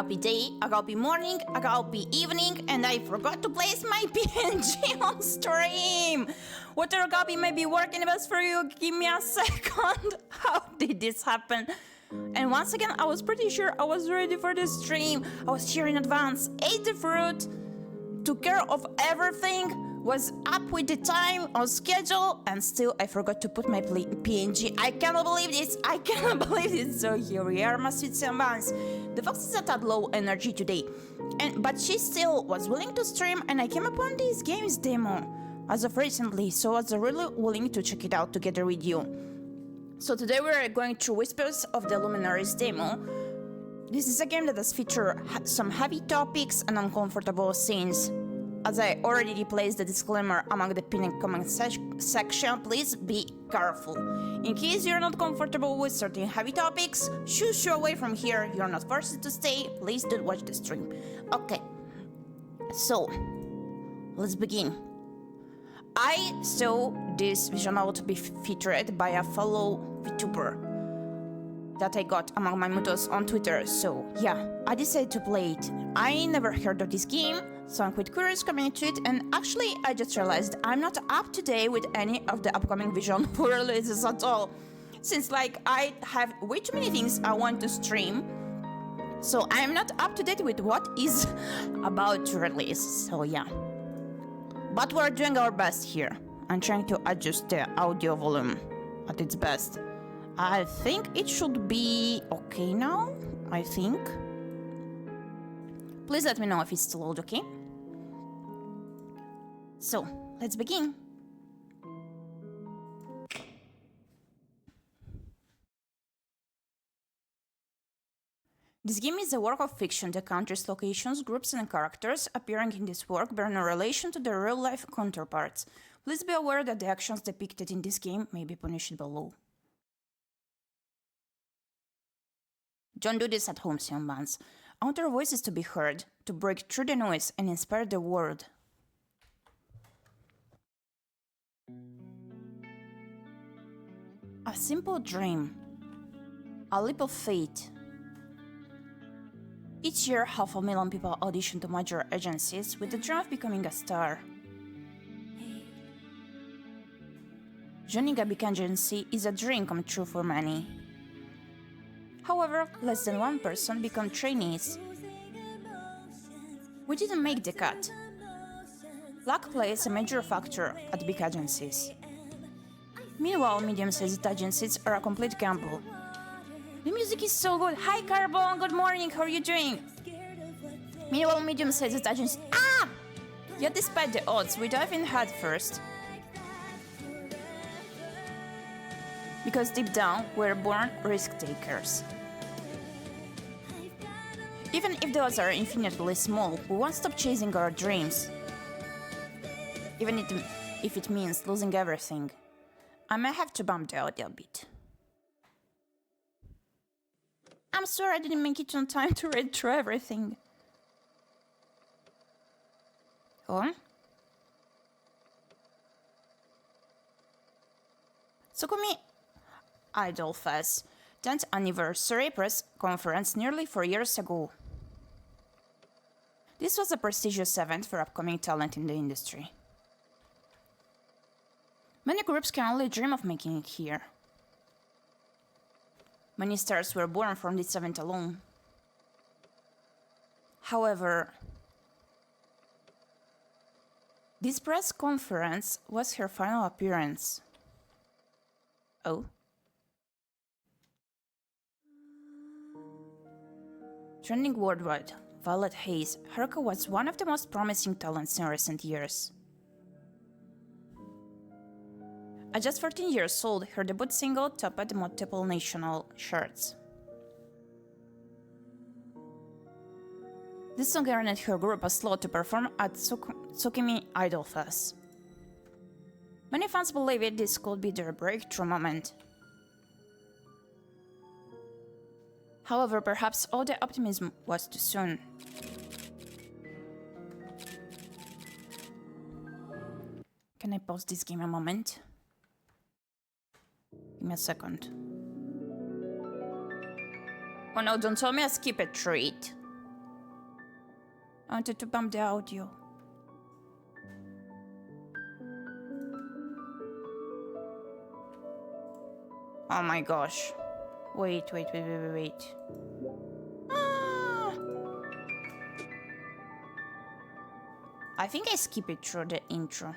Gyepi day, a Gyepi morning, a Gyepi evening, and I forgot to place my PNG on stream! Whatever Gyepi may be working best for you, give me a second. How did this happen? And once again, I was pretty sure I was ready for the stream. I was here in advance, ate the fruit, took care of everything, was up with the time, on schedule, and still I forgot to put my PNG. I cannot believe this, I cannot believe this. So here we are, my sweets and buns. The fox is at a low energy today, but she still was willing to stream, and I came upon this game's demo as of recently, so I was really willing to check it out together with you. So today we're going through whispers of the Luminaries demo. This is a game that does feature some heavy topics and uncomfortable scenes. As I already placed the disclaimer among the pinned comment section, please be careful. In case you're not comfortable with certain heavy topics, shoo away from here. You're not forced to stay. Please don't watch the stream. Okay, so let's begin. I saw this vision note be featured by a fellow VTuber that I got among my mutos on Twitter, so yeah, I decided to play it. I never heard of this game, so I'm quite curious coming into it, and actually I just realized I'm not up to date with any of the upcoming Vision releases at all, since like I have way too many things I want to stream, so I'm not up to date with what is about to release, so yeah. But we're doing our best here. I'm trying to adjust the audio volume at its best. I think it should be okay now, I think. Please let me know if it's still loud, okay? So, let's begin. This game is a work of fiction. The countries, locations, groups, and characters appearing in this work bear no relation to their real-life counterparts. Please be aware that the actions depicted in this game may be punished below. Don't do this at home, young buns. I want our voices to be heard, to break through the noise and inspire the world. A simple dream. A leap of faith. Each year, 500,000 people audition to major agencies with the dream of becoming a star. Joining a big agency is a dream come true for many. However, less than 1% become trainees. We didn't make the cut. Luck plays a major factor at big agencies. Meanwhile, medium-sized agencies are a complete gamble. The music is so good. Hi Carbon, good morning, how are you doing? Meanwhile, medium-sized agencies... Ah! Yet despite the odds, we dive in head first. Because deep down, we're born risk-takers. Even if the odds are infinitely small, we won't stop chasing our dreams. Even if it means losing everything. I may have to bump the audio a bit. I'm sorry I didn't make it on time to read through everything. Oh? Tsukumi Idol Fest 10th anniversary press conference nearly 4 years ago. This was a prestigious event for upcoming talent in the industry. Many groups can only dream of making it here. Many stars were born from this event alone. However, this press conference was her final appearance. Oh? Trending worldwide, Violet Hayes, Haruka was one of the most promising talents in recent years. At just 14 years old, her debut single topped multiple national charts. This song earned her group a slot to perform at Tsukimi Idol Fest. Many fans believed this could be their breakthrough moment. However, perhaps all the optimism was too soon. Can I pause this game a moment? Give me a second. Oh no, don't tell me I skip a treat. I wanted to bump the audio. Oh my gosh. Wait. Ah. I think I skip it through the intro.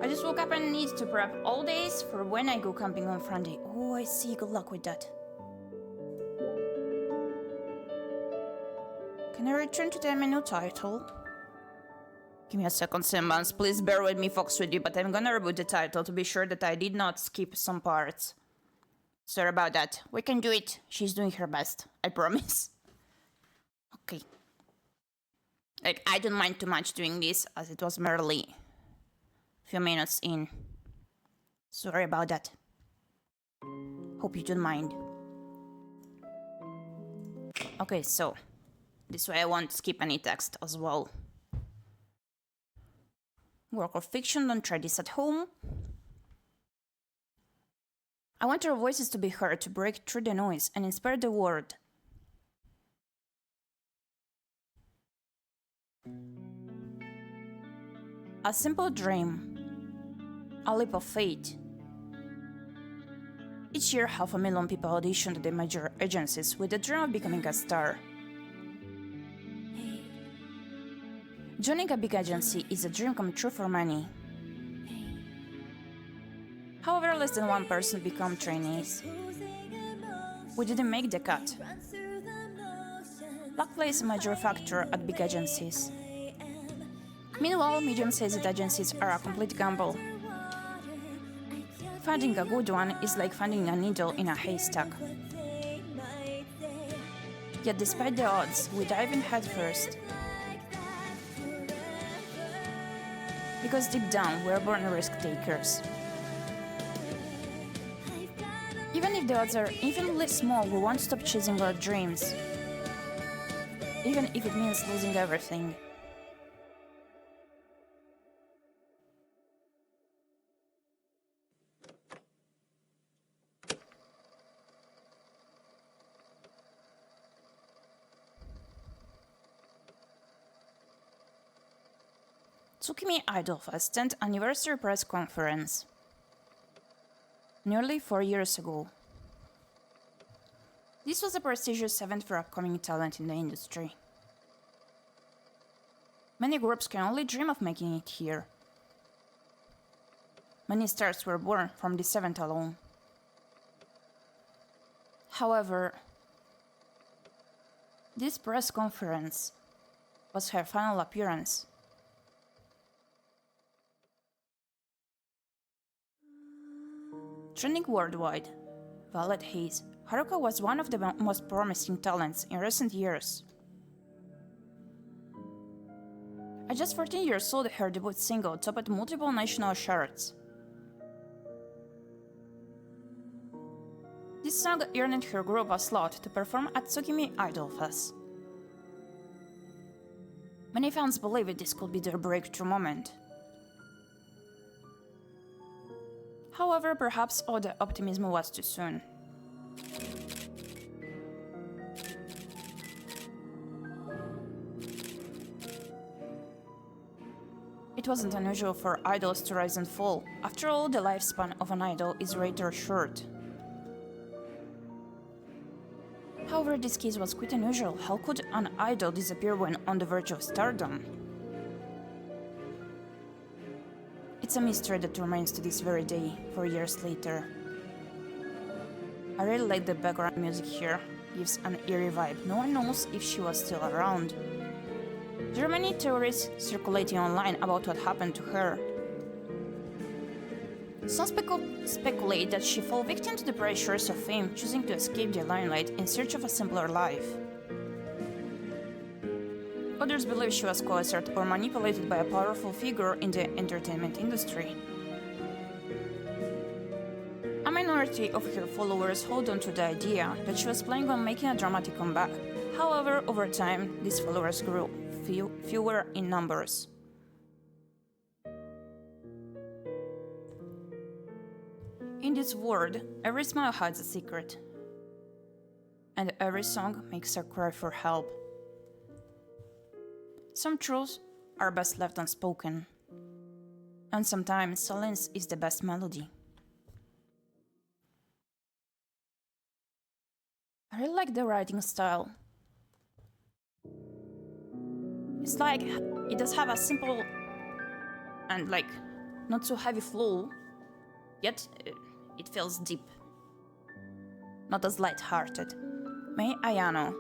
I just woke up and need to prep all days for when I go camping on Friday. Oh, I see. Good luck with that. Can I return to the menu title? Give me a second, Simmons. Please bear with me, Fox with you, but I'm gonna reboot the title to be sure that I did not skip some parts. Sorry about that. We can do it. She's doing her best. I promise. Okay. Like, I don't mind too much doing this, as it was merely a few minutes in. Sorry about that. Hope you don't mind. Okay, so this way I won't skip any text as well. Work of fiction, don't try this at home. I want our voices to be heard, to break through the noise and inspire the world. A simple dream. A leap of faith. Each year, 500,000 people audition to the major agencies with the dream of becoming a star. Joining a big agency is a dream come true for many. However, less than 1% become trainees. We didn't make the cut. Luck plays a major factor at big agencies. Meanwhile, medium-sized agencies are a complete gamble. Finding a good one is like finding a needle in a haystack. Yet despite the odds, we dive in head first. Because deep down, we're born risk takers. Even if the odds are infinitely small, we won't stop chasing our dreams. Even if it means losing everything. ᴬᴏᴅ Idol Fest 10th Anniversary Press Conference. Nearly 4 years ago. This was a prestigious event for upcoming talent in the industry. Many groups can only dream of making it here. Many stars were born from this event alone. However, this press conference was her final appearance. Trending worldwide, Violet Hayes, Haruka was one of the most promising talents in recent years. At just 14 years old, her debut single topped multiple national charts. This song earned her group a slot to perform at ᴬᴏᴅ Idol Fest. Many fans believed this could be their breakthrough moment. However, perhaps all the optimism was too soon. It wasn't unusual for idols to rise and fall. After all, the lifespan of an idol is rather short. However, this case was quite unusual. How could an idol disappear when on the verge of stardom? It's a mystery that remains to this very day, 4 years later. I really like the background music here, gives an eerie vibe. No one knows if she was still around. There are many theories circulating online about what happened to her. Some speculate that she fell victim to the pressures of fame, choosing to escape the limelight in search of a simpler life. Others believe she was coerced or manipulated by a powerful figure in the entertainment industry. A minority of her followers hold on to the idea that she was planning on making a dramatic comeback. However, over time, these followers grew fewer in numbers. In this world, every smile hides a secret. And every song makes a cry for help. Some truths are best left unspoken. And sometimes silence is the best melody. I really like the writing style. It's like it does have a simple and not so heavy flow, yet it feels deep. Not as light-hearted. ᴄᴏᴍᴍᴜ.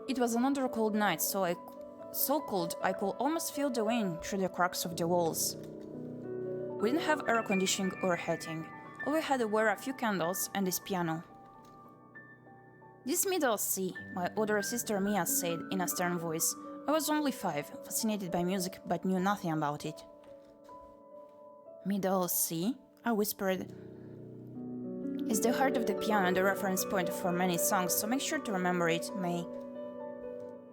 It was another cold night, so cold I could almost feel the wind through the cracks of the walls. We didn't have air conditioning or heating. All we had were a few candles and this piano. This middle C, my older sister Mia said in a stern voice. I was only 5, fascinated by music, but knew nothing about it. Middle C? I whispered. It's the heart of the piano and the reference point for many songs, so make sure to remember it, May.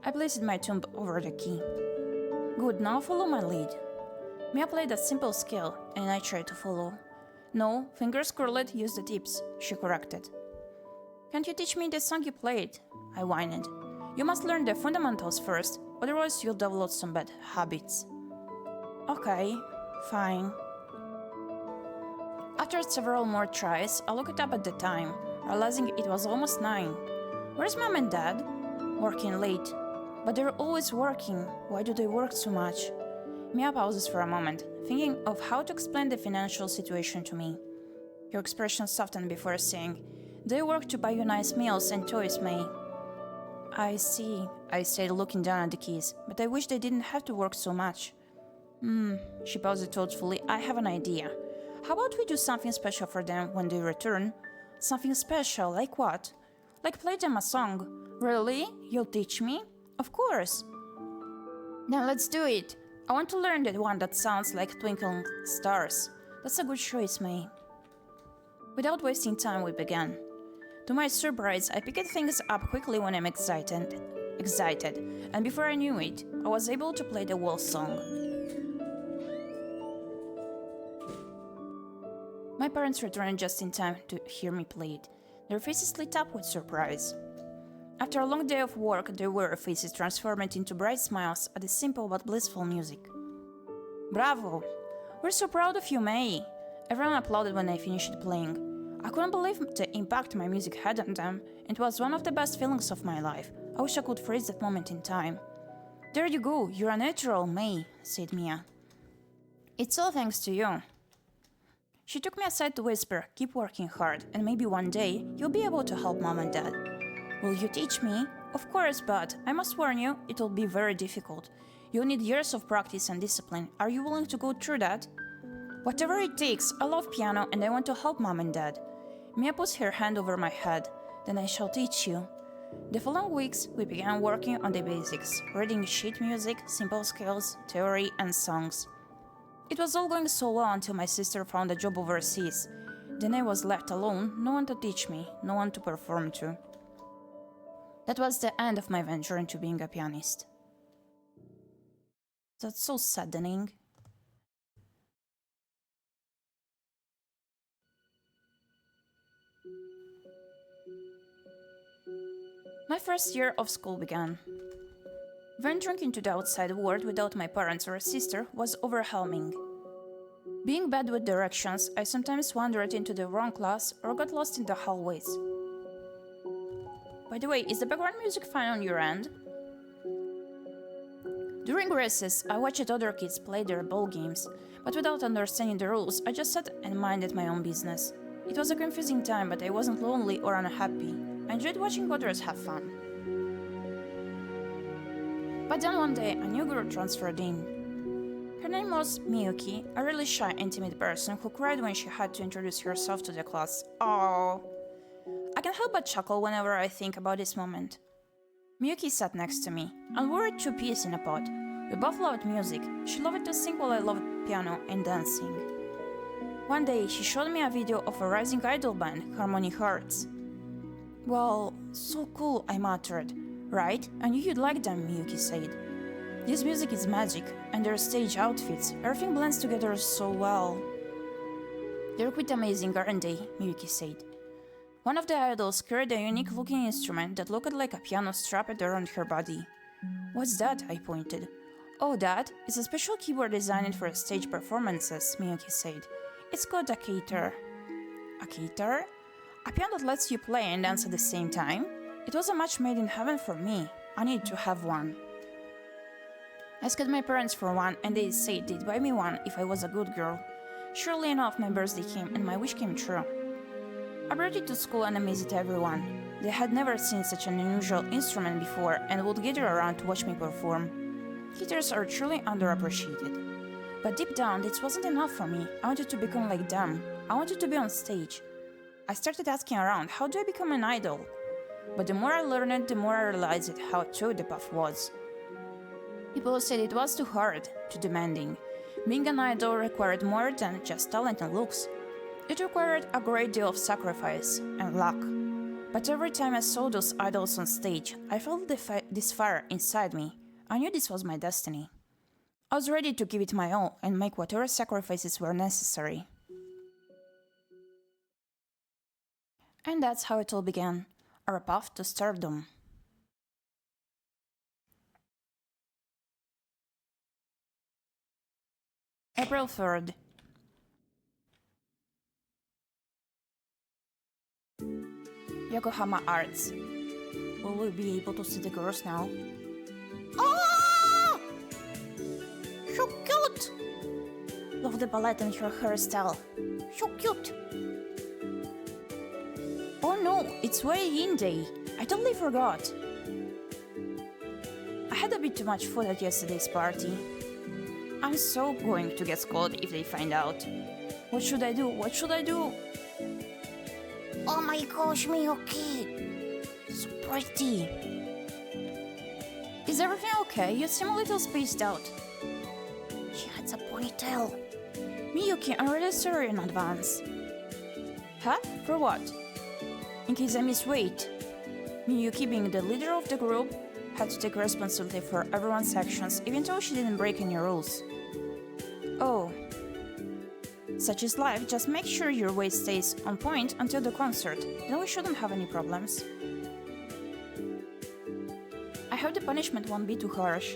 I placed my thumb over the key. Good, now follow my lead. Mia played a simple scale, and I tried to follow. No, fingers curled, use the tips, she corrected. Can't you teach me the song you played? I whined. You must learn the fundamentals first, otherwise you'll develop some bad habits. Okay, fine. After several more tries, I looked up at the time, realizing it was almost 9. Where's Mom and Dad? Working late. But they're always working. Why do they work so much? Mia pauses for a moment, thinking of how to explain the financial situation to me. Her expression softened before saying, They work to buy you nice meals and toys, May. I see, I said, looking down at the keys, but I wish they didn't have to work so much. She paused thoughtfully. I have an idea. How about we do something special for them when they return? Something special, like what? Like play them a song. Really? You'll teach me? Of course. Then let's do it. I want to learn the one that sounds like twinkling stars. That's a good choice, May. Without wasting time, we began. To my surprise, I picked things up quickly when I'm excited, and before I knew it, I was able to play the whole song. My parents returned just in time to hear me play it. Their faces lit up with surprise. After a long day of work, their faces transformed into bright smiles at the simple but blissful music. Bravo! We're so proud of you, May! Everyone applauded when I finished playing. I couldn't believe the impact my music had on them. It was one of the best feelings of my life. I wish I could freeze that moment in time. There you go, you're a natural, May, said Mia. It's all thanks to you. She took me aside to whisper, keep working hard, and maybe one day you'll be able to help Mom and Dad. Will you teach me? Of course, but I must warn you, it'll be very difficult. You'll need years of practice and discipline. Are you willing to go through that? Whatever it takes, I love piano and I want to help Mom and Dad. Mia puts her hand over my head. Then I shall teach you. The following weeks, we began working on the basics, reading sheet music, simple scales, theory, and songs. It was all going so well until my sister found a job overseas. Then I was left alone, no one to teach me, no one to perform to. That was the end of my venture into being a pianist. That's so saddening. My first year of school began. Venturing into the outside world without my parents or a sister was overwhelming. Being bad with directions, I sometimes wandered into the wrong class or got lost in the hallways. By the way, is the background music fine on your end? During recess, I watched other kids play their ball games, but without understanding the rules, I just sat and minded my own business. It was a confusing time, but I wasn't lonely or unhappy. I enjoyed watching others have fun. But then one day, a new girl transferred in. Her name was Miyuki, a really shy and timid person who cried when she had to introduce herself to the class. Oh, I can't help but chuckle whenever I think about this moment. Miyuki sat next to me, and we were 2 peas in a pod. We both loved music. She loved to sing while I loved piano and dancing. One day, she showed me a video of a rising idol band, Harmony Hearts. Well, so cool, I muttered. Right? I knew you'd like them, Miyuki said. This music is magic, and their stage outfits, everything blends together so well. They're quite amazing, aren't they? Miyuki said. One of the idols carried a unique-looking instrument that looked like a piano strapped around her body. What's that? I pointed. Oh, that is a special keyboard designed for stage performances, Miyuki said. It's called a 괰ᴅᴘ. A 괰ᴅᴘ? A piano that lets you play and dance at the same time? It was a match made in heaven for me. I need to have one. I asked my parents for one, and they said they'd buy me one if I was a good girl. Surely enough, my birthday came, and my wish came true. I brought it to school and amazed everyone. They had never seen such an unusual instrument before and would gather around to watch me perform. Guitars are truly underappreciated. But deep down, this wasn't enough for me. I wanted to become like them. I wanted to be on stage. I started asking around, how do I become an idol? But the more I learned, the more I realized how true the path was. People said it was too hard, too demanding. Being an idol required more than just talent and looks. It required a great deal of sacrifice and luck. But every time I saw those idols on stage, I felt this fire inside me. I knew this was my destiny. I was ready to give it my all and make whatever sacrifices were necessary. And that's how it all began, our path to stardom. April 3rd. Yokohama Arts. Will we be able to see the girls now? Oh! So cute! Love the ballet and her hairstyle. So cute! Oh no, it's weigh-in day. I totally forgot. I had a bit too much food at yesterday's party. I'm so going to get scolded if they find out. What should I do? What should I do? Oh my gosh, Miyuki! So pretty! Is everything okay? You seem a little spaced out. She has a ponytail. Miyuki, I'm really sorry in advance. Huh? For what? In case I miss weight. Miyuki, being the leader of the group, had to take responsibility for everyone's actions, even though she didn't break any rules. Oh. Such is life, just make sure your weight stays on point until the concert, then we shouldn't have any problems. I hope the punishment won't be too harsh.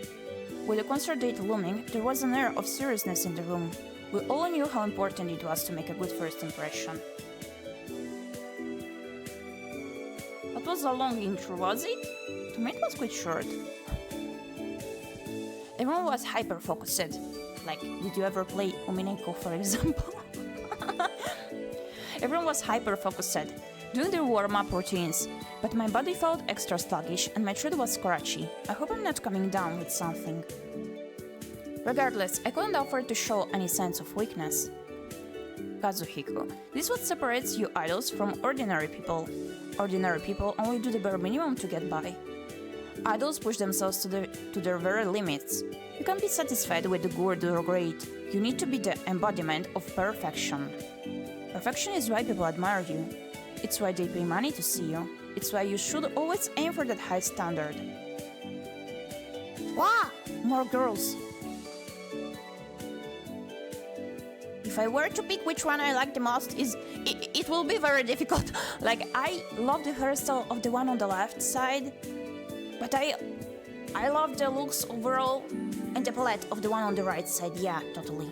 With the concert date looming, there was an air of seriousness in the room. We all knew how important it was to make a good first impression. That was a long intro, was it? To me it was quite short. Everyone was hyper-focused. Like, did you ever play Umineko, for example? Everyone was hyper-focused, doing their warm-up routines, but my body felt extra sluggish and my throat was scratchy. I hope I'm not coming down with something. Regardless, I couldn't afford to show any signs of weakness. Kazuhiko, this is what separates you idols from ordinary people. Ordinary people only do the bare minimum to get by. Idols push themselves to their very limits. You can't be satisfied with the good or great. You need to be the embodiment of perfection. Perfection is why people admire you. It's why they pay money to see you. It's why you should always aim for that high standard. Wow! More girls! If I were to pick which one I like the most, it will be very difficult. Like, I love the hairstyle of the one on the left side, but I love the looks overall and the palette of the one on the right side. Yeah, totally.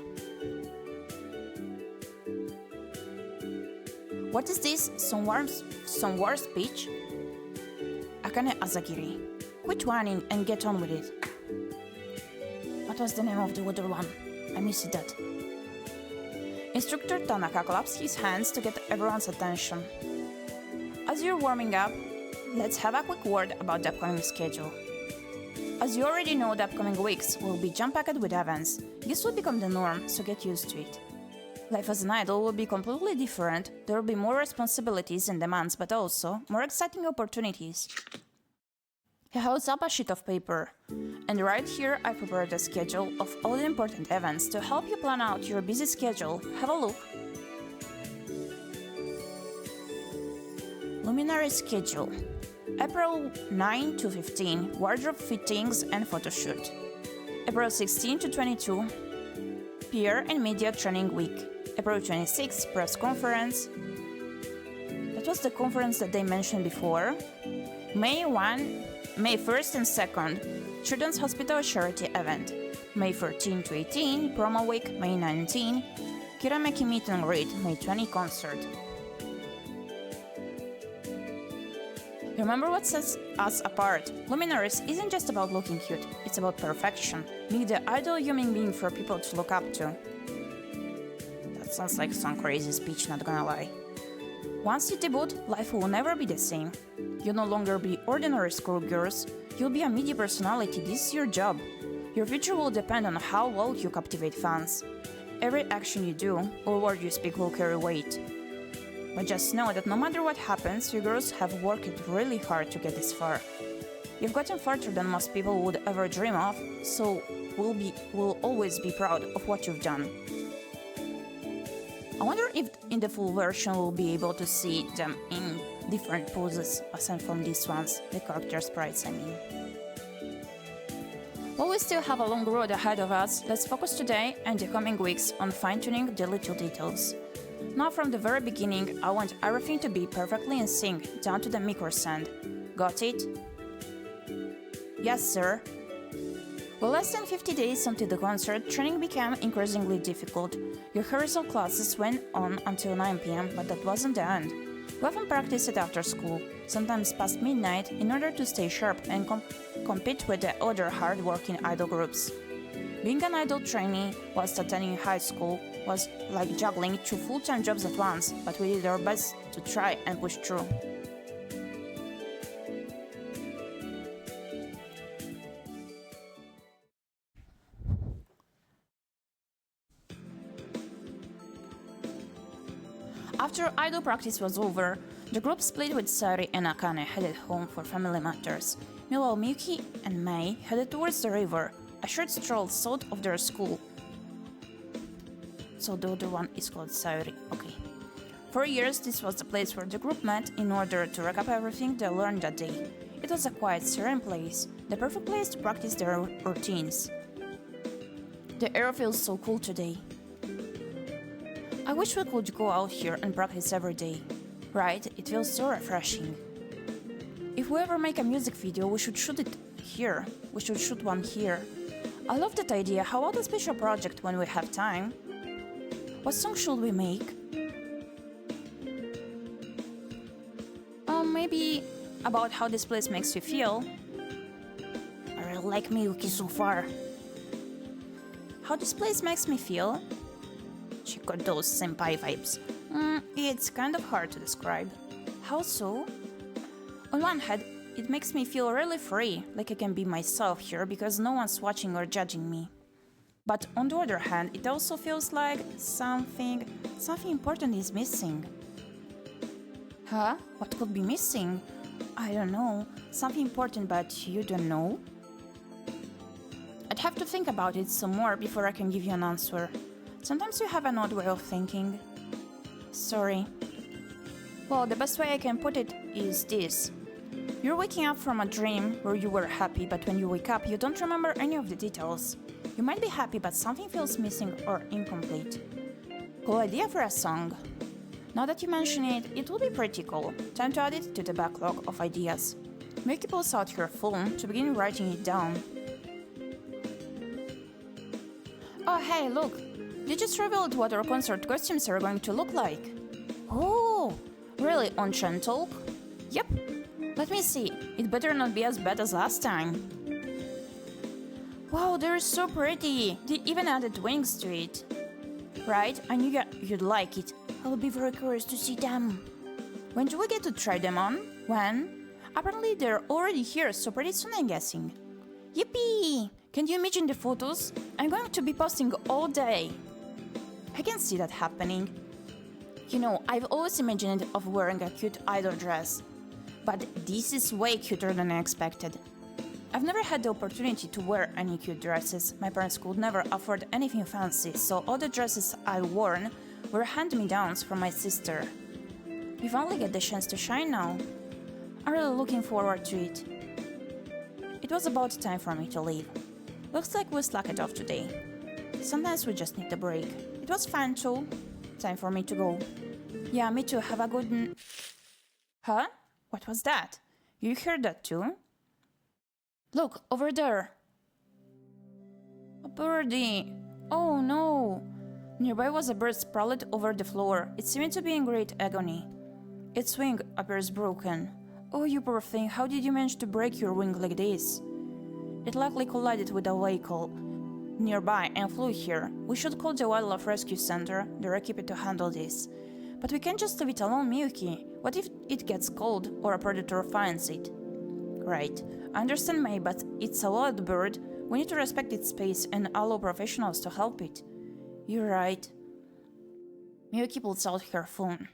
What is this? Some war speech? Akane Asagiri. Quit whining and get on with it. What was the name of the other one? I missed that. Instructor Tanaka claps his hands to get everyone's attention. As you're warming up, let's have a quick word about the upcoming schedule. As you already know, the upcoming weeks will be jam-packed with events. This will become the norm, so get used to it. Life as an idol will be completely different. There will be more responsibilities and demands, but also more exciting opportunities. He holds up a sheet of paper, and right here I prepared a schedule of all the important events to help you plan out your busy schedule. Have a look. Luminary schedule. April 9 to 15, wardrobe fittings and photoshoot. April 16 to 22, peer and media training week. April 26, press conference. That was the conference that they mentioned before. May 1st and 2nd, Children's Hospital Charity Event. May 13 to 18, Promo Week. May 19, Karaoke Meet and Greet. May 20, Concert. Remember what sets us apart. Luminaries isn't just about looking cute, it's about perfection. Being the ideal human being for people to look up to. That sounds like some crazy speech, not gonna lie. Once you debut, life will never be the same. You'll no longer be ordinary schoolgirls, you'll be a media personality, this is your job. Your future will depend on how well you captivate fans. Every action you do or word you speak will carry weight. But just know that no matter what happens, you girls have worked really hard to get this far. You've gotten farther than most people would ever dream of, so we'll always be proud of what you've done. I wonder if in the full version we'll be able to see them in different poses aside from these ones, the character sprites I mean. While we still have a long road ahead of us, let's focus today and the coming weeks on fine-tuning the little details. Now from the very beginning, I want everything to be perfectly in sync, down to the microsend. Got it? Yes, sir. With less than 50 days until the concert, training became increasingly difficult. Your rehearsal classes went on until 9 p.m, but that wasn't the end. We often practiced after school, sometimes past midnight, in order to stay sharp and compete with the other hard-working idol groups. Being an idol trainee whilst attending high school was like juggling 2 full-time jobs at once, but we did our best to try and push through. After idol practice was over, the group split with Saori and Akane headed home for family matters. Meanwhile, Miyuki and Mei headed towards the river, a short stroll south of their school. So the other one is called Saori, okay. For years, this was the place where the group met in order to recap everything they learned that day. It was a quiet, serene place, the perfect place to practice their routines. The air feels so cool today. I wish we could go out here and practice every day. Right? It feels so refreshing. If we ever make a music video, we should shoot it here. We should shoot one here. I love that idea. How about a special project when we have time? What song should we make? Maybe about how this place makes you feel. I really like Miyuki so far. How this place makes me feel? She got those senpai vibes. It's kind of hard to describe. How so? On one hand, it makes me feel really free, like I can be myself here because no one's watching or judging me. But on the other hand, it also feels like something important is missing. Huh? What could be missing? I don't know. Something important but you don't know? I'd have to think about it some more before I can give you an answer. Sometimes you have an odd way of thinking. Sorry. Well, the best way I can put it is this. You're waking up from a dream where you were happy, but when you wake up, you don't remember any of the details. You might be happy, but something feels missing or incomplete. Cool idea for a song. Now that you mention it, it will be pretty cool. Time to add it to the backlog of ideas. Make you pull out your phone to begin writing it down. Oh hey, look! They just revealed what our concert costumes are going to look like. Oh, really, on-chain talk? Yep. Let me see. It better not be as bad as last time. Wow, they're so pretty. They even added wings to it. Right? I knew you'd like it. I'll be very curious to see them. When do we get to try them on? When? Apparently they're already here, so pretty soon I'm guessing. Yippee! Can you imagine the photos? I'm going to be posting all day. I can see that happening. You know, I've always imagined of wearing a cute idol dress. But this is way cuter than I expected. I've never had the opportunity to wear any cute dresses. My parents could never afford anything fancy, so all the dresses I've worn were hand-me-downs from my sister. We've only got the chance to shine now. I'm really looking forward to it. It was about time for me to leave. Looks like we slacked it off today. Sometimes we just need a break. It was fun too. Time for me to go. Yeah, me too. Have a good... Huh? What was that? You heard that too? Look, over there. A birdie. Oh no. Nearby was a bird sprawled over the floor. It seemed to be in great agony. Its wing appears broken. Oh, you poor thing, how did you manage to break your wing like this? It likely collided with a vehicle nearby and flew here. We should call the Wildlife Rescue Center, the Gyepi, to handle this. But we can't just leave it alone, Miyuki. What if it gets cold or a predator finds it? Right. I understand, May, but it's a wild bird. We need to respect its space and allow professionals to help it. You're right. Miyuki pulls out her phone.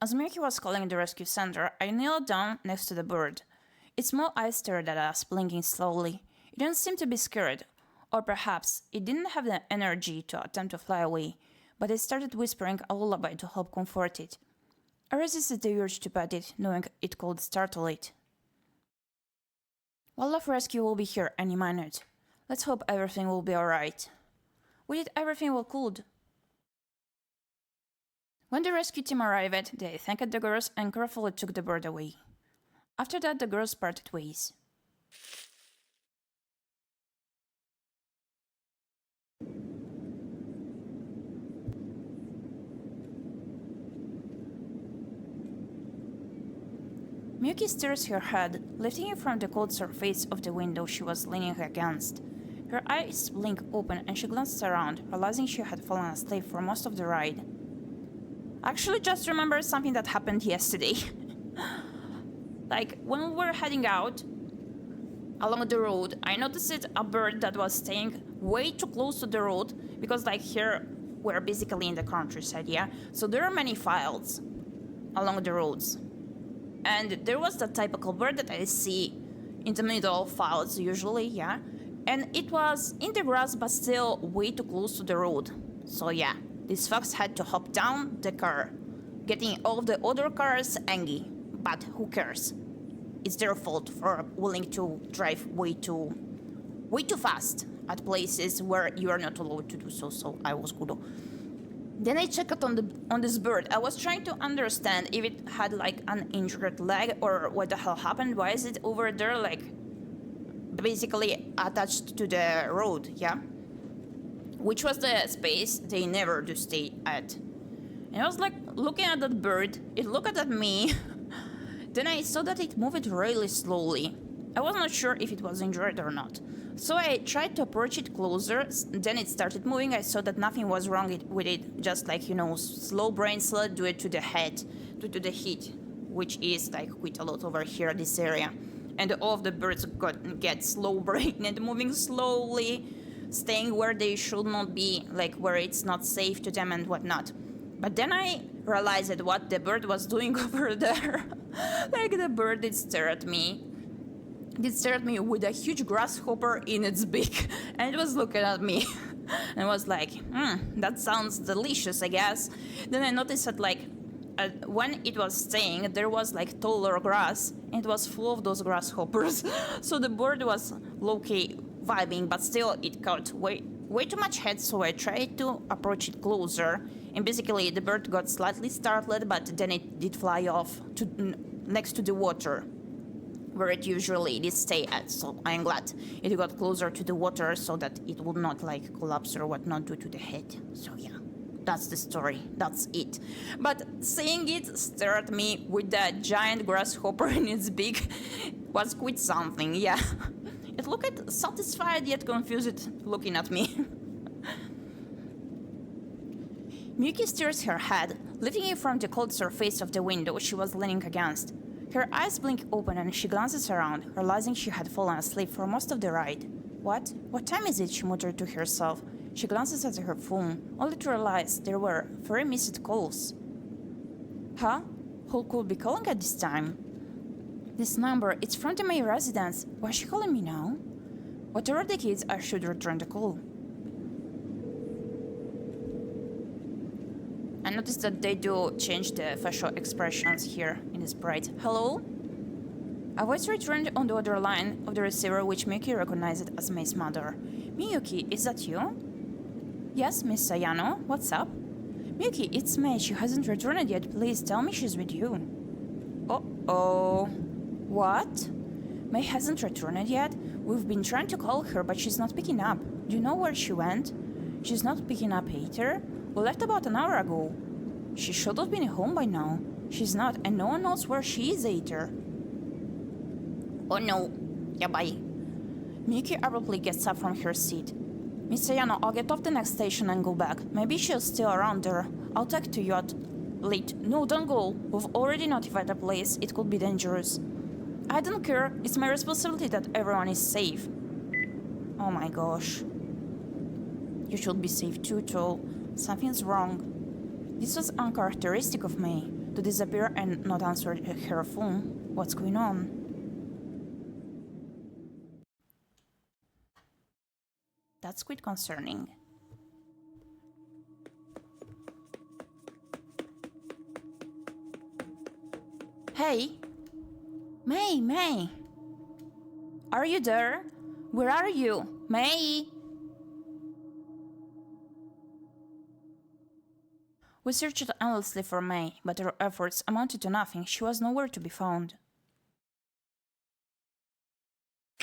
As Miyuki was calling the rescue center, I kneeled down next to the bird. Its small eyes stared at us, blinking slowly. It didn't seem to be scared, or perhaps it didn't have the energy to attempt to fly away, but it started whispering a lullaby to help comfort it. I resisted the urge to pet it, knowing it could startle it. Wildlife Rescue will be here any minute. Let's hope everything will be alright. We did everything we could. When the rescue team arrived, they thanked the girls and carefully took the bird away. After that, the girls parted ways. Miyuki stirs her head, lifting it from the cold surface of the window she was leaning against. Her eyes blink open and she glances around, realizing she had fallen asleep for most of the ride. I actually just remembered something that happened yesterday. Like, when we were heading out along the road, I noticed a bird that was staying way too close to the road, because like here, we're basically in the countryside, yeah? So there are many fields along the roads. And there was that typical bird that I see in the middle of fields usually, yeah? And it was in the grass but still way too close to the road. So yeah, this fox had to hop down the car, getting all of the other cars angry. But who cares? It's their fault for willing to drive way too fast at places where you are not allowed to do so, so I was good. Then I checked on this bird. I was trying to understand if it had like an injured leg or what the hell happened. Why is it over there like basically attached to the road, yeah? Which was the space they never do stay at. And I was like looking at that bird, it looked at me. Then I saw that it moved really slowly. I was not sure if it was injured or not. So I tried to approach it closer, then it started moving. I saw that nothing was wrong with it, just like, you know, slow brain slot due to the head, due to the heat, which is like quite a lot over here, this area. And all of the birds get slow brain and moving slowly, staying where they should not be, like where it's not safe to them and whatnot. But then I realized what the bird was doing over there. Like the bird did stare at me. It stared at me with a huge grasshopper in its beak, and it was looking at me. And I was like, that sounds delicious, I guess. Then I noticed that like, when it was staying, there was like taller grass, and it was full of those grasshoppers. So the bird was low-key vibing, but still it caught way too much head, so I tried to approach it closer. And basically the bird got slightly startled, but then it did fly off to next to the water, where it usually did stay at. So I'm glad it got closer to the water so that it would not like collapse or whatnot due to the head. So yeah, that's the story, that's it. But seeing it stare at me with that giant grasshopper in its beak was quite something, yeah. It looked satisfied yet confused looking at me. Miyuki stirs her head, lifting it from the cold surface of the window she was leaning against. Her eyes blink open and she glances around, realizing she had fallen asleep for most of the ride. What? What time is it? She muttered to herself. She glances at her phone, only to realize there were 3 missed calls. Huh? Who could be calling at this time? This number, it's from the main residence. Why is she calling me now? Whatever the case, I should return the call. I noticed that they do change the facial expressions here in this sprite. Hello? A voice returned on the other line of the receiver, which Miyuki recognized as May's mother. Miyuki, is that you? Yes, Miss Ayano, what's up? Miyuki, it's May. She hasn't returned yet. Please tell me she's with you. Uh-oh. What? May hasn't returned yet? We've been trying to call her, but she's not picking up. Do you know where she went? She's not picking up either? We left about an hour ago. She should have been home by now. She's not, and no one knows where she is either. Oh no. Yeah, bye. Miyuki abruptly gets up from her seat. Miss Ayano, I'll get off the next station and go back. Maybe she's still around there. I'll talk to you at... Late. No, don't go. We've already notified the police. It could be dangerous. I don't care. It's my responsibility that everyone is safe. Oh my gosh. You should be safe too, Toll. Something's wrong. This was uncharacteristic of May. To disappear and not answer her phone. What's going on? That's quite concerning. Hey! May! Are you there? Where are you? May! We searched endlessly for May, but our efforts amounted to nothing. She was nowhere to be found.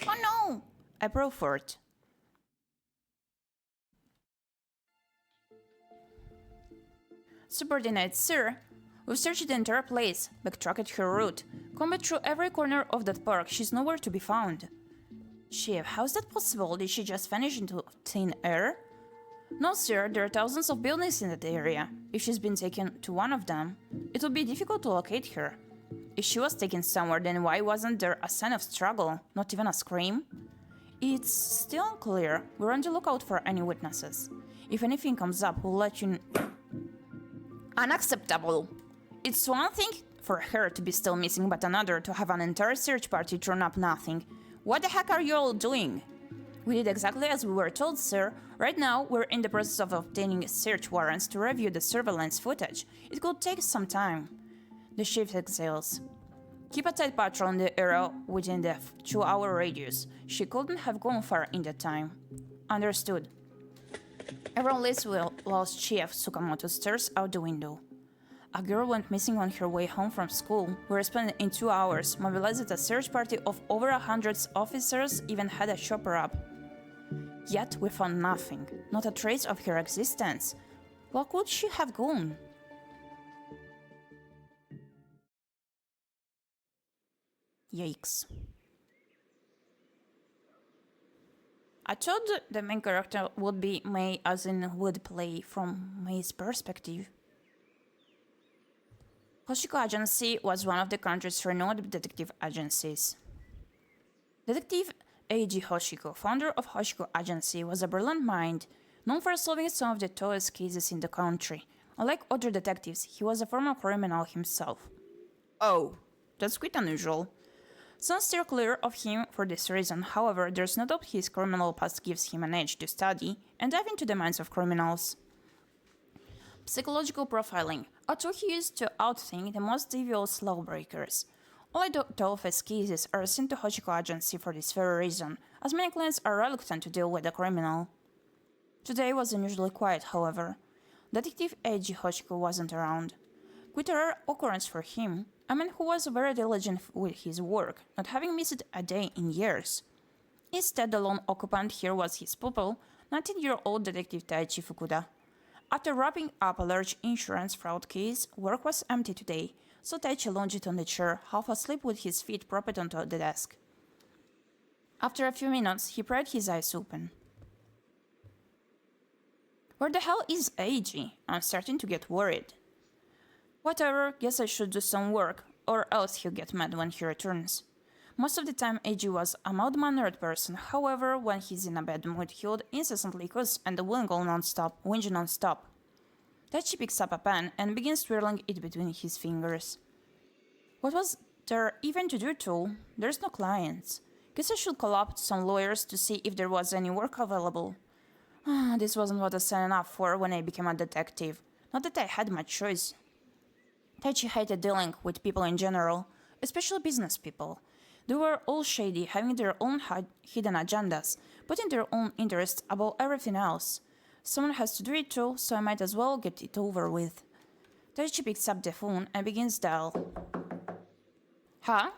Oh no! I broke forth. Subordinate, sir, we've searched the entire place, backtracked her route, combed through every corner of that park. She's nowhere to be found. Chief, how's that possible? Did she just vanish into thin air? No, sir, there are thousands of buildings in that area. If she's been taken to one of them, it would be difficult to locate her. If she was taken somewhere, then why wasn't there a sign of struggle? Not even a scream? It's still unclear. We're on the lookout for any witnesses. If anything comes up, we'll let you know. Unacceptable. It's one thing for her to be still missing, but another to have an entire search party turn up nothing. What the heck are you all doing? We did exactly as we were told, sir. Right now, we're in the process of obtaining search warrants to review the surveillance footage. It could take some time. The chief exhales. Keep a tight patrol in the area within the 2-hour radius. She couldn't have gone far in that time. Understood. Everyone leaves whilst Chief Tsukamoto stares out the window. A girl went missing on her way home from school. We responded in 2 hours, mobilized a search party of over 100 officers, even had a chopper up. Yet we found nothing, not a trace of her existence. Where could she have gone? Yikes. I thought the main character would be May, as in would play from May's perspective. Hoshiko Agency was one of the country's renowned detective agencies. Detective A.G. Hoshiko, founder of Hoshiko Agency, was a brilliant mind, known for solving some of the toughest cases in the country. Unlike other detectives, he was a former criminal himself. Oh, that's quite unusual. Some steer clear of him for this reason. However, there's no doubt his criminal past gives him an edge to study and dive into the minds of criminals. Psychological profiling, a tool he used to outthink the most devious lawbreakers. Only the toughest cases are sent to Hoshiko Agency for this very reason, as many clients are reluctant to deal with a criminal. Today was unusually quiet, however. Detective A.G. Hoshiko wasn't around. Quite a rare occurrence for him, a man who was very diligent with his work, not having missed a day in years. Instead, the lone occupant here was his pupil, 19-year-old Detective Taichi Fukuda. After wrapping up a large insurance fraud case, work was empty today, so Taichi lounged on the chair, half asleep with his feet propped onto the desk. After a few minutes, he pried his eyes open. Where the hell is Eiji? I'm starting to get worried. Whatever, guess I should do some work, or else he'll get mad when he returns. Most of the time, Eiji was a mild-mannered person. However, when he's in a bad mood, he would incessantly cuss and whinge non-stop. Taichi picks up a pen and begins twirling it between his fingers. What was there even to do, too? There's no clients. Guess I should call up some lawyers to see if there was any work available. This wasn't what I signed up for when I became a detective. Not that I had much choice. Taichi hated dealing with people in general, especially business people. They were all shady, having their own hidden agendas, putting their own interests above everything else. Someone has to do it too, so I might as well get it over with. Taichi picks up the phone and begins dial. Huh?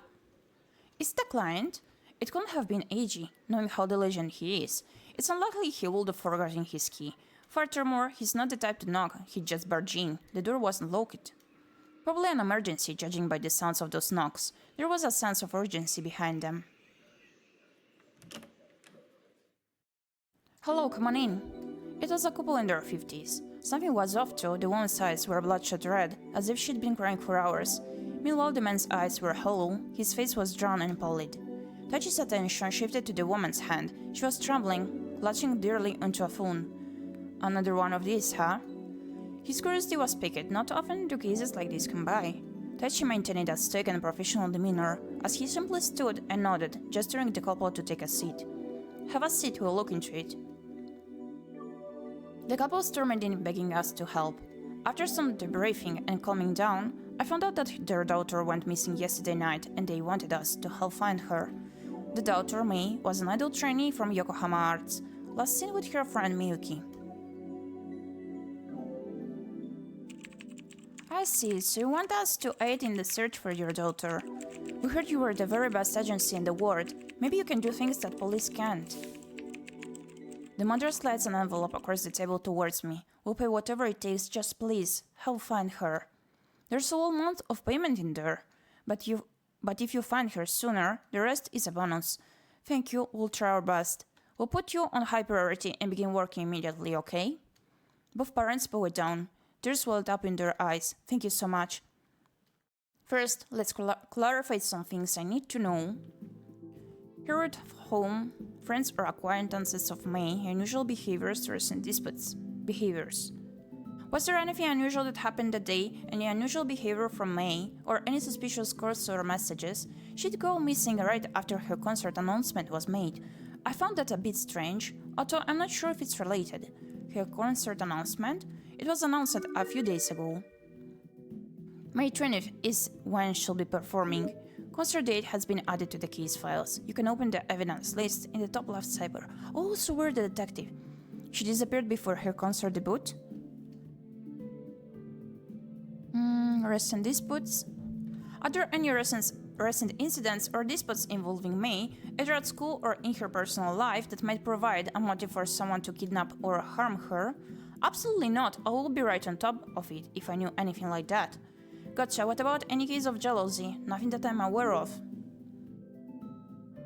It's the client? It couldn't have been Eiji, knowing how diligent he is. It's unlikely he would have forgotten his key. Furthermore, he's not the type to knock, he'd just barge in. The door wasn't locked. Probably an emergency, judging by the sounds of those knocks. There was a sense of urgency behind them. Hello, come on in. It was a couple in their 50s. Something was off too, the woman's eyes were bloodshot red, as if she'd been crying for hours. Meanwhile, the man's eyes were hollow, his face was drawn and pallid. Taichi's attention shifted to the woman's hand. She was trembling, clutching dearly onto a phone. Another one of these, huh? His curiosity was piqued. Not often do cases like this come by. Taichi maintained a stoic and professional demeanor, as he simply stood and nodded, gesturing the couple to take a seat. Have a seat, we'll look into it. The couple stormed in, begging us to help. After some debriefing and calming down, I found out that their daughter went missing yesterday night, and they wanted us to help find her. The daughter, Mei, was an idol trainee from Yokohama Arts, last seen with her friend Miyuki. I see, so you want us to aid in the search for your daughter. We heard you were the very best agency in the world. Maybe you can do things that police can't. The mother slides an envelope across the table towards me. We'll pay whatever it takes, just please, help find her. There's a whole month of payment in there. But if you find her sooner, the rest is a bonus. Thank you, we'll try our best. We'll put you on high priority and begin working immediately, okay? Both parents bowed down. Tears welled up in their eyes. Thank you so much. First, let's clarify some things I need to know. Here at home, friends or acquaintances of Mei, unusual behaviors, recent disputes. Behaviors. Was there anything unusual that happened that day? Any unusual behavior from Mei? Or any suspicious calls or messages? She'd go missing right after her concert announcement was made. I found that a bit strange, although I'm not sure if it's related. Her concert announcement? It was announced a few days ago. May 20th is when she'll be performing. Concert date has been added to the case files. You can open the evidence list in the top left cyber. Oh, so we're the detective. She disappeared before her concert debut? Recent disputes? Are there any recent incidents or disputes involving Mei, either at school or in her personal life, that might provide a motive for someone to kidnap or harm her? Absolutely not. I will be right on top of it if I knew anything like that. Gotcha. What about any case of jealousy? Nothing that I'm aware of.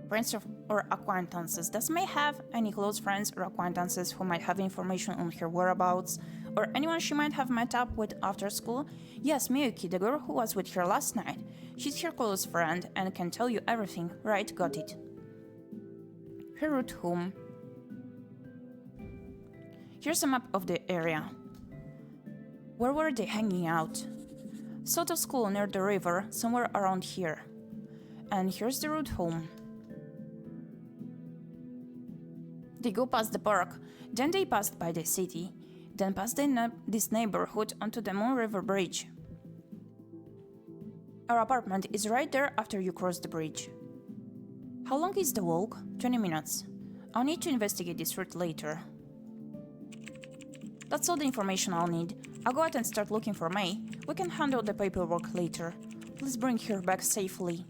Friends or acquaintances. Does Mei have any close friends or acquaintances who might have information on her whereabouts? Or anyone she might have met up with after school? Yes, Miyuki, the girl who was with her last night. She's her close friend and can tell you everything. Right, got it. Her route home. Here's a map of the area. Where were they hanging out? South of school near the river, somewhere around here. And here's the route home. They go past the park, then they passed by the city, then past this neighborhood onto the Moon River Bridge. Our apartment is right there after you cross the bridge. How long is the walk? 20 minutes. I'll need to investigate this route later. That's all the information I'll need. I'll go out and start looking for Mei. We can handle the paperwork later. Please bring her back safely.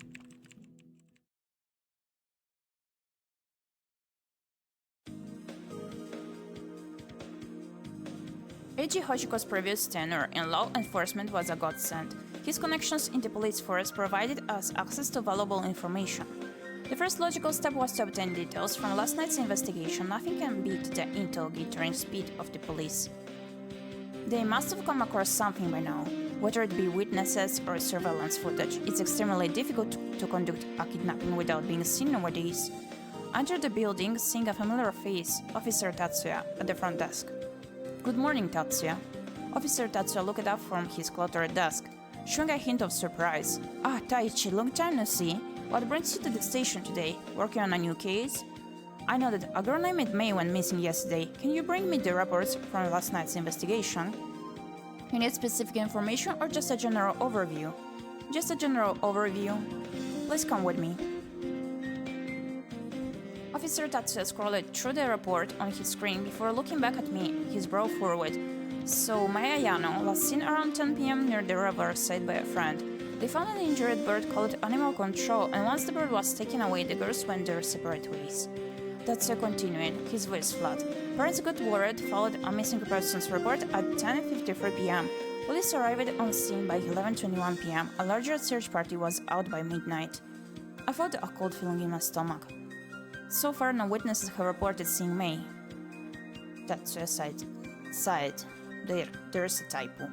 Eiji Hoshiko's previous tenure in law enforcement was a godsend. His connections in the police force provided us access to valuable information. The first logical step was to obtain details from last night's investigation. Nothing can beat the intel gathering speed of the police. They must have come across something by now. Whether it be witnesses or surveillance footage, it's extremely difficult to conduct a kidnapping without being seen nowadays. I entered the building, seeing a familiar face, Officer Tatsuya, at the front desk. Good morning, Tatsuya. Officer Tatsuya looked up from his cluttered desk, showing a hint of surprise. Ah, Taichi, long time no see. What brings you to the station today? Working on a new case? I know that a girl named Mei went missing yesterday. Can you bring me the reports from last night's investigation? You need specific information or just a general overview? Just a general overview. Please come with me. Officer Tatsuya scrolled through the report on his screen before looking back at me, his brow furrowed. So, Mayayano, last seen around 10 p.m. near the river, said by a friend. They found an injured bird called Animal Control, and once the bird was taken away, the girls went their separate ways. Tatsuya continued, his voice flat. Parents got worried, followed a missing persons report at 10:53 p.m. Police arrived on scene by 11:21 p.m. A larger search party was out by midnight. I felt a cold feeling in my stomach. So far, no witnesses have reported seeing May. Tatsuya sighed. There's a typo.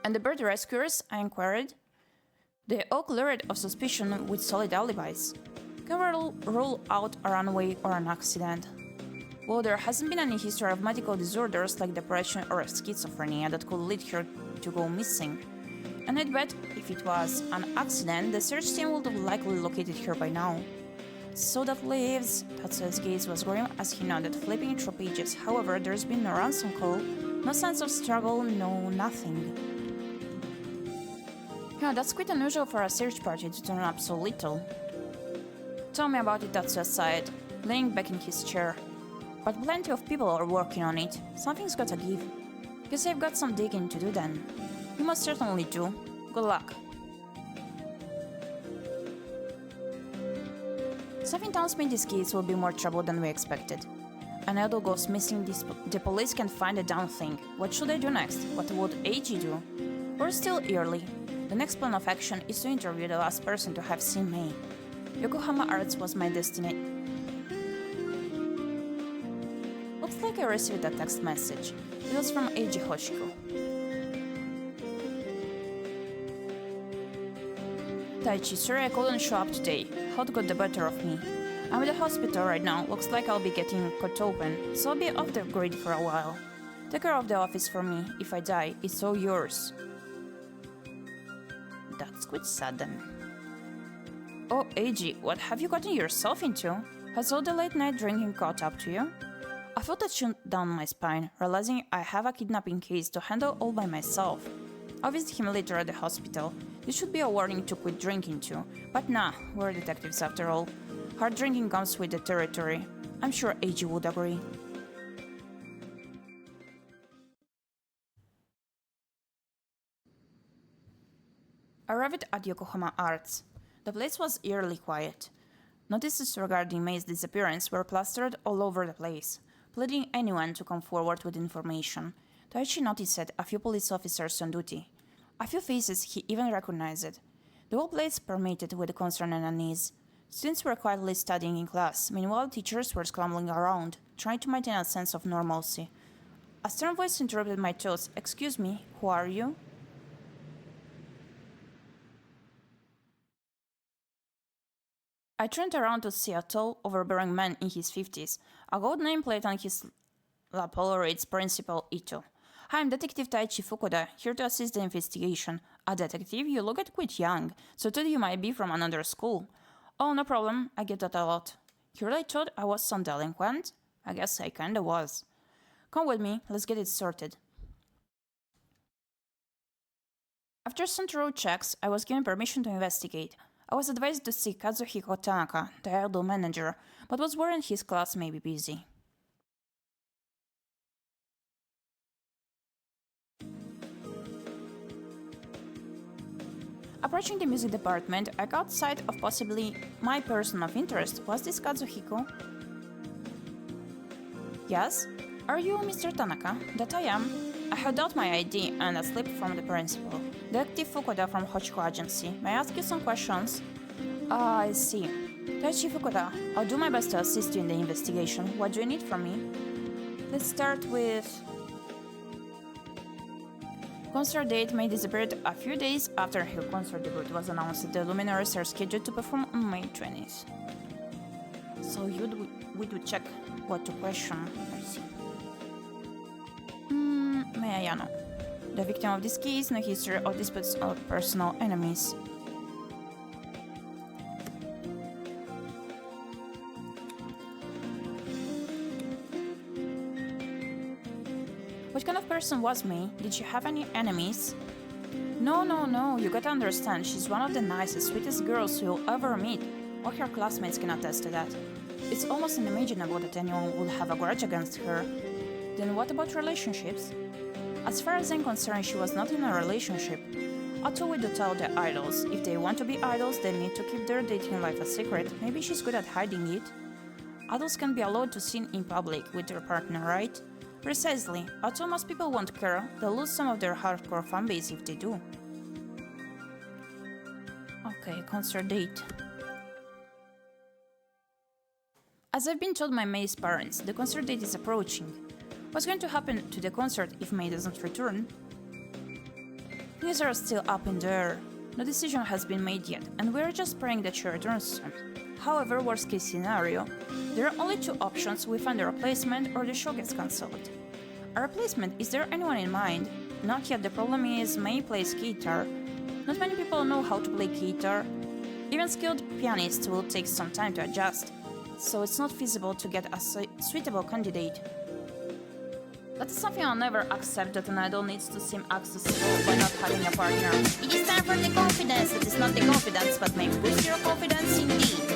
And the bird rescuers? I inquired. They all cleared of suspicion with solid alibis. Can we rule out a runaway or an accident? Well, there hasn't been any history of medical disorders like depression or schizophrenia that could lead her to go missing. And I'd bet if it was an accident, the search team would have likely located her by now. So that leaves... Tatsuya's gaze was grim as he nodded, flipping through pages. However, there's been no ransom call, no sense of struggle, no nothing. Yeah, that's quite unusual for a search party to turn up so little. Tell me about it, Tatsuya sighed, laying back in his chair. But plenty of people are working on it. Something's gotta give. Guess I've got some digging to do then. You most certainly do. Good luck. Something tells me this case will be more trouble than we expected. An idol goes missing, the police can't find a damn thing. What should I do next? What would Eiji do? We're still early. The next plan of action is to interview the last person to have seen May. Yokohama Arts was my destiny. Looks like I received a text message. It was from Eiji Hoshiko. Taichi, sorry I couldn't show up today. Health got the better of me. I'm at the hospital right now. Looks like I'll be getting cut open, so I'll be off the grid for a while. Take care of the office for me. If I die, it's all yours. That's quite sudden. Oh, Eiji, what have you gotten yourself into? Has all the late night drinking caught up to you? I felt a chill down my spine, realizing I have a kidnapping case to handle all by myself. I'll visit him later at the hospital. This should be a warning to quit drinking too. But nah, we're detectives after all. Hard drinking comes with the territory. I'm sure Eiji would agree. Arrived at Yokohama Arts. The place was eerily quiet. Notices regarding May's disappearance were plastered all over the place, pleading anyone to come forward with information. Taichi noticed a few police officers on duty. A few faces he even recognized. The whole place permeated with concern and unease. Students were quietly studying in class, meanwhile teachers were scrambling around, trying to maintain a sense of normalcy. A stern voice interrupted my thoughts. Excuse me, who are you? I turned around to see a tall, overbearing man in his 50s. A gold nameplate on his lapel reads Principal Ito. Hi, I'm Detective Taichi Fukuda, here to assist the investigation. A detective? You look quite young, so thought you might be from another school. Oh, no problem, I get that a lot. You really thought I was some delinquent? I guess I kinda was. Come with me, let's get it sorted. After some thorough checks, I was given permission to investigate. I was advised to see Kazuhiko Tanaka, the idol manager, but was worried his class may be busy. Approaching the music department, I caught sight of possibly my person of interest. Was this Kazuhiko? Yes? Are you Mr. Tanaka? That I am. I held out my ID and a slip from the principal. Detective Fukuda from Hochiko Agency. May I ask you some questions? I see. Taichi Fukuda, I'll do my best to assist you in the investigation. What do you need from me? Let's start with... Concert date May disappeared a few days after her concert debut was announced. The Luminaries are scheduled to perform on May 20th. So we do check what to question. I see. Mayayano. The victim of this case, no history or disputes or personal enemies. What kind of person was May? Did she have any enemies? No, you gotta understand, she's one of the nicest, sweetest girls you'll ever meet. All her classmates can attest to that. It's almost unimaginable that anyone would have a grudge against her. Then what about relationships? As far as I'm concerned, she was not in a relationship. Otto would tell the idols, if they want to be idols, they need to keep their dating life a secret. Maybe she's good at hiding it. Idols can be allowed to sin in public with their partner, right? Precisely. Although most people won't care, they'll lose some of their hardcore fanbase if they do. Okay, concert date. As I've been told by May's parents, the concert date is approaching. What's going to happen to the concert if May doesn't return? Things are still up in the air. No decision has been made yet, and we're just praying that she returns soon. However, worst case scenario, there are only two options: we find a replacement or the show gets cancelled. A replacement, is there anyone in mind? Not yet. The problem is May plays guitar. Not many people know how to play guitar. Even skilled pianists will take some time to adjust, so it's not feasible to get a suitable candidate. That is something I'll never accept, that an idol needs to seem accessible by not having a partner. It is time for the confidence. It is not the confidence, but may boost your confidence indeed.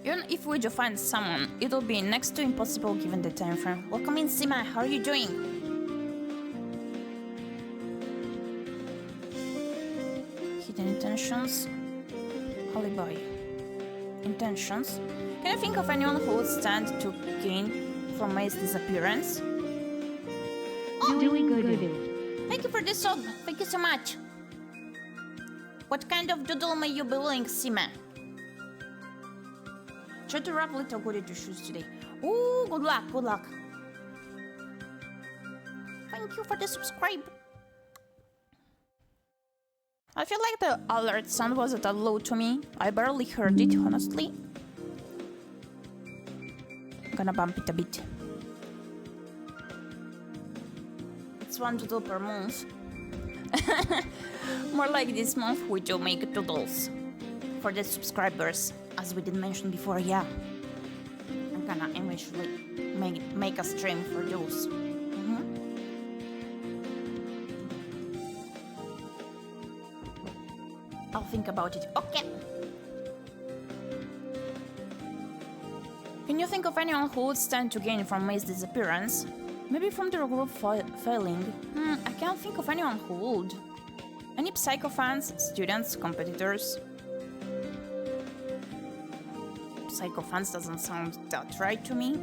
Even if we do find someone, it'll be next to impossible given the time frame. Welcome in, Sima. How are you doing? Hidden intentions. Alibi. Intentions. Can you think of anyone who would stand to gain from May's disappearance? Doing good. Thank you for the sub. Thank you so much. What kind of doodle may you be willing, Sima? Try to wrap little goody to shoes today. Ooh, good luck, good luck. Thank you for the subscribe. I feel like the alert sound was at a low to me. I barely heard it, honestly. I'm gonna bump it a bit. It's one doodle per month. More like this month we do make doodles for the subscribers. As we did mention before, yeah. I'm gonna eventually make a stream for those. I'll think about it. Okay. Can you think of anyone who would stand to gain from May's disappearance? Maybe from their group failing? I can't think of anyone who would. Any Psycho fans, students, competitors? Psycho fans doesn't sound that right to me.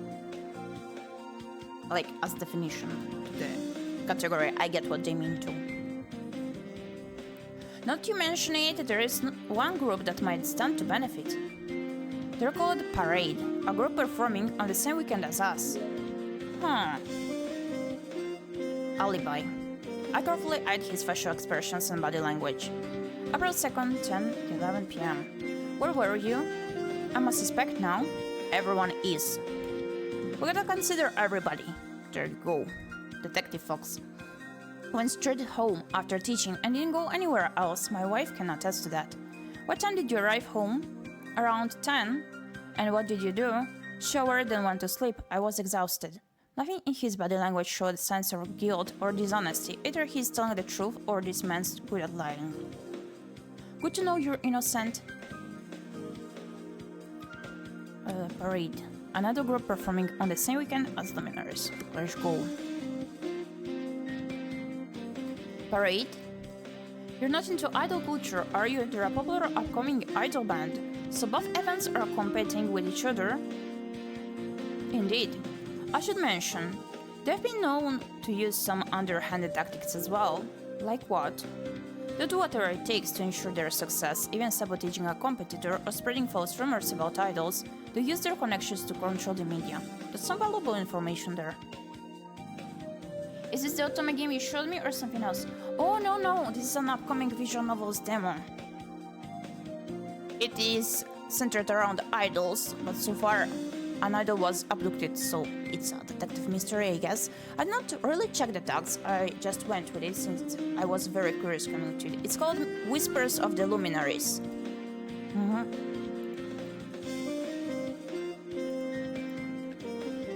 Like, as definition to the category, I get what they mean too. Not to mention it, there is one group that might stand to benefit. They're called Parade, a group performing on the same weekend as us. Alibi. I carefully eyed his facial expressions and body language. April 2nd, 10:11 p.m. Where were you? I'm a suspect now. Everyone is. We gotta consider everybody. There you go. Detective Fox. Went straight home after teaching and didn't go anywhere else. My wife can attest to that. What time did you arrive home? Around 10. And what did you do? Showered and went to sleep. I was exhausted. Nothing in his body language showed signs of guilt or dishonesty. Either he's telling the truth or this man's good at lying. Good to know you're innocent. Parade. Another group performing on the same weekend as Luminaries. Let's go. Parade? You're not into idol culture, are you? They're a popular upcoming idol band, so both events are competing with each other. Indeed. I should mention, they've been known to use some underhanded tactics as well. Like what? They do whatever it takes to ensure their success, even sabotaging a competitor or spreading false rumors about idols. They use their connections to control the media. There's some valuable information there. Is this the Otome game you showed me or something else? Oh no, this is an upcoming visual novels demo. It is centered around idols, but so far an idol was abducted, so it's a detective mystery, I guess. I did not really check the tags, I just went with it since I was very curious coming to it. It's called Whispers of the Luminaries.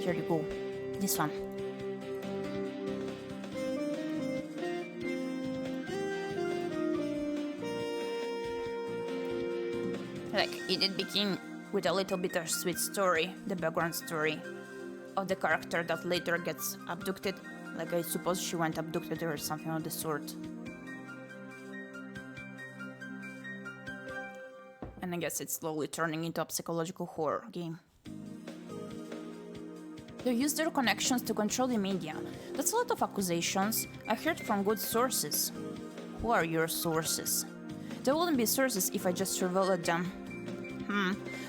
here you go. This one. Like, it did begin with a little bittersweet story, the background story of the character that later gets abducted. Like, I suppose she went abducted or something of the sort. And I guess it's slowly turning into a psychological horror game. They use their connections to control the media. That's a lot of accusations. I heard from good sources. Who are your sources? They wouldn't be sources if I just revealed them.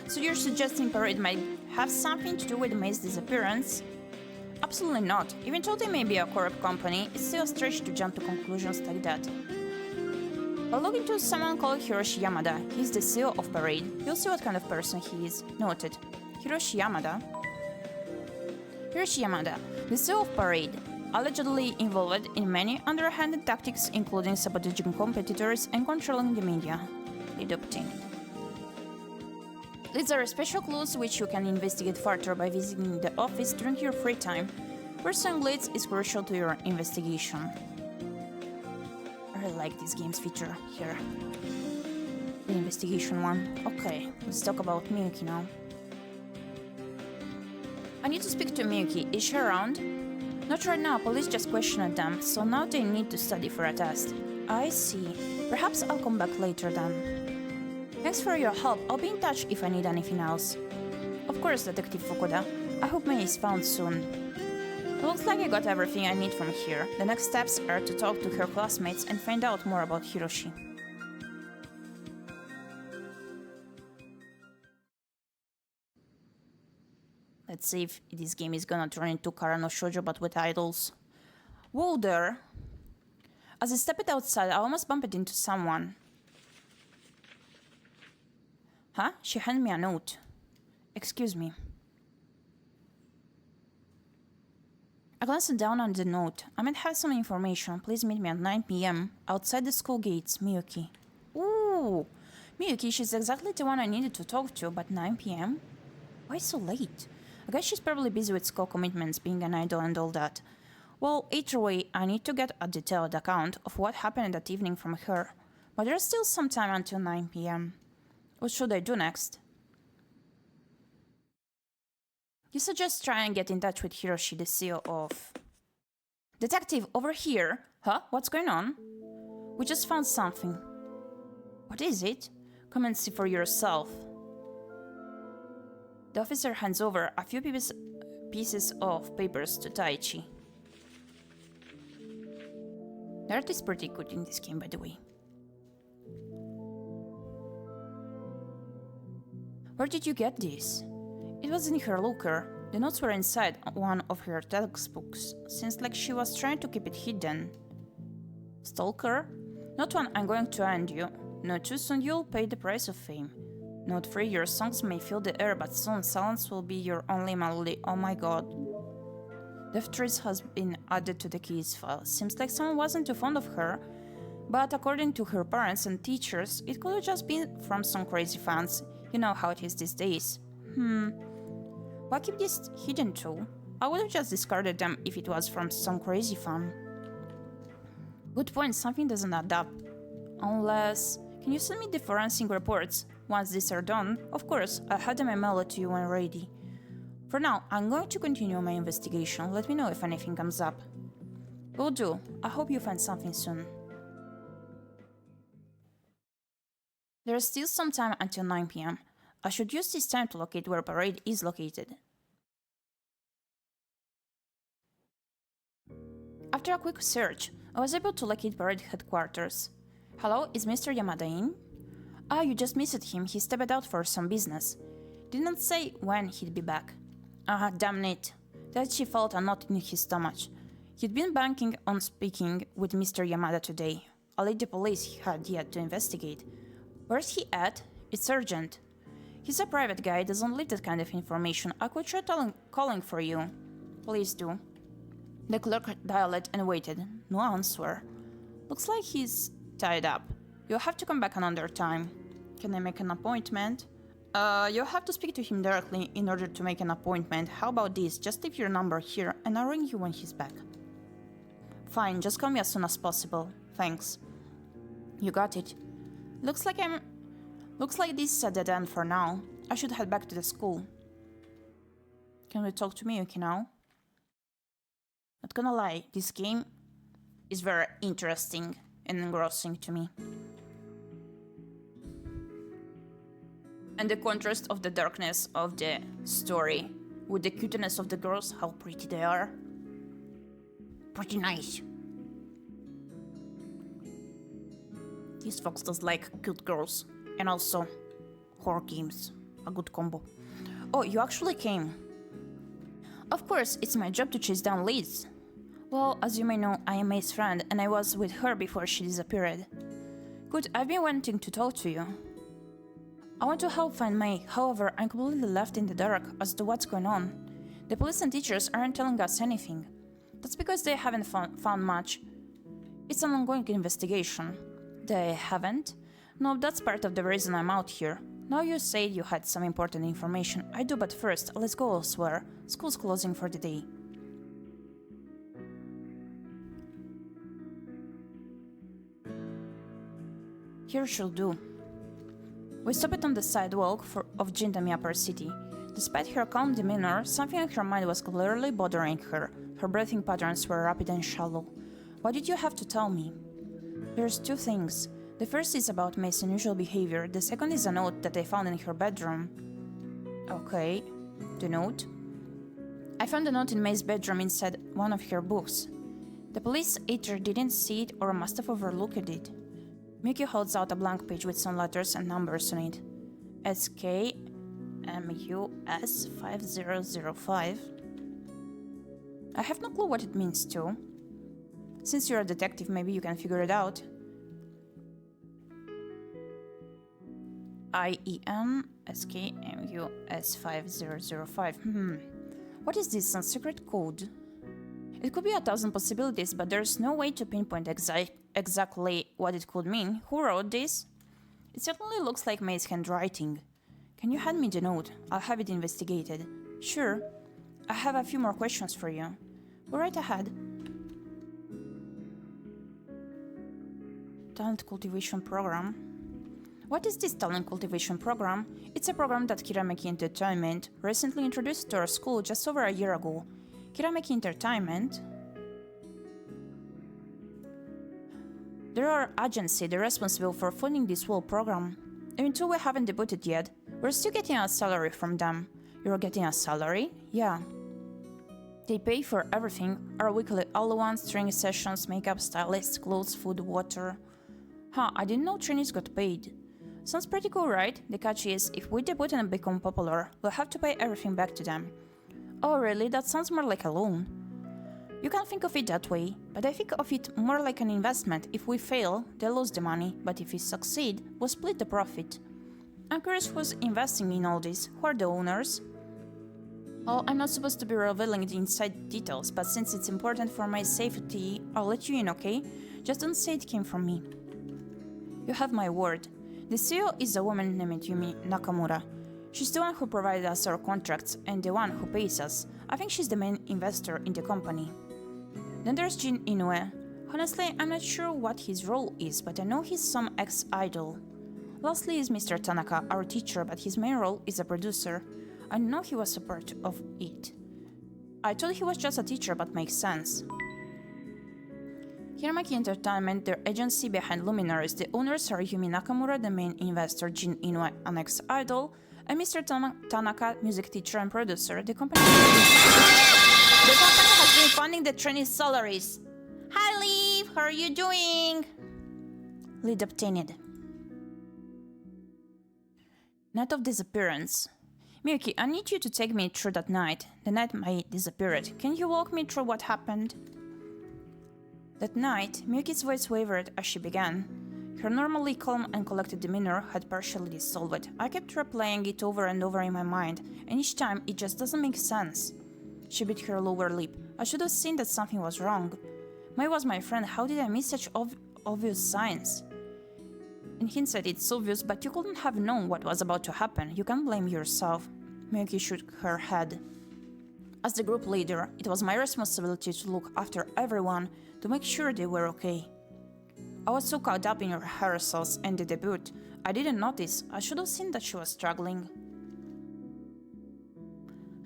So you're suggesting Parade might have something to do with May's disappearance? Absolutely not. Even though they may be a corrupt company, it's still a stretch to jump to conclusions like that. I'll look into someone called Hiroshi Yamada. He's the CEO of Parade. You'll see what kind of person he is. Noted. Hiroshi Yamada? Hiroshi Yamada, the CEO of Parade, allegedly involved in many underhanded tactics including sabotaging competitors and controlling the media. Lead obtained. These are special clues which you can investigate further by visiting the office during your free time. Pursuing leads is crucial to your investigation. I really like this game's feature here. The investigation one. Okay, let's talk about Miyuki now. I need to speak to Miyuki. Is she around? Not right now, police just questioned them, so now they need to study for a test. I see. Perhaps I'll come back later then. Thanks for your help. I'll be in touch if I need anything else. Of course, Detective Fukuda. I hope May is found soon. It looks like I got everything I need from here. The next steps are to talk to her classmates and find out more about Hiroshi. Let's see if this game is gonna turn into Kara no Shoujo but with idols. Whoa there! As I stepped outside, I almost bumped into someone. Huh? She handed me a note. Excuse me. I glanced down on the note. I might have some information. Please meet me at 9 p.m. outside the school gates, Miyuki. Ooh! Miyuki, she's exactly the one I needed to talk to, but 9 p.m.? Why so late? I guess she's probably busy with school commitments, being an idol and all that. Well, either way, I need to get a detailed account of what happened that evening from her. But there's still some time until 9 p.m. What should I do next? You suggest try and get in touch with Hiroshi, the CEO of... Detective, over here! Huh? What's going on? We just found something. What is it? Come and see for yourself. The officer hands over a few pieces of papers to Taichi. The art is pretty good in this game, by the way. Where did you get this? It was in her locker. The notes were inside one of her textbooks. Seems like she was trying to keep it hidden. Stalker? Not one I'm going to end you. No, too soon you'll pay the price of fame. Note 3, your songs may fill the air, but soon silence will be your only melody. Oh my god. Death Trace has been added to the keys file. Seems like someone wasn't too fond of her, but according to her parents and teachers, it could have just been from some crazy fans. You know how it is these days. Why keep this hidden too? I would have just discarded them if it was from some crazy fan. Good point, something doesn't add up. Unless... Can you send me the forensic reports? Once these are done, of course, I'll have them emailed to you when ready. For now, I'm going to continue my investigation. Let me know if anything comes up. Will do. I hope you find something soon. There is still some time until 9 p.m. I should use this time to locate where Parade is located. After a quick search, I was able to locate Parade headquarters. Hello, is Mr. Yamada in? Ah, you just missed him. He stepped out for some business. Didn't say when he'd be back. Ah, damn it. Taichi felt a knot in his stomach. He'd been banking on speaking with Mr. Yamada today. Only the police had yet to investigate. Where's he at? It's urgent. He's a private guy, doesn't leave that kind of information. I could try calling for you. Please do. The clerk dialed and waited. No answer. Looks like he's tied up. You'll have to come back another time. Can I make an appointment? You'll have to speak to him directly in order to make an appointment. How about this? Just leave your number here and I'll ring you when he's back. Fine, just call me as soon as possible. Thanks. You got it. Looks like this is a dead end for now. I should head back to the school. Can we talk to Miyuki now? Not gonna lie, this game is very interesting and engrossing to me. And the contrast of the darkness of the story with the cuteness of the girls, how pretty they are. Pretty nice. This fox does like cute girls and also horror games. A good combo. Oh, you actually came. Of course, it's my job to chase down leads. Well, as you may know, I am May's friend and I was with her before she disappeared. Good, I've been wanting to talk to you. I want to help find May, however, I'm completely left in the dark as to what's going on. The police and teachers aren't telling us anything. That's because they haven't found much. It's an ongoing investigation. They haven't? No, that's part of the reason I'm out here. Now you say you had some important information. I do, but first, let's go elsewhere. School's closing for the day. Here should do. We stopped on the sidewalk of Gyepi City. Despite her calm demeanor, something in her mind was clearly bothering her. Her breathing patterns were rapid and shallow. What did you have to tell me? There's two things. The first is about May's unusual behavior. The second is a note that I found in her bedroom. Okay. The note? I found a note in May's bedroom inside one of her books. The police either didn't see it or must have overlooked it. Miyuki holds out a blank page with some letters and numbers on it. SKMUS 5005. I have no clue what it means too. Since you're a detective, maybe you can figure it out. IEN SKMUS 5005. What is this, some secret code? It could be 1,000 possibilities, but there's no way to pinpoint exactly what it could mean. Who wrote this? It certainly looks like May's handwriting. Can you hand me the note? I'll have it investigated. Sure. I have a few more questions for you. Go right ahead. Talent Cultivation Program. What is this Talent Cultivation Program? It's a program that ᴄᴏᴍᴍᴜ recently introduced to our school just over a year ago. ᴄᴏᴍᴍᴜ? They're our agency, they're responsible for funding this whole program. Even though we haven't debuted yet, we're still getting a salary from them. You're getting a salary? Yeah. They pay for everything, our weekly allowance, training sessions, makeup, stylists, clothes, food, water. Huh, I didn't know trainees got paid. Sounds pretty cool, right? The catch is, if we debut and become popular, we'll have to pay everything back to them. Oh really? That sounds more like a loan. You can think of it that way, but I think of it more like an investment. If we fail, they lose the money, but if we succeed, we'll split the profit. I'm curious who's investing in all this. Who are the owners? Well, I'm not supposed to be revealing the inside details, but since it's important for my safety, I'll let you in, okay? Just don't say it came from me. You have my word. The CEO is a woman named Yumi Nakamura. She's the one who provided us our contracts and the one who pays us. I think she's the main investor in the company. Then there's Jin Inoue. Honestly, I'm not sure what his role is, but I know he's some ex-idol. Lastly is Mr. Tanaka, our teacher, but his main role is a producer. I know he was a part of it. I thought he was just a teacher, but makes sense. Hiromaki Entertainment, their agency behind Luminaries. The owners are Yumi Nakamura, the main investor, Jin Inoue, an ex-idol, and Mr. Tanaka, music teacher and producer. The company has been funding the trainees' salaries. Hi, Leaf! How are you doing? Lead obtained. Night of disappearance. Miyuki, I need you to take me through that night. The night Mai disappeared. Can you walk me through what happened? That night, Miyuki's voice wavered as she began. Her normally calm and collected demeanor had partially dissolved. I kept replaying it over and over in my mind, and each time it just doesn't make sense. She bit her lower lip. I should have seen that something was wrong. Mai was my friend. How did I miss such obvious signs? In hindsight, it's obvious, but you couldn't have known what was about to happen. You can't blame yourself. Miyuki shook her head. As the group leader, it was my responsibility to look after everyone, to make sure they were okay. I was so caught up in rehearsals and the debut, I didn't notice. I should have seen that she was struggling.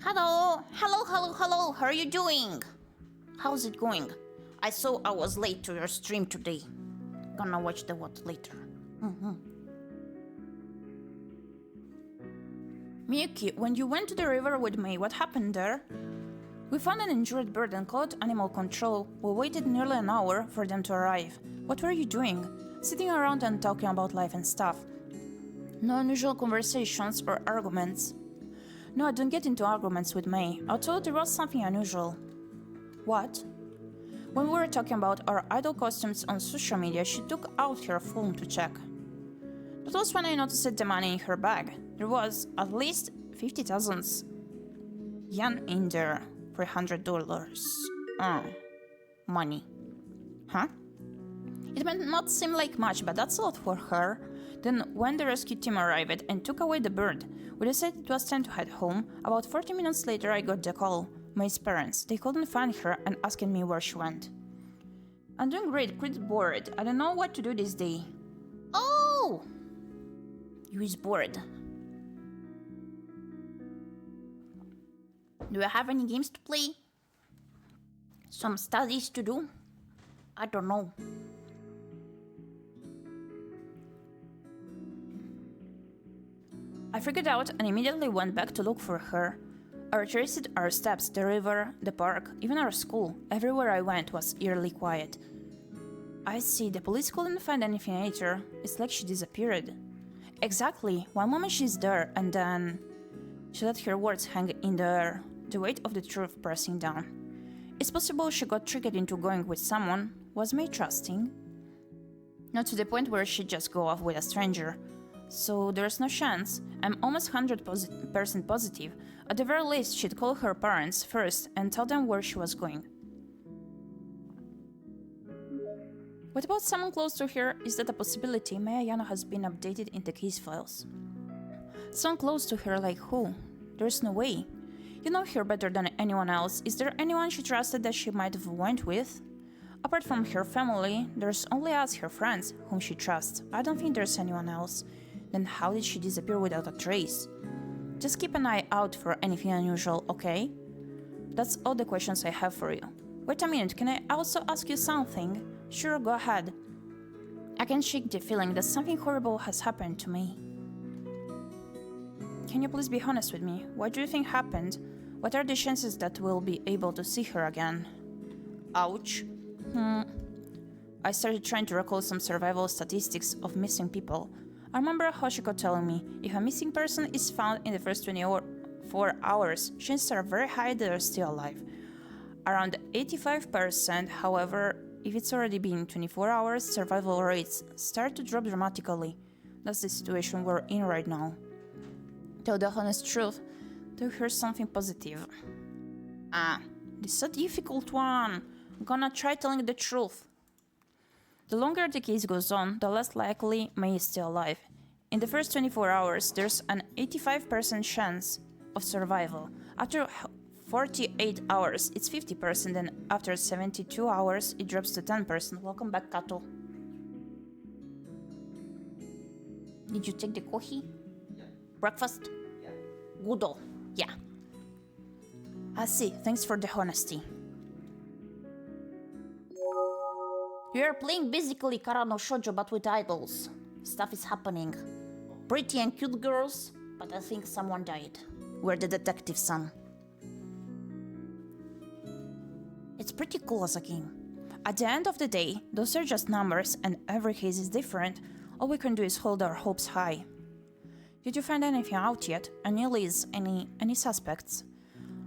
Hello, hello, how are you doing? How's it going? I saw I was late to your stream today. Gonna watch the VOD later. Miyuki, when you went to the river with me, what happened there? We found an injured bird and called animal control. We waited nearly an hour for them to arrive. What were you doing? Sitting around and talking about life and stuff. No unusual conversations or arguments. No, I don't get into arguments with May. I thought there was something unusual. What? When we were talking about our idol costumes on social media, she took out her phone to check. That was when I noticed the money in her bag. There was at least 50,000 yen in there. $300. Money. Huh? It might not seem like much, but that's a lot for her. Then, when the rescue team arrived and took away the bird, we decided it was time to head home. About 40 minutes later, I got the call. May's parents. They couldn't find her and asking me where she went. I'm doing great, pretty bored. I don't know what to do this day. Oh! You is bored. Do you have any games to play? Some studies to do? I don't know. I figured out and immediately went back to look for her. I retraced our steps, the river, the park, even our school. Everywhere I went was eerily quiet. I see, the police couldn't find anything later. It's like she disappeared. Exactly. One moment she's there, and then she let her words hang in the air, the weight of the truth pressing down. It's possible she got tricked into going with someone. Was May trusting? Not to the point where she'd just go off with a stranger. So there's no chance. I'm almost 100% positive. At the very least, she'd call her parents first and tell them where she was going. What about someone close to her? Is that a possibility? May Ayano has been updated in the case files. Someone close to her, like who? There's no way. You know her better than anyone else. Is there anyone she trusted that she might have went with? Apart from her family, there's only us, her friends, whom she trusts. I don't think there's anyone else. Then how did she disappear without a trace? Just keep an eye out for anything unusual, okay? That's all the questions I have for you. Wait a minute, can I also ask you something? Sure, go ahead. I can shake the feeling that something horrible has happened to me. Can you please be honest with me? What do you think happened? What are the chances that we'll be able to see her again? Ouch. I started trying to recall some survival statistics of missing people. I remember Hoshiko telling me, if a missing person is found in the first 24 hours, chances are very high that they're still alive. Around 85%, however, if it's already been 24 hours, survival rates start to drop dramatically. That's the situation we're in right now. Tell the honest truth, to hear something positive. This is a difficult one. I'm gonna try telling the truth. The longer the case goes on, the less likely May is still alive. In the first 24 hours, there's an 85% chance of survival. After 48 hours, it's 50%, and after 72 hours, it drops to 10%. Welcome back, Kato. Did you take the coffee? Yeah. Breakfast? Yeah. Goodo. Yeah. I see. Thanks for the honesty. You are playing basically Kara no Shoujo but with idols. Stuff is happening. Pretty and cute girls, but I think someone died. We're the detective, son. It's pretty cool as a game. At the end of the day, those are just numbers and every case is different. All we can do is hold our hopes high. Did you find anything out yet? Any leads? Any suspects?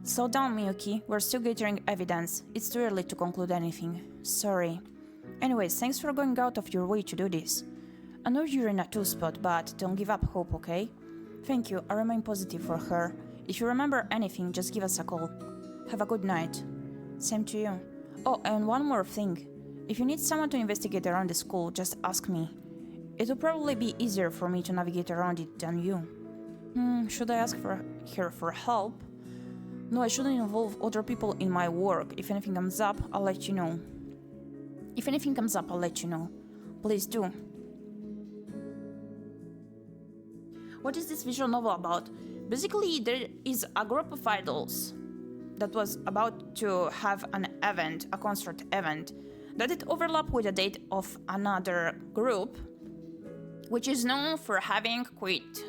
Slow down, Miyuki. We're still gathering evidence. It's too early to conclude anything. Sorry. Anyways, thanks for going out of your way to do this. I know you're in a tough spot, but don't give up hope, okay? Thank you, I remain positive for her. If you remember anything, just give us a call. Have a good night. Same to you. Oh, and one more thing. If you need someone to investigate around the school, just ask me. It would probably be easier for me to navigate around it than you. Should I ask her for help? No, I shouldn't involve other people in my work. If anything comes up, I'll let you know. Please do. What is this visual novel about? Basically, there is a group of idols that was about to have an event, a concert event, that it overlapped with a date of another group, which is known for having quite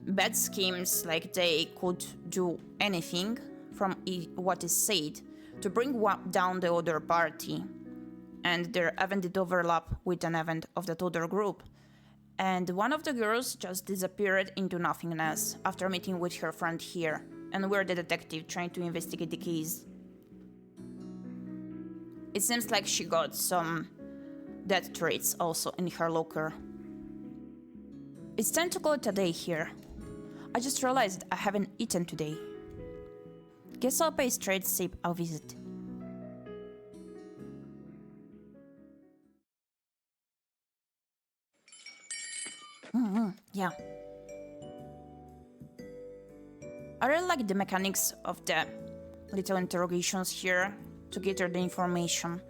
bad schemes, like they could do anything from what is said to bring down the other party. And their event did overlap with an event of that other group. And one of the girls just disappeared into nothingness after meeting with her friend here, and we're the detective trying to investigate the case. It seems like she got some death traits also in her locker. It's time to call it a day here. I just realized I haven't eaten today. Guess I'll pay straight Sip a visit. Yeah. I really like the mechanics of the little interrogations here to gather the information.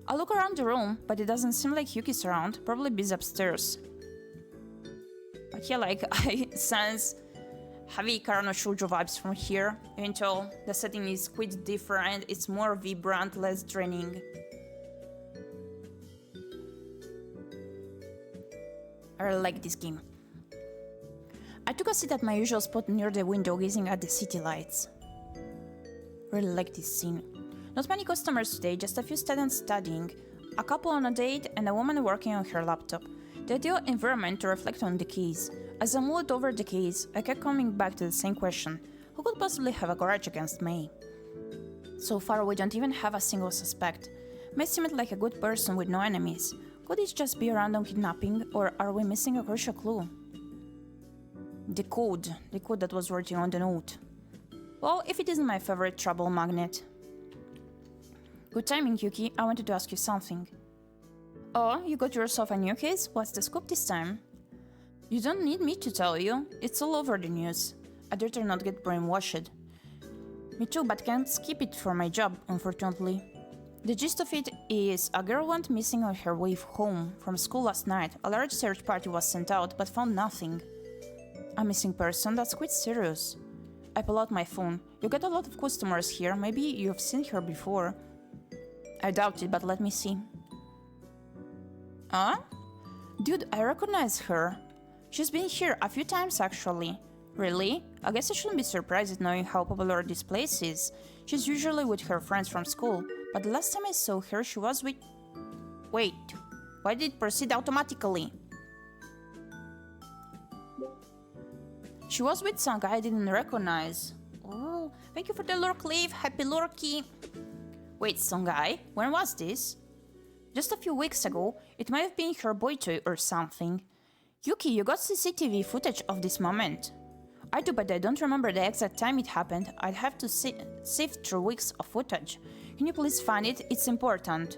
I look around the room, but it doesn't seem like Yuki's around. Probably busy upstairs. But yeah, like, I sense heavy Karano Shoujo vibes from here, even though the setting is quite different. It's more vibrant, less draining. I really like this game. I took a seat at my usual spot near the window, gazing at the city lights. Really like this scene. Not many customers today, just a few students studying, a couple on a date, and a woman working on her laptop. The ideal environment to reflect on the case. As I mulled over the case, I kept coming back to the same question. Who could possibly have a grudge against Mei? So far, we don't even have a single suspect. Mei seemed like a good person with no enemies. Could it just be a random kidnapping, or are we missing a crucial clue? The code that was written on the note. Well, if it isn't my favorite trouble magnet. Good timing, Yuki. I wanted to ask you something. Oh, you got yourself a new case? What's the scoop this time? You don't need me to tell you. It's all over the news. I'd rather not get brainwashed. Me too, but can't skip it for my job, unfortunately. The gist of it is, a girl went missing on her way home from school last night. A large search party was sent out, but found nothing. A missing person? That's quite serious. I pull out my phone. You get a lot of customers here. Maybe you've seen her before. I doubt it, but let me see. Huh? Dude, I recognize her. She's been here a few times, actually. Really? I guess I shouldn't be surprised knowing how popular this place is. She's usually with her friends from school, but the last time I saw her, she was with... Wait, why did it proceed automatically? She was with some guy I didn't recognize. Oh, thank you for the lurk leave. Happy lurky. Wait, some guy? When was this? Just a few weeks ago. It might have been her boy toy or something. Yuki, you got CCTV footage of this moment? I do, but I don't remember the exact time it happened. I'd have to sift through weeks of footage. Can you please find it? It's important.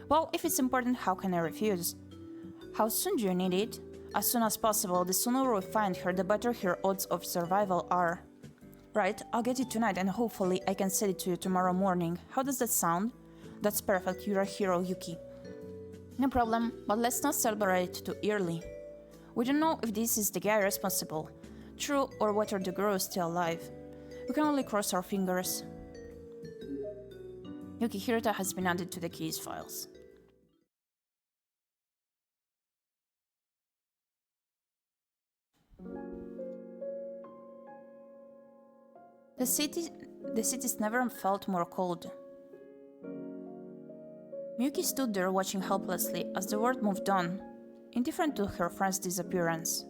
Well, if it's important, how can I refuse? How soon do you need it? As soon as possible. The sooner we find her, the better her odds of survival are. Right, I'll get it tonight and hopefully I can send it to you tomorrow morning. How does that sound? That's perfect, you're a hero, Yuki. No problem, but let's not celebrate too early. We don't know if this is the guy responsible. True, or whether the girl is still alive. We can only cross our fingers. Yuki Hirota has been added to the case files. The city's never felt more cold. Miyuki stood there watching helplessly as the world moved on, indifferent to her friend's disappearance.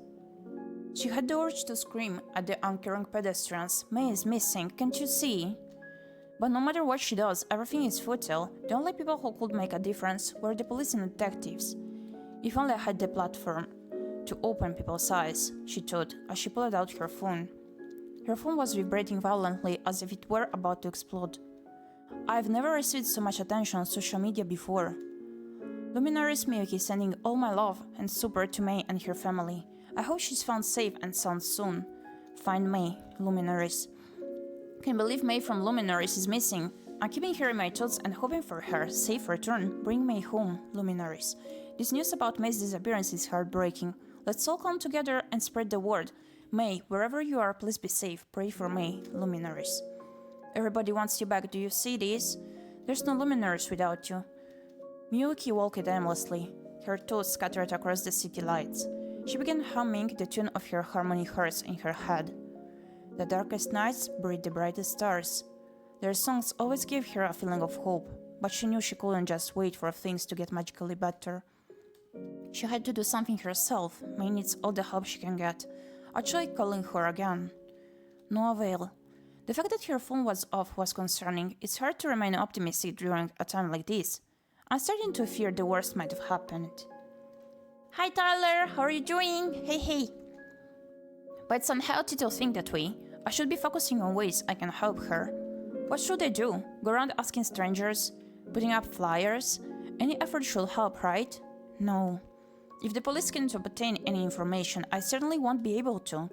She had the urge to scream at the oncoming pedestrians, "Mei is missing, can't you see?" But no matter what she does, everything is futile. The only people who could make a difference were the police and detectives. If only I had the platform to open people's eyes, she thought as she pulled out her phone. Her phone was vibrating violently as if it were about to explode. I've never received so much attention on social media before. Luminaries Miyuki sending all my love and support to Mei and her family. I hope she's found safe and sound soon. Find Mei, Luminaries. Can't believe Mei from Luminaries is missing. I'm keeping her in my thoughts and hoping for her safe return. Bring Mei home, Luminaries. This news about Mei's disappearance is heartbreaking. Let's all come together and spread the word. Mei, wherever you are, please be safe. Pray for Mei, Luminaries. Everybody wants you back. Do you see this? There's no Luminaries without you. Miyuki walked aimlessly, her thoughts scattered across the city lights. She began humming the tune of her harmony hearts in her head. The darkest nights breed the brightest stars. Their songs always gave her a feeling of hope, but she knew she couldn't just wait for things to get magically better. She had to do something herself. Mei needs all the help she can get. I tried calling her again. No avail. The fact that her phone was off was concerning. It's hard to remain optimistic during a time like this. I'm starting to fear the worst might have happened. Hi Tyler, how are you doing? Hey. But it's unhealthy to think that way. I should be focusing on ways I can help her. What should I do? Go around asking strangers? Putting up flyers? Any effort should help, right? No. If the police can't obtain any information, I certainly won't be able to.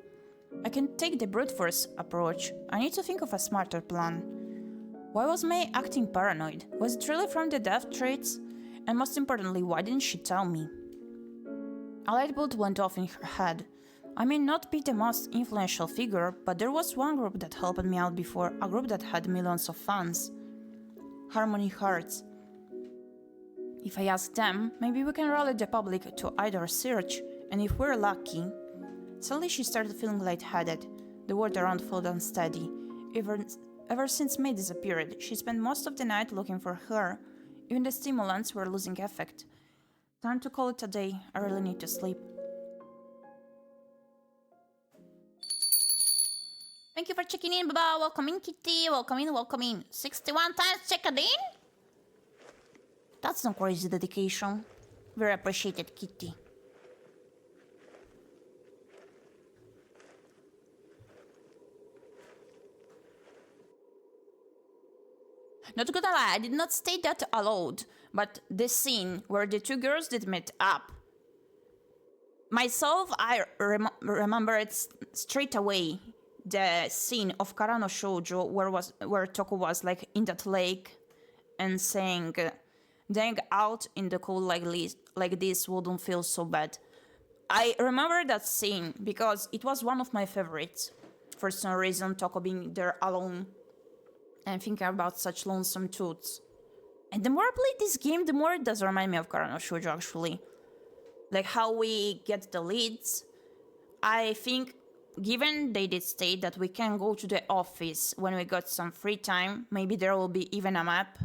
I can take the brute force approach. I need to think of a smarter plan. Why was Mei acting paranoid? Was it really from the death traits? And most importantly, why didn't she tell me? A light bulb went off in her head. I may not be the most influential figure, but there was one group that helped me out before, a group that had millions of fans. Harmony Hearts. If I ask them, maybe we can rally the public to either search, and if we're lucky... Suddenly she started feeling lightheaded. The world around felt unsteady. Ever since Mei disappeared, she spent most of the night looking for her. Even the stimulants were losing effect. Time to call it a day. I really need to sleep. Thank you for checking in, Baba. Welcome in, Kitty. Welcome in. 61 times checked in? That's some crazy dedication. Very appreciated, Kitty. Not gonna lie, I did not state that aloud, but the scene where the two girls did meet up. Myself, I remember it straight away. The scene of Karano Shoujo where Toku was like in that lake and saying, "Dang out in the cold like this wouldn't feel so bad." I remember that scene because it was one of my favorites. For some reason, Toku being there alone and thinking about such lonesome thoughts. And the more I play this game, the more it does remind me of Karano Shoujo actually. Like how we get the leads. I think, given they did state that we can go to the office when we got some free time, maybe there will be even a map.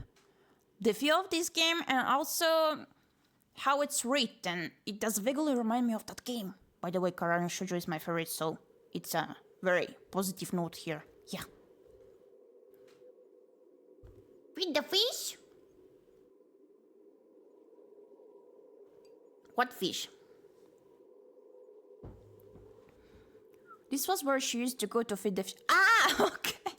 The feel of this game and also how it's written, it does vaguely remind me of that game. By the way, Karano Shoujo is my favorite, so it's a very positive note here. Yeah. Feed the fish? What fish? This was where she used to go to feed the fish. Ah, okay.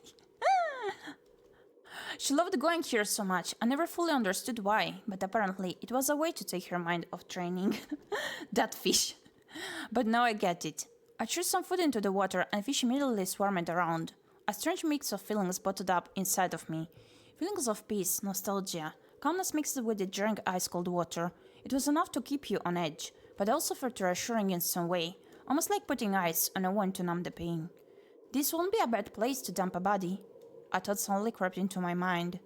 She loved going here so much. I never fully understood why, but apparently it was a way to take her mind off training that fish. But now I get it. I threw some food into the water and fish immediately swarmed around. A strange mix of feelings bottled up inside of me. Feelings of peace, nostalgia, calmness mixed with the jarring ice-cold water. It was enough to keep you on edge, but also felt reassuring in some way, almost like putting ice on a wound to numb the pain. This won't be a bad place to dump a body. A thought suddenly crept into my mind.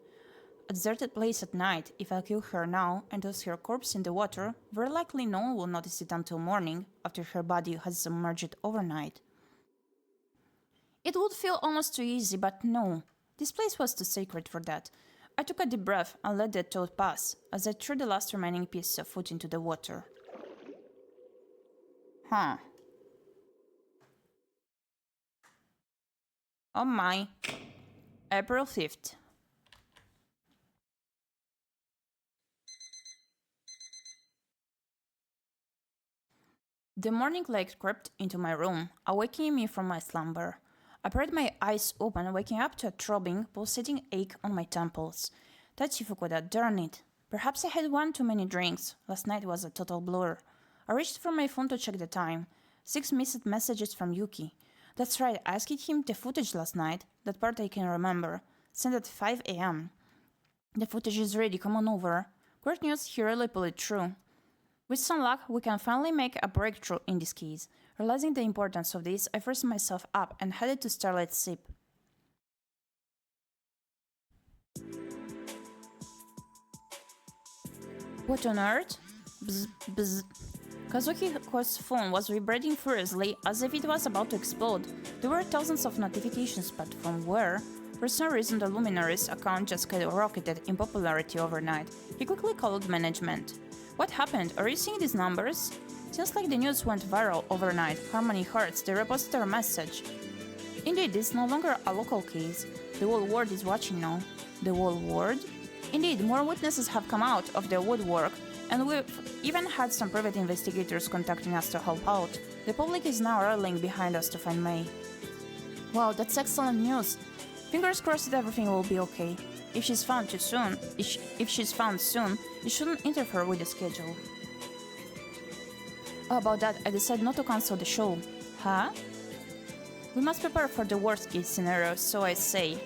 A deserted place at night. If I kill her now and toss her corpse in the water, very likely no one will notice it until morning, after her body has submerged overnight. It would feel almost too easy, but no. This place was too sacred for that. I took a deep breath and let the thought pass, as I threw the last remaining piece of food into the water. Huh. Oh my. April 5th. The morning light crept into my room, awakening me from my slumber. I pried my eyes open, waking up to a throbbing, pulsating ache on my temples. Tachi Fukuda, darn it. Perhaps I had one too many drinks. Last night was a total blur. I reached for my phone to check the time. 6 missed messages from Yuki. That's right, I asked him the footage last night. That part I can remember. Sent at 5 a.m. The footage is ready, come on over. Great news, he really pulled it through. With some luck, we can finally make a breakthrough in this case. Realizing the importance of this, I forced myself up and headed to Starlight Ship. What on earth? Bzz, bzz. Kazuhiko's phone was vibrating furiously as if it was about to explode. There were thousands of notifications, but from where? For some reason, the Luminaries account just skyrocketed in popularity overnight. He quickly called management. What happened? Are you seeing these numbers? Seems like the news went viral overnight. Harmony Hearts, they reposted our message. Indeed, this is no longer a local case. The whole world is watching now. The whole world? Indeed, more witnesses have come out of the woodwork, and we've even had some private investigators contacting us to help out. The public is now rallying behind us to find Mei. Wow, that's excellent news. Fingers crossed that everything will be okay. If she's found soon, it shouldn't interfere with the schedule. About that, I decided not to cancel the show. Huh? We must prepare for the worst case scenario, so I say,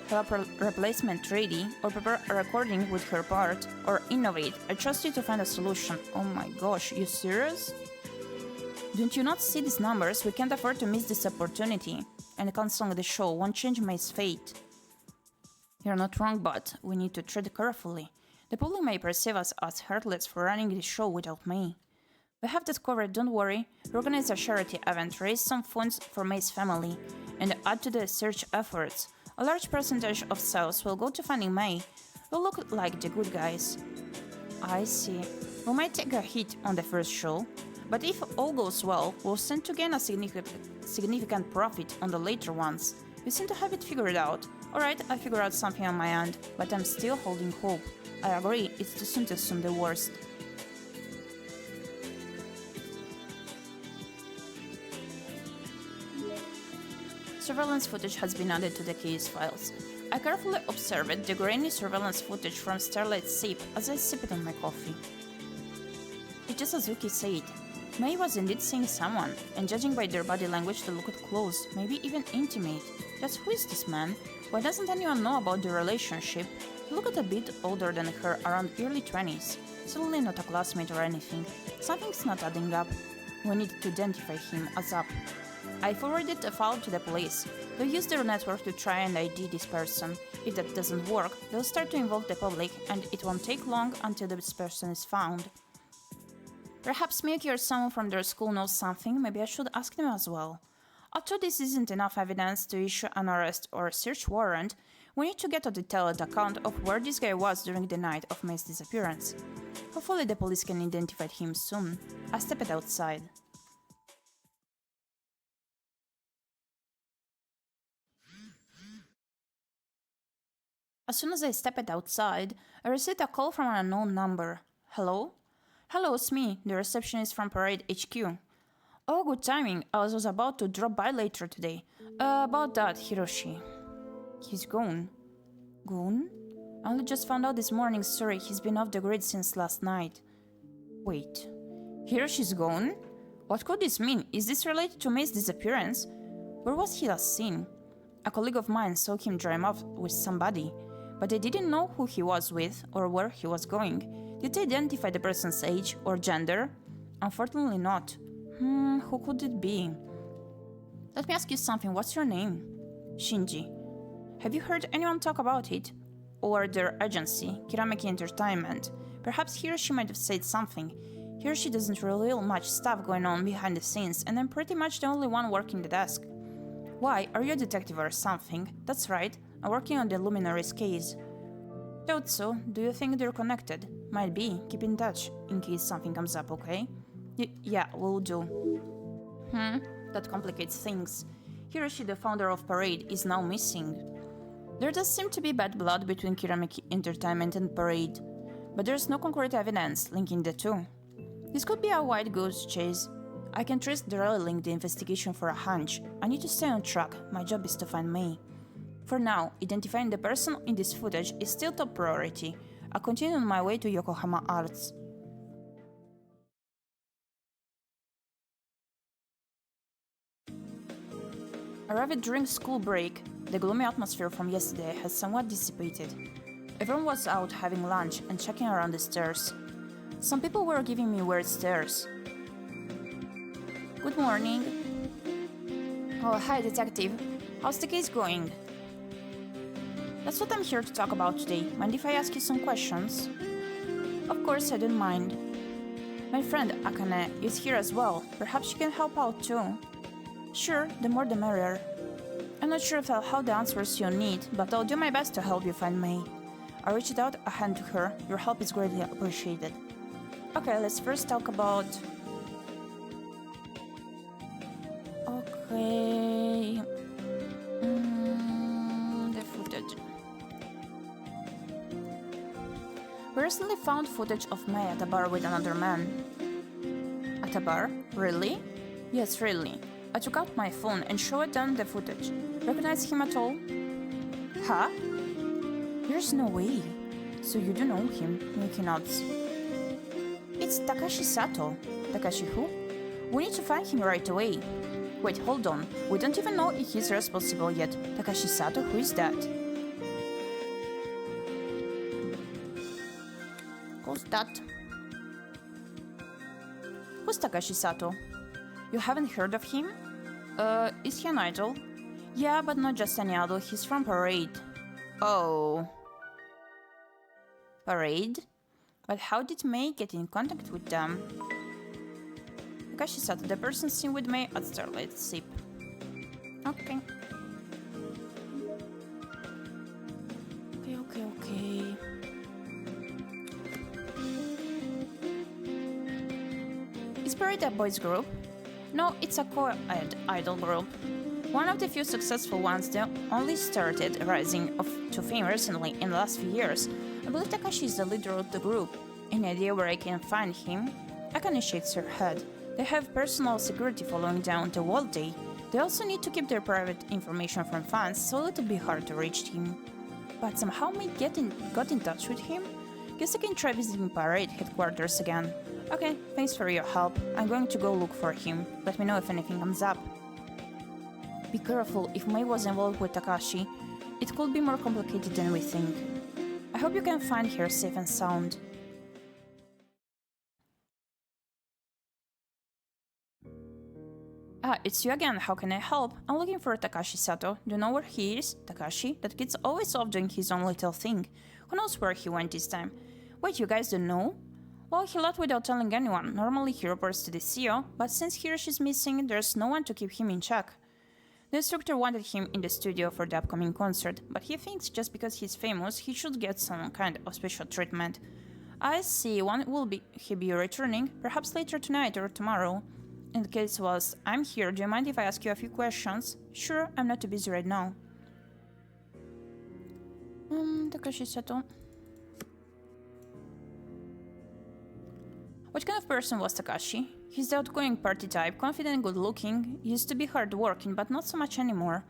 have a replacement ready, or prepare a recording with her part, or innovate. I trust you to find a solution. Oh my gosh, you serious? Don't you not see these numbers? We can't afford to miss this opportunity. And canceling the show won't change Mei's fate. You're not wrong, but we need to tread carefully. The public may perceive us as heartless for running the show without Mei. We have that covered, don't worry. We organize a charity event, raise some funds for Mei's family, and add to the search efforts. A large percentage of sales will go to finding Mei. We'll look like the good guys. I see. We might take a hit on the first show, but if all goes well, we'll stand to gain a significant profit on the later ones. We seem to have it figured out. Alright, I figured out something on my end, but I'm still holding hope. I agree, it's too soon to assume the worst. Surveillance footage has been added to the case files. I carefully observed the grainy surveillance footage from Starlight Ship as I sipped on my coffee. It's just as Yuki said. Mei was indeed seeing someone, and judging by their body language they looked close, maybe even intimate. Just who is this man? Why doesn't anyone know about the relationship? He looked a bit older than her, around early 20s. Certainly not a classmate or anything. Something's not adding up. We need to identify him as up. I forwarded a file to the police. They'll use their network to try and ID this person. If that doesn't work, they'll start to involve the public, and it won't take long until this person is found. Perhaps Miyuki or someone from their school knows something, maybe I should ask them as well. Although this isn't enough evidence to issue an arrest or search warrant, we need to get a detailed account of where this guy was during the night of Mei's disappearance. Hopefully the police can identify him soon. I stepped outside. As soon as I stepped outside, I received a call from an unknown number. Hello? Hello, it's me, the receptionist from Parade HQ. Oh, good timing. I was about to drop by later today. About that, Hiroshi. He's gone. Gone? I only just found out this morning, sorry, he's been off the grid since last night. Wait. Hiroshi's gone? What could this mean? Is this related to Mei's disappearance? Where was he last seen? A colleague of mine saw him drive off with somebody, but they didn't know who he was with or where he was going. Did they identify the person's age or gender? Unfortunately not. Who could it be? Let me ask you something, what's your name? Shinji. Have you heard anyone talk about it? Or their agency, Kirameki Entertainment? Perhaps Hiroshi might have said something. Hiroshi doesn't reveal much stuff going on behind the scenes, and I'm pretty much the only one working the desk. Why, are you a detective or something? That's right, I'm working on the Luminaries case. Doubt so. Do you think they're connected? Might be. Keep in touch, in case something comes up, okay? Yeah, will do. That complicates things. Hiroshi, the founder of Parade, is now missing. There does seem to be bad blood between Kirameki Entertainment and Parade, but there's no concrete evidence linking the two. This could be a wild goose chase. I can trust derailing the investigation for a hunch. I need to stay on track. My job is to find Mei. For now, identifying the person in this footage is still top priority. I continue on my way to Yokohama Arts. Arrived during school break, the gloomy atmosphere from yesterday has somewhat dissipated. Everyone was out having lunch and checking around the stairs. Some people were giving me weird stares. Good morning. Oh, hi, detective. How's the case going? That's what I'm here to talk about today. Mind if I ask you some questions? Of course, I don't mind. My friend Akane is here as well. Perhaps she can help out too. Sure, the more the merrier. I'm not sure if I'll have the answers you need, but I'll do my best to help you find May. I reached out a hand to her. Your help is greatly appreciated. Okay, let's first talk about... Okay... the footage. We recently found footage of May at a bar with another man. At a bar? Really? Yes, really. I took out my phone and showed them the footage. Recognize him at all? Huh? There's no way. So you do know him, Miki nods. It's Takashi Sato. Takashi who? We need to find him right away. Wait, hold on. We don't even know if he's responsible yet. Takashi Sato, who is that? Who's that? Who's Takashi Sato? You haven't heard of him? Is he an idol? Yeah, but not just any idol, he's from Parade. Oh. Parade? But how did May get in contact with them? Takashi Sato, the person seen with May at Starlight Sip. Okay. Okay. Is Parade a boys group? No, it's a co-ed idol group. One of the few successful ones that only started rising to fame recently in the last few years. I believe Takashi is the leader of the group. Any idea where I can find him? Akane shakes her head. They have personal security following down the whole day. They also need to keep their private information from fans, so it'll be hard to reach him. But somehow May got in touch with him? Guess I can try visiting Parade headquarters again. Okay, thanks for your help. I'm going to go look for him. Let me know if anything comes up. Be careful, if May was involved with Takashi, it could be more complicated than we think. I hope you can find her safe and sound. Ah, it's you again. How can I help? I'm looking for Takashi Sato. Do you know where he is? Takashi? That kid's always off doing his own little thing. Who knows where he went this time? Wait, you guys don't know? Well, he left without telling anyone. Normally he reports to the CEO, but since Hiroshi's missing, there's no one to keep him in check. The instructor wanted him in the studio for the upcoming concert, but he thinks just because he's famous, he should get some kind of special treatment. I see. When will he be returning? Perhaps later tonight or tomorrow. In the case was, I'm here. Do you mind if I ask you a few questions? Sure, I'm not too busy right now. Takashi Sato. What kind of person was Takashi? He's the outgoing party type, confident and good-looking. Used to be hard-working, but not so much anymore.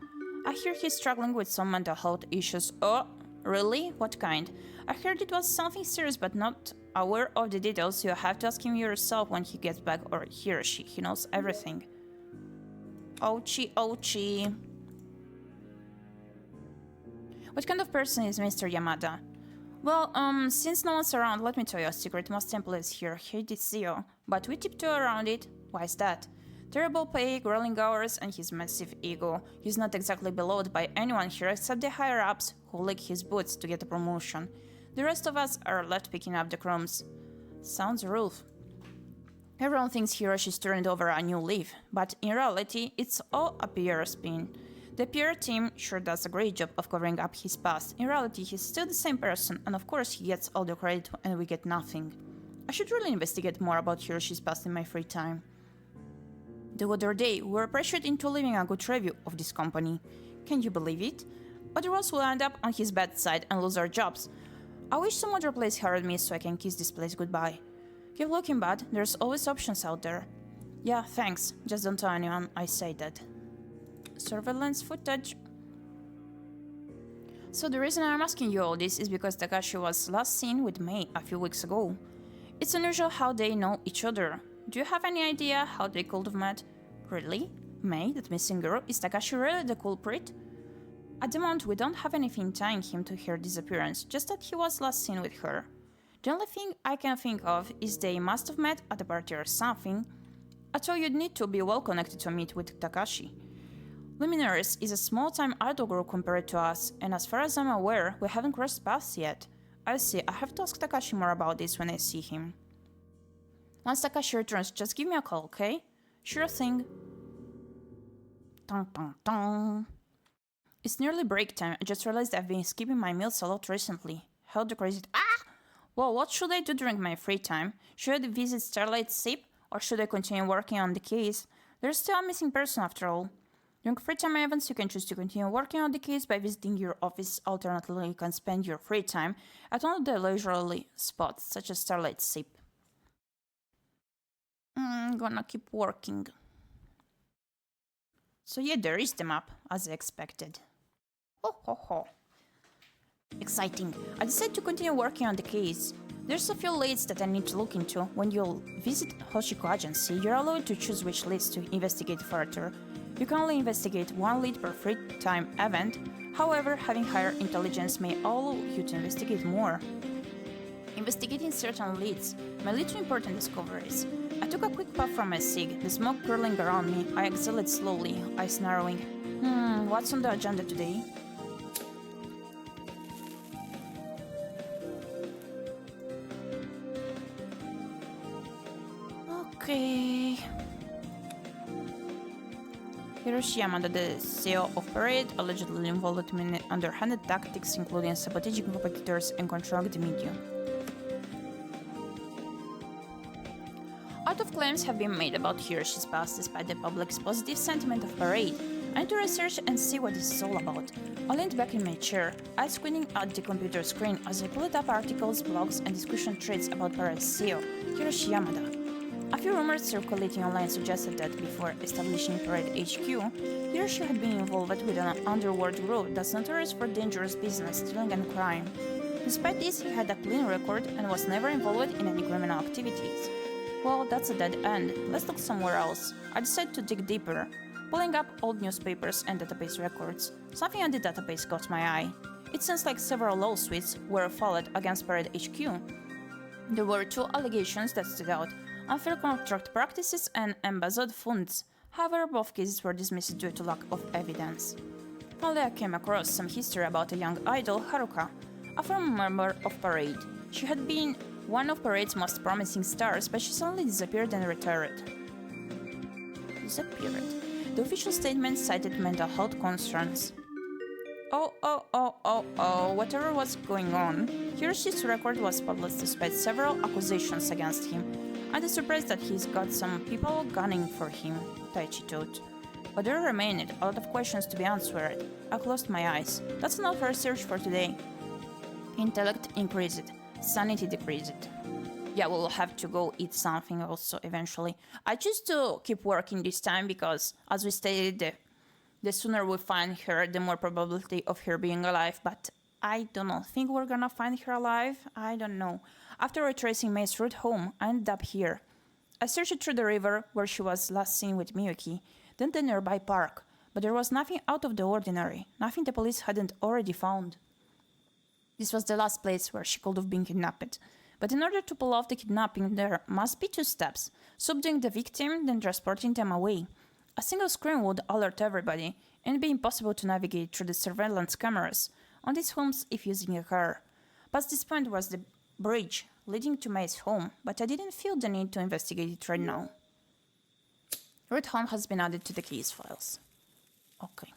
I hear he's struggling with some mental health issues. Oh, really? What kind? I heard it was something serious, but not aware of the details. You have to ask him yourself when he gets back, or he or she. He knows everything. Ouchie, ouchie. What kind of person is Mr. Yamada? Well, since no one's around, let me tell you a secret. Most employees here hate the CEO, but we tiptoe around it. Why is that? Terrible pay, grueling hours, and his massive ego. He's not exactly beloved by anyone here except the higher-ups who lick his boots to get a promotion. The rest of us are left picking up the crumbs. Sounds rough. Everyone thinks Hiroshi's turned over a new leaf, but in reality, it's all a PR spin. The PR team sure does a great job of covering up his past. In reality, he's still the same person, and of course he gets all the credit and we get nothing. I should really investigate more about Hiroshi's past in my free time. The other day, we were pressured into leaving a good review of this company. Can you believe it? Otherwise we'll end up on his bad side and lose our jobs. I wish some other place hired me so I can kiss this place goodbye. Keep looking, bud. There's always options out there. Yeah, thanks. Just don't tell anyone I say that. Surveillance footage. So the reason I'm asking you all this is because Takashi was last seen with Mei a few weeks ago. It's unusual how they know each other. Do you have any idea how they could have met? Really? Mei, that missing girl, is Takashi really the culprit? At the moment, we don't have anything tying him to her disappearance, just that he was last seen with her. The only thing I can think of is they must have met at a party or something. I thought you'd need to be well connected to meet with Takashi. Luminaries is a small-time idol group compared to us, and as far as I'm aware, we haven't crossed paths yet. I see, I have to ask Takashi more about this when I see him. Once Takashi returns, just give me a call, okay? Sure thing. Dun dun dun. It's nearly break time. I just realized I've been skipping my meals a lot recently. How the crazy— Well, what should I do during my free time? Should I visit Starlight Sip, or should I continue working on the case? There's still a missing person after all. During free time events, you can choose to continue working on the case by visiting your office. Alternatively, you can spend your free time at one of the leisurely spots, such as Starlight Sip. I'm gonna keep working. So yeah, there is the map, as I expected. Oh ho ho. Exciting. I decided to continue working on the case. There's a few leads that I need to look into. When you visit Hoshiko Agency, you're allowed to choose which leads to investigate further. You can only investigate one lead per free time event. However, having higher intelligence may allow you to investigate more. Investigating certain leads may lead to important discoveries. I took a quick puff from my cig, the smoke curling around me. I exhaled slowly, eyes narrowing. What's on the agenda today? Okay. Hiroshi Yamada, the CEO of Parade, allegedly involved in underhanded tactics, including sabotaging competitors and controlling the media. A lot of claims have been made about Hiroshi's past despite the public's positive sentiment of Parade. I need to research and see what this is all about. I leaned back in my chair, eyes squinting at the computer screen as I pulled up articles, blogs, and discussion threads about Parade's CEO, Hiroshi Yamada. A few rumors circulating online suggested that before establishing Parade HQ, Hiroshi had been involved with an underworld group that's notorious for dangerous business, stealing, and crime. Despite this, he had a clean record and was never involved in any criminal activities. Well, that's a dead end. Let's look somewhere else. I decided to dig deeper, pulling up old newspapers and database records. Something on the database caught my eye. It seems like several lawsuits were filed against Parade HQ. There were two allegations that stood out: unfair contract practices and embezzled funds. However, both cases were dismissed due to lack of evidence. Finally, I came across some history about a young idol, Haruka, a former member of Parade. She had been one of Parade's most promising stars, but she suddenly disappeared and retired. The official statement cited mental health concerns. Whatever was going on, Hiroshi's record was published despite several accusations against him. I'm surprised that he's got some people gunning for him, Taichi thought. But there remained a lot of questions to be answered. I closed my eyes. That's enough for research for today. Intellect increased, sanity decreased. Yeah, we'll have to go eat something also eventually. I choose to keep working this time because, as we stated, the sooner we find her, the more probability of her being alive. But I don't think we're gonna find her alive. I don't know. After retracing Mei's route home, I ended up here. I searched through the river where she was last seen with Miyuki, then the nearby park, but there was nothing out of the ordinary, nothing the police hadn't already found. This was the last place where she could have been kidnapped. But in order to pull off the kidnapping, there must be two steps: subduing the victim, then transporting them away. A single scream would alert everybody, and it'd be impossible to navigate through the surveillance cameras on these homes if using a car. Past this point was the bridge leading to Mei's home, but I didn't feel the need to investigate it right now. Route home has been added to the case files. Okay.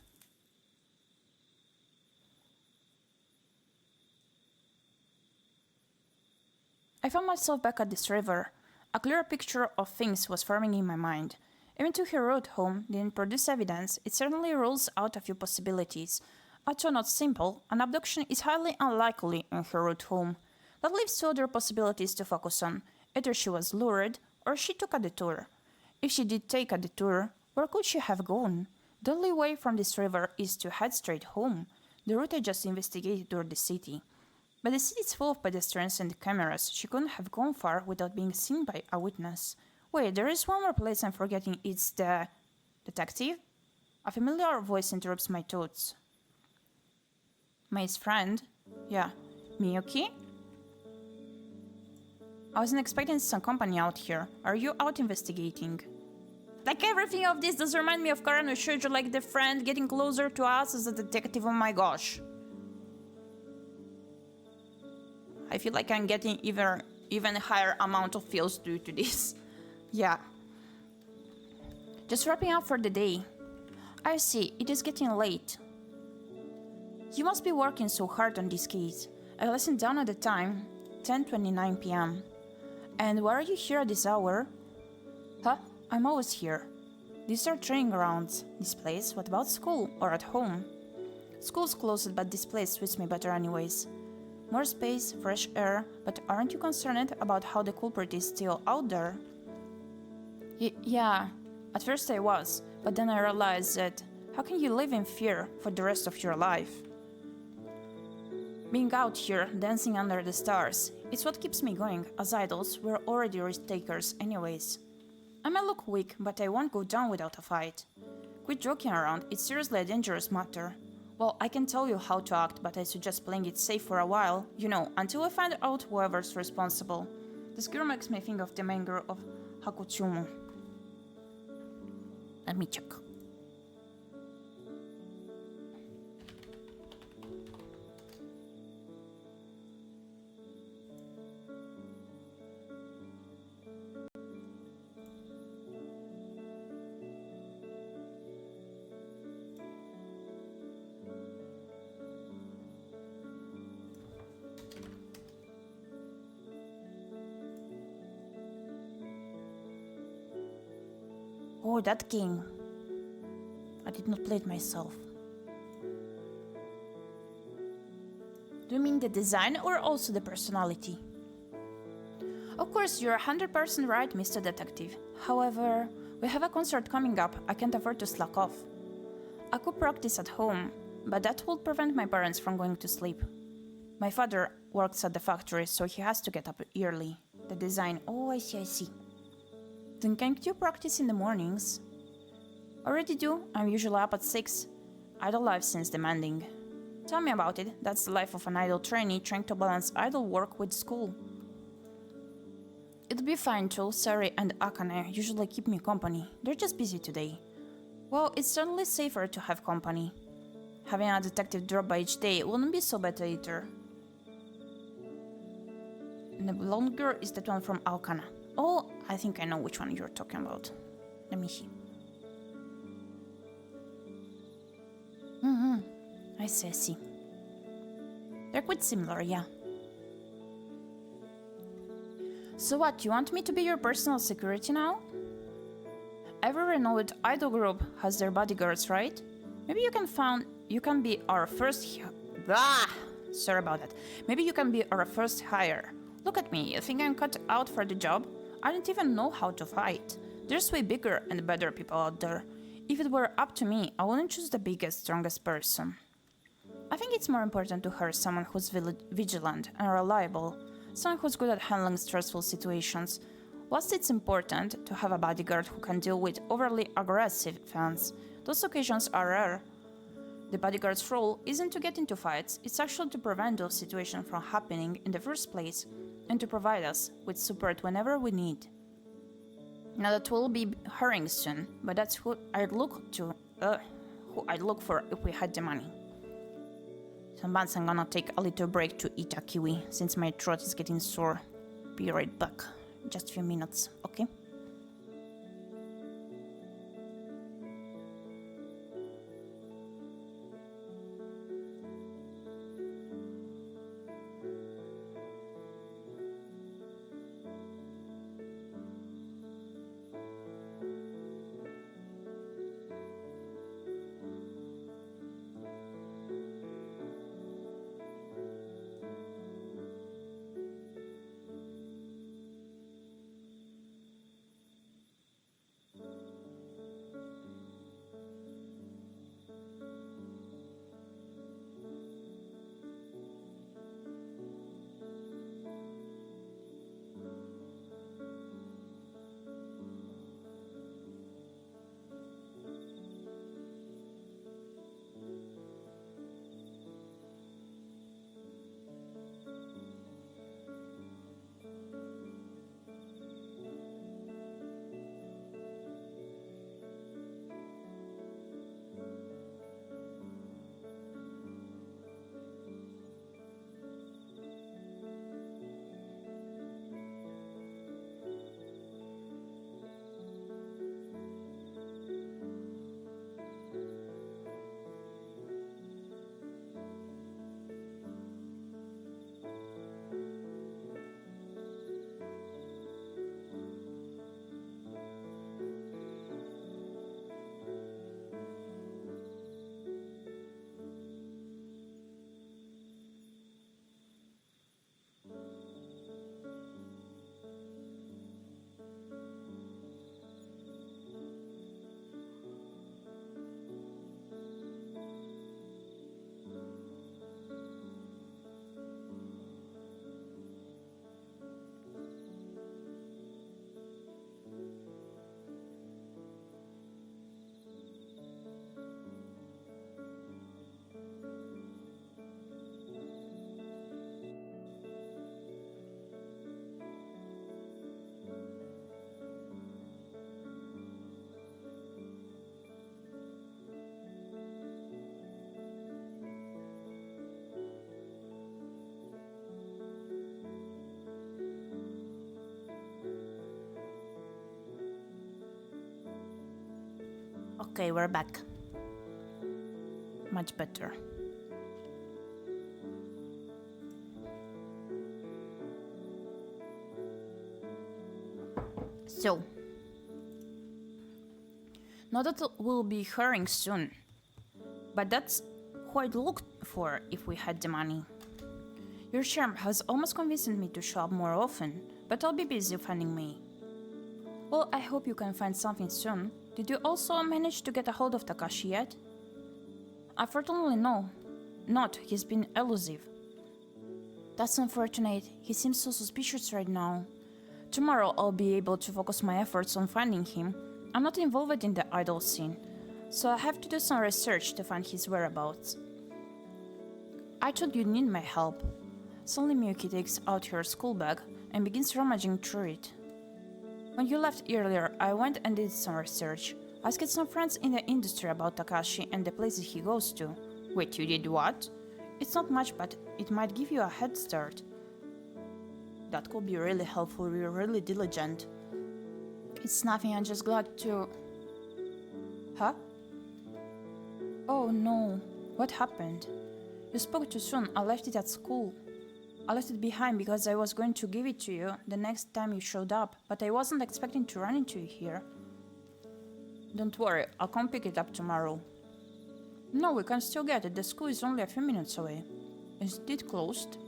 I found myself back at this river. A clearer picture of things was forming in my mind. Even though her route home didn't produce evidence, it certainly rules out a few possibilities. Although not simple, an abduction is highly unlikely in her route home. That leaves two other possibilities to focus on. Either she was lured, or she took a detour. If she did take a detour, where could she have gone? The only way from this river is to head straight home. The route I just investigated toward the city. But the city is full of pedestrians and cameras. She couldn't have gone far without being seen by a witness. Wait, there is one more place I'm forgetting. It's the... detective? A familiar voice interrupts my thoughts. May's friend? Yeah. Miyuki? I wasn't expecting some company out here. Are you out investigating? Like everything of this does remind me of ᴠɪᴅᴍᴜ, like the friend getting closer to us as a detective, oh my gosh. I feel like I'm getting even higher amount of feels due to this. Yeah. Just wrapping up for the day. I see, it is getting late. You must be working so hard on this case. I listened down at the time, 10:29 p.m. And why are you here at this hour? Huh? I'm always here. These are training grounds. This place? What about school? Or at home? School's closed, but this place suits me better anyways. More space, fresh air, but aren't you concerned about how the culprit is still out there? Yeah, at first I was, but then I realized that how can you live in fear for the rest of your life? Being out here, dancing under the stars, it's what keeps me going, as idols, we're already risk takers anyways. I may look weak, but I won't go down without a fight. Quit joking around, it's seriously a dangerous matter. Well, I can tell you how to act, but I suggest playing it safe for a while, you know, until I find out whoever's responsible. This girl makes me think of the main girl of Hakutsumu. Let me check. Oh, that game. I did not play it myself. Do you mean the design or also the personality? Of course, you're 100% right, Mr. Detective. However, we have a concert coming up. I can't afford to slack off. I could practice at home, but that would prevent my parents from going to sleep. My father works at the factory, so he has to get up early. The design... Oh, I see. Then can't you practice in the mornings? Already do. I'm usually up at 6. Idol life seems demanding. Tell me about it. That's the life of an idol trainee trying to balance idol work with school. It'll be fine too. Sari and Akane usually keep me company. They're just busy today. Well, it's certainly safer to have company. Having a detective drop by each day wouldn't be so bad either. And the blonde girl is that one from Aokana. Oh, I think I know which one you're talking about. Let me see. I see. They're quite similar, yeah. So what, you want me to be your personal security now? Every renowned idol group has their bodyguards, right? Maybe you can be our first... Sorry about that. Maybe you can be our first hire. Look at me, you think I'm cut out for the job? I don't even know how to fight. There's way bigger and better people out there. If it were up to me, I wouldn't choose the biggest, strongest person. I think it's more important to hire someone who's vigilant and reliable, someone who's good at handling stressful situations. Whilst it's important to have a bodyguard who can deal with overly aggressive fans, those occasions are rare. The bodyguard's role isn't to get into fights, it's actually to prevent those situations from happening in the first place, and to provide us with support whenever we need. Now that will be hiring soon, but that's who I'd look for if we had the money. So once I'm gonna take a little break to eat a kiwi, since my throat is getting sore. Be right back. Just a few minutes, okay? Okay, we're back. Much better. So, now that we'll be hiring soon, but that's who I'd look for if we had the money. Your charm has almost convinced me to show up more often, but I'll be busy finding me. Well, I hope you can find something soon. Did you also manage to get a hold of Takashi yet? Unfortunately, no. Not. He's been elusive. That's unfortunate. He seems so suspicious right now. Tomorrow I'll be able to focus my efforts on finding him. I'm not involved in the idol scene, so I have to do some research to find his whereabouts. I thought you'd need my help. Suddenly Miyuki takes out her school bag and begins rummaging through it. When you left earlier, I went and did some research. Asked some friends in the industry about Takashi and the places he goes to. Wait, you did what? It's not much, but it might give you a head start. That could be really helpful, you're really diligent. It's nothing, I'm just glad to... Huh? Oh no, what happened? You spoke too soon, I left it at school. I left it behind because I was going to give it to you the next time you showed up, but I wasn't expecting to run into you here. Don't worry, I'll come pick it up tomorrow. No, we can still get it, the school is only a few minutes away. Is it closed?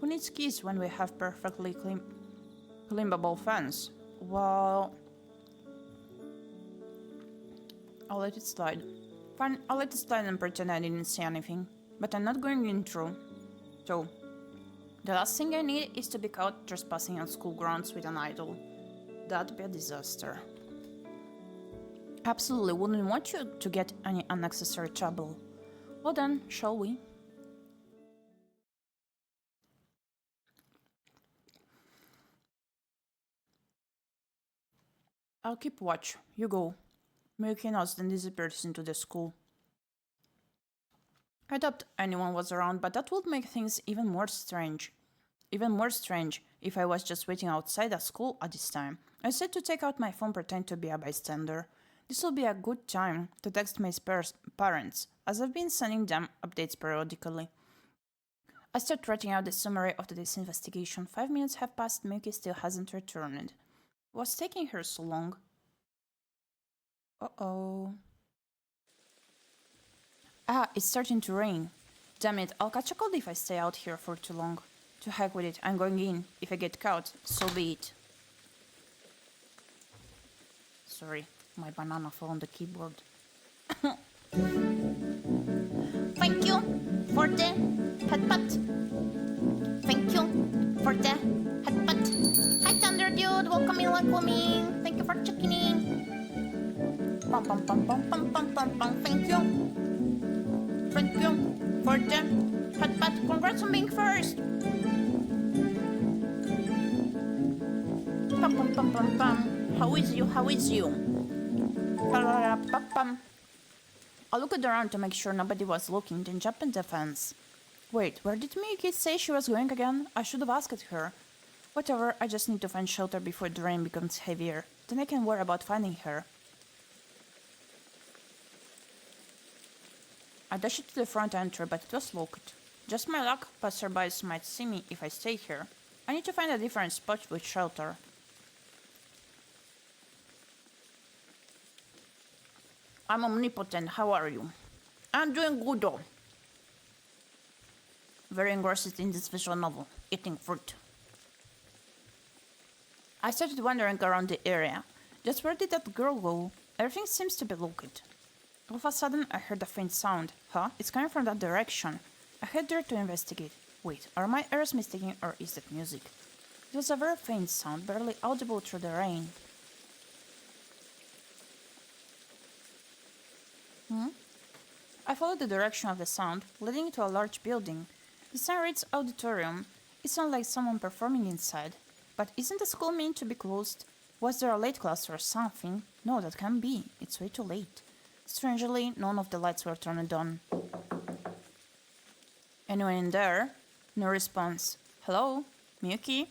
Who needs keys when we have perfectly climbable fence? Well... I'll let it slide. Fine, I'll let it slide and pretend I didn't see anything. But I'm not going in through. So, the last thing I need is to be caught trespassing on school grounds with an idol. That'd be a disaster. Absolutely wouldn't want you to get any unnecessary trouble. Well then, shall we? I'll keep watch. You go. Miyuki nods, then disappears into the school. I doubt anyone was around, but that would make things even more strange. Even more strange if I was just waiting outside a school at this time. I said to take out my phone, pretend to be a bystander. This will be a good time to text my parents, as I've been sending them updates periodically. I start writing out the summary of today's investigation. 5 minutes have passed, Miyuki still hasn't returned. What's taking her so long? Uh-oh. Ah, it's starting to rain. Damn it, I'll catch a cold if I stay out here for too long. To heck with it, I'm going in. If I get caught, so be it. Sorry, my banana fell on the keyboard. Thank you for the headbutt. Thank you for the headbutt. Hi Thunder Dude, welcome in. Thank you for checking in. Pum pum pum pum pum pum pum pum. Thank you. Thank you for the headbutt. Congrats on being first. Pum pum pum pum pum. How is you? How is you? I looked around to make sure nobody was looking, then jumped in the fence. Wait, where did Miyuki say she was going again? I should have asked her. Whatever, I just need to find shelter before the rain becomes heavier. Then I can worry about finding her. I dashed to the front entry, but it was locked. Just my luck, passerbys might see me if I stay here. I need to find a different spot with shelter. I'm omnipotent, how are you? I'm doing good though. Very engrossed in this visual novel, eating fruit. I started wandering around the area. Just where did that girl go? Everything seems to be locked. All of a sudden, I heard a faint sound. Huh? It's coming from that direction. I head there to investigate. Wait, are my ears mistaken or is that music? It was a very faint sound, barely audible through the rain. I followed the direction of the sound, leading to a large building. The sign reads auditorium. It sounds like someone performing inside. But isn't the school meant to be closed? Was there a late class or something? No, that can't be. It's way too late. Strangely, none of the lights were turned on. Anyone in there? No response. Hello? Miyuki?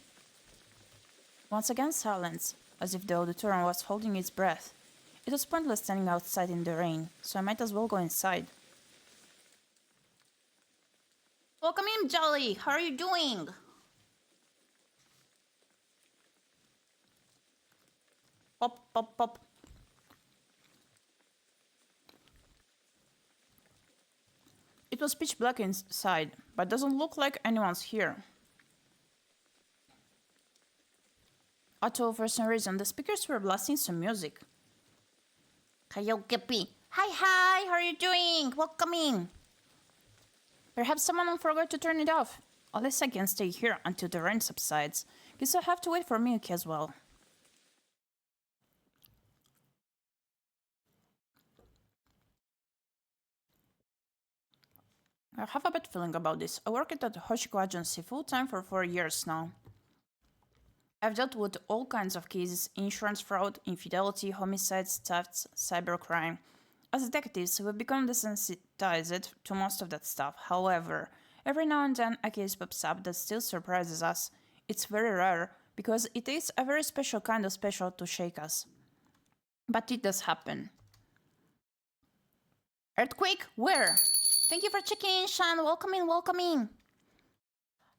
Once again silence, as if the auditorium was holding its breath. It was pointless standing outside in the rain, so I might as well go inside. Welcome in, Jolly! How are you doing? Pop, pop, pop. It was pitch black inside, but doesn't look like anyone's here. Although for some reason the speakers were blasting some music. Hello, Gyepi. Hi, how are you doing? Welcome in. Perhaps someone forgot to turn it off. Unless I can stay here until the rain subsides. Guess I'll have to wait for Miyuki as well. I have a bad feeling about this. I worked at the Hoshiko agency full-time for 4 years now. I've dealt with all kinds of cases: insurance fraud, infidelity, homicides, thefts, cybercrime. As detectives, we've become desensitized to most of that stuff. However, every now and then a case pops up that still surprises us. It's very rare, because it takes a very special kind of special to shake us. But it does happen. Earthquake? Where? Thank you for checking in, Sean. Welcome in, welcome in.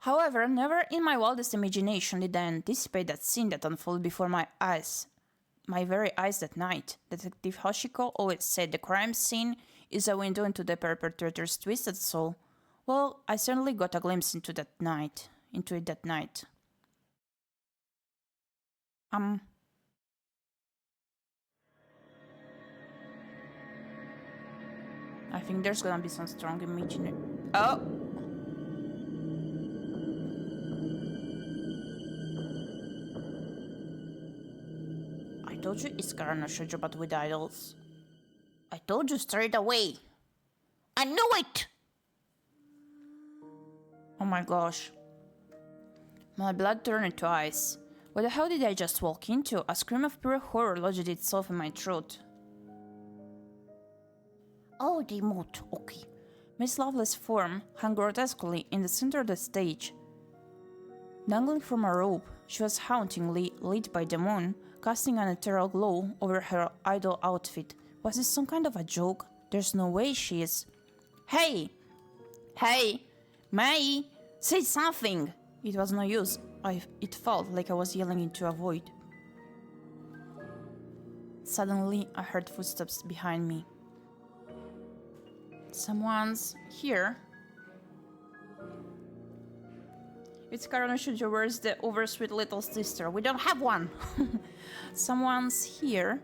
However, never in my wildest imagination did I anticipate that scene that unfolded before my eyes. My very eyes that night. Detective Hoshiko always said the crime scene is a window into the perpetrator's twisted soul. Well, I certainly got a glimpse into it that night. I think there's gonna be some strong imaginary. Oh! I told you it's ᴠᴅᴍᴍᴜ but with idols. I told you straight away. I knew it! Oh my gosh. My blood turned to ice. What the hell did I just walk into? A scream of pure horror lodged itself in my throat. Oh, the moat, okay. Miss Lovelace's form hung grotesquely in the center of the stage. Dangling from a rope, she was hauntingly lit by the moon, casting an ethereal glow over her idol outfit. Was this some kind of a joke? There's no way she is. Hey! Hey! Mai! Say something! It was no use. It felt like I was yelling into a void. Suddenly, I heard footsteps behind me. Someone's here. It's ᴠᴅᴍᴍᴜ, where's the oversweet little sister? We don't have one! Someone's here.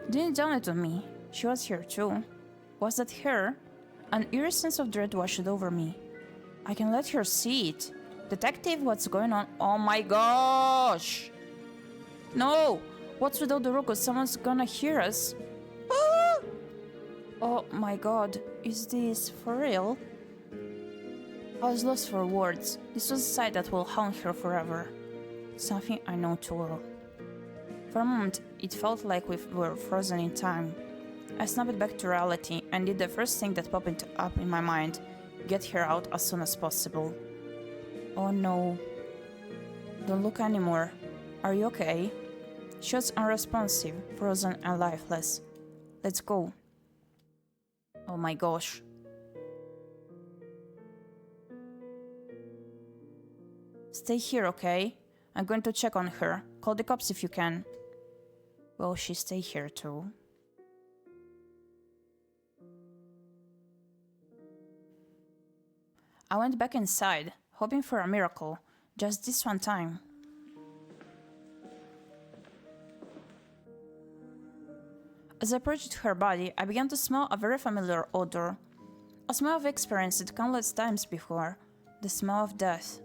Didn't dawn it on me. She was here too. Was that her? An eerie sense of dread washed over me. I can let her see it. Detective, what's going on? Oh my gosh! No! What's with all the ruckus? Someone's gonna hear us. Ah! Oh my god, is this for real? I was lost for words. This was a sight that will haunt her forever. Something I know too well. For a moment, it felt like we were frozen in time. I snapped back to reality and did the first thing that popped up in my mind. Get her out as soon as possible. Oh no. Don't look anymore. Are you okay? She was unresponsive, frozen and lifeless. Let's go. Oh my gosh. Stay here, okay? I'm going to check on her. Call the cops if you can. Will she stay here too? I went back inside, hoping for a miracle. Just this one time. As I approached her body, I began to smell a very familiar odor. A smell I've experienced countless times before. The smell of death.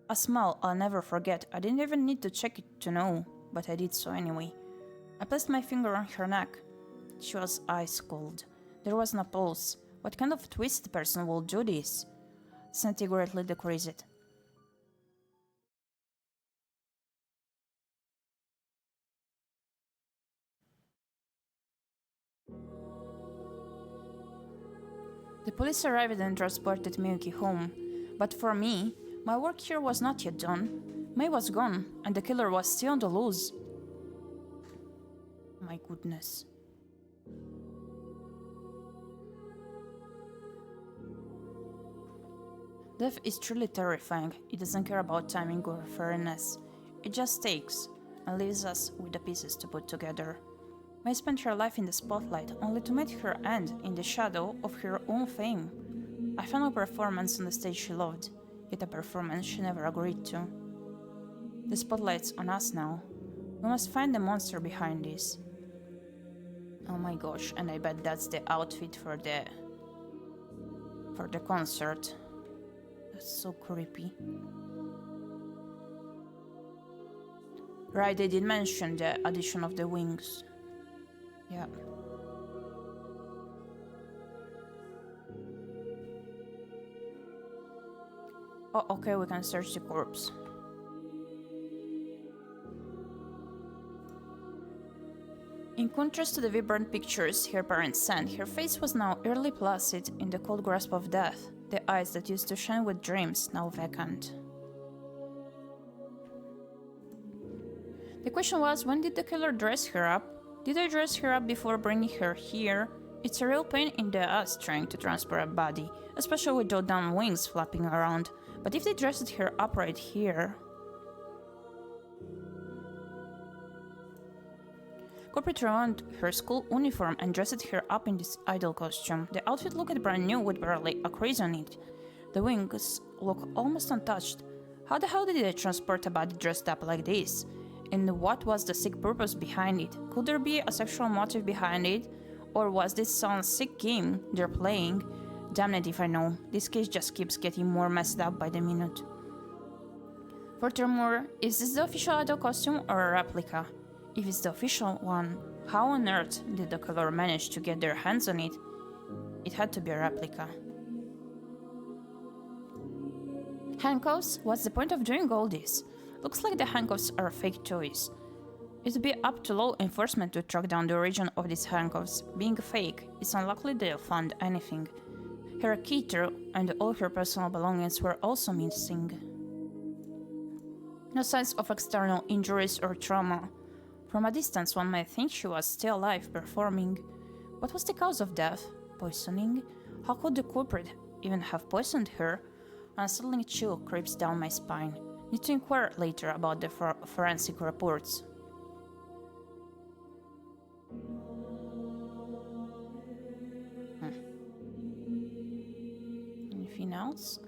A smell I'll never forget. I didn't even need to check it to know, but I did so anyway. I placed my finger on her neck. She was ice cold. There was no pulse. What kind of twisted person will do this? Centigrade decreased. The police arrived and transported Miyuki home, but for me, my work here was not yet done. Mei was gone, and the killer was still on the loose. My goodness. Death is truly terrifying. It doesn't care about timing or fairness. It just takes and leaves us with the pieces to put together. May spend her life in the spotlight only to meet her end in the shadow of her own fame. I found a performance on the stage she loved, yet a performance she never agreed to. The spotlight's on us now. We must find the monster behind this. Oh my gosh, and I bet that's the outfit for the concert. That's so creepy. Right, they did mention the addition of the wings. Yeah. Oh, okay, we can search the corpse. In contrast to the vibrant pictures her parents sent, her face was now eerily placid in the cold grasp of death, the eyes that used to shine with dreams now vacant. The question was, when did the killer dress her up? Did I dress her up before bringing her here? It's a real pain in the ass trying to transport a body, especially with those damn wings flapping around. But if they dressed her up right here... Corporate ruined her school uniform and dressed her up in this idol costume. The outfit looked brand new with barely a crease on it. The wings look almost untouched. How the hell did they transport a body dressed up like this? And what was the sick purpose behind it? Could there be a sexual motive behind it? Or was this some sick game they're playing? Damn it if I know. This case just keeps getting more messed up by the minute. Furthermore, is this the official idol costume or a replica? If it's the official one, how on earth did the killer manage to get their hands on it? It had to be a replica. Handcuffs? What's the point of doing all this? Looks like the handcuffs are fake toys. It'd be up to law enforcement to track down the origin of these handcuffs. Being fake, it's unlikely they'll find anything. Her keyter and all her personal belongings were also missing. No signs of external injuries or trauma. From a distance, one might think she was still alive, performing. What was the cause of death? Poisoning? How could the culprit even have poisoned her? An unsettling chill creeps down my spine. Need to inquire later about the forensic reports. Anything else?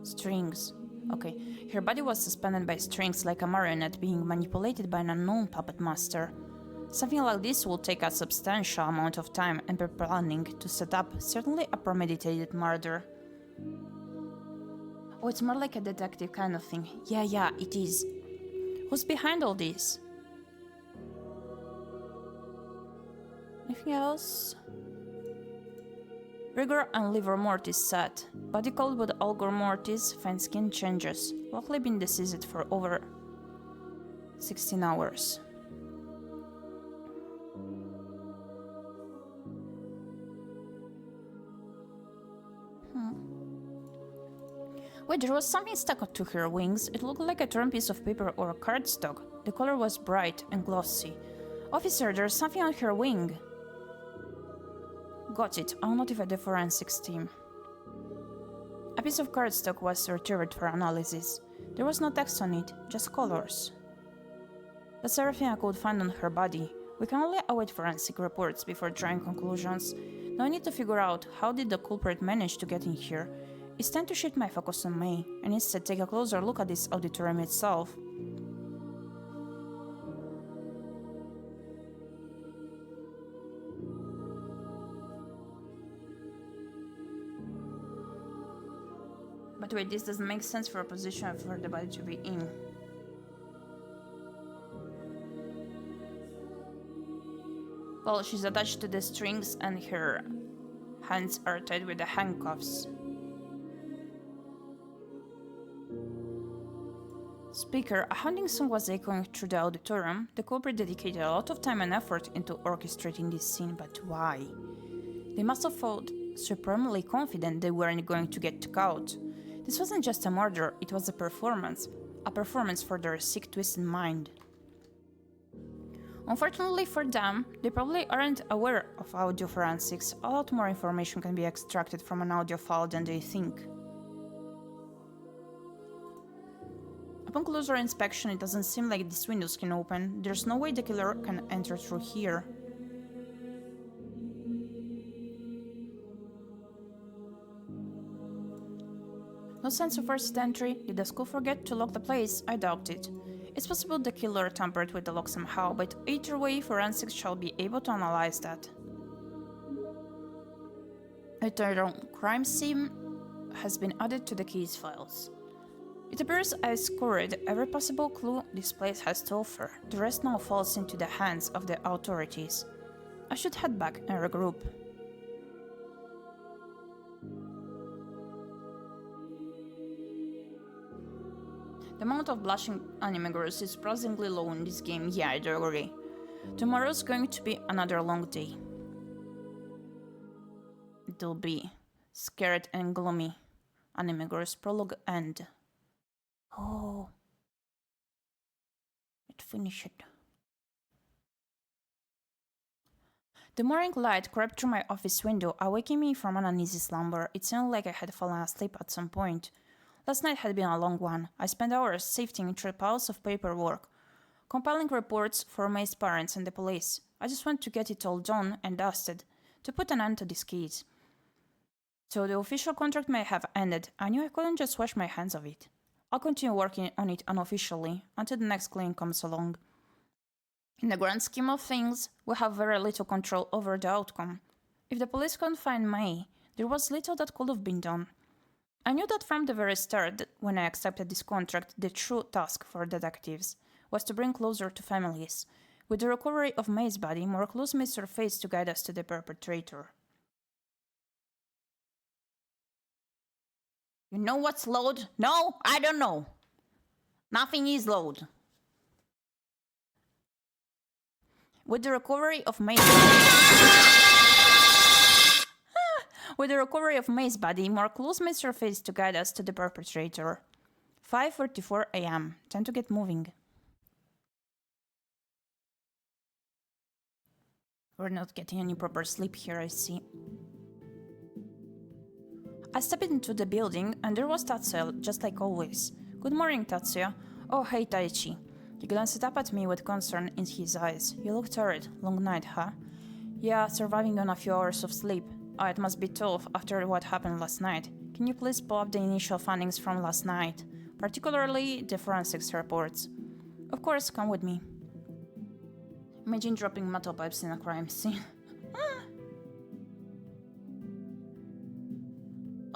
Strings. Okay, her body was suspended by strings like a marionette being manipulated by an unknown puppet master. Something like this will take a substantial amount of time and planning to set up, certainly a premeditated murder. Oh, it's more like a detective kind of thing. Yeah, it is. Who's behind all this? Anything else? Rigor and livor mortis set. Body cold with algor mortis, fine skin changes. Likely been deceased for over 16 hours. Wait, there was something stuck to her wings. It looked like a torn piece of paper or a cardstock. The color was bright and glossy. Officer, there's something on her wing. Got it. I'll notify the forensics team. A piece of cardstock was retrieved for analysis. There was no text on it, just colors. That's everything I could find on her body. We can only await forensic reports before drawing conclusions. Now I need to figure out how did the culprit manage to get in here. It's time to shift my focus on May, and instead take a closer look at this auditorium itself. But wait, this doesn't make sense for a position for the body to be in. Well, she's attached to the strings and her hands are tied with the handcuffs. Speaker, a haunting song was echoing through the auditorium. The culprit dedicated a lot of time and effort into orchestrating this scene, but why? They must have felt supremely confident they weren't going to get caught. This wasn't just a murder, it was a performance for their sick, twisted mind. Unfortunately for them, they probably aren't aware of audio forensics. A lot more information can be extracted from an audio file than they think. Upon closer inspection, it doesn't seem like these windows can open. There's no way the killer can enter through here. No sense of forced entry. Did the school forget to lock the place? I doubt it. It's possible the killer tampered with the lock somehow, but either way, forensics shall be able to analyze that. A third crime scene has been added to the case files. It appears I scored every possible clue this place has to offer. The rest now falls into the hands of the authorities. I should head back and regroup. The amount of blushing anime girls is surprisingly low in this game, yeah, I do agree. Tomorrow's going to be another long day. It'll be scared and gloomy. Anime girls prologue end. Oh. It finished. The morning light crept through my office window, awaking me from an uneasy slumber. It sounded like I had fallen asleep at some point. Last night had been a long one. I spent hours sifting through piles of paperwork, compiling reports for May's parents and the police. I just want to get it all done and dusted, to put an end to this case. So the official contract may have ended. I knew I couldn't just wash my hands of it. I'll continue working on it unofficially, until the next client comes along. In the grand scheme of things, we have very little control over the outcome. If the police couldn't find May, there was little that could have been done. I knew that from the very start that when I accepted this contract, the true task for detectives was to bring closer to families. With the recovery of May's body, more clues may surface to guide us to the perpetrator. You know what's load? No, I don't know. Nothing is load. With the recovery of May's With the recovery of May's body, more clues may surface to guide us to the perpetrator. 5:44 a.m. Time to get moving. We're not getting any proper sleep here, I see. I stepped into the building, and there was Tatsuya, just like always. Good morning, Tatsuya. Oh, hey, Taichi. He glanced up at me with concern in his eyes. You look tired. Long night, huh? Yeah, surviving on a few hours of sleep. Oh, it must be tough after what happened last night. Can you please pull up the initial findings from last night? Particularly the forensics reports. Of course, come with me. Imagine dropping metal pipes in a crime scene.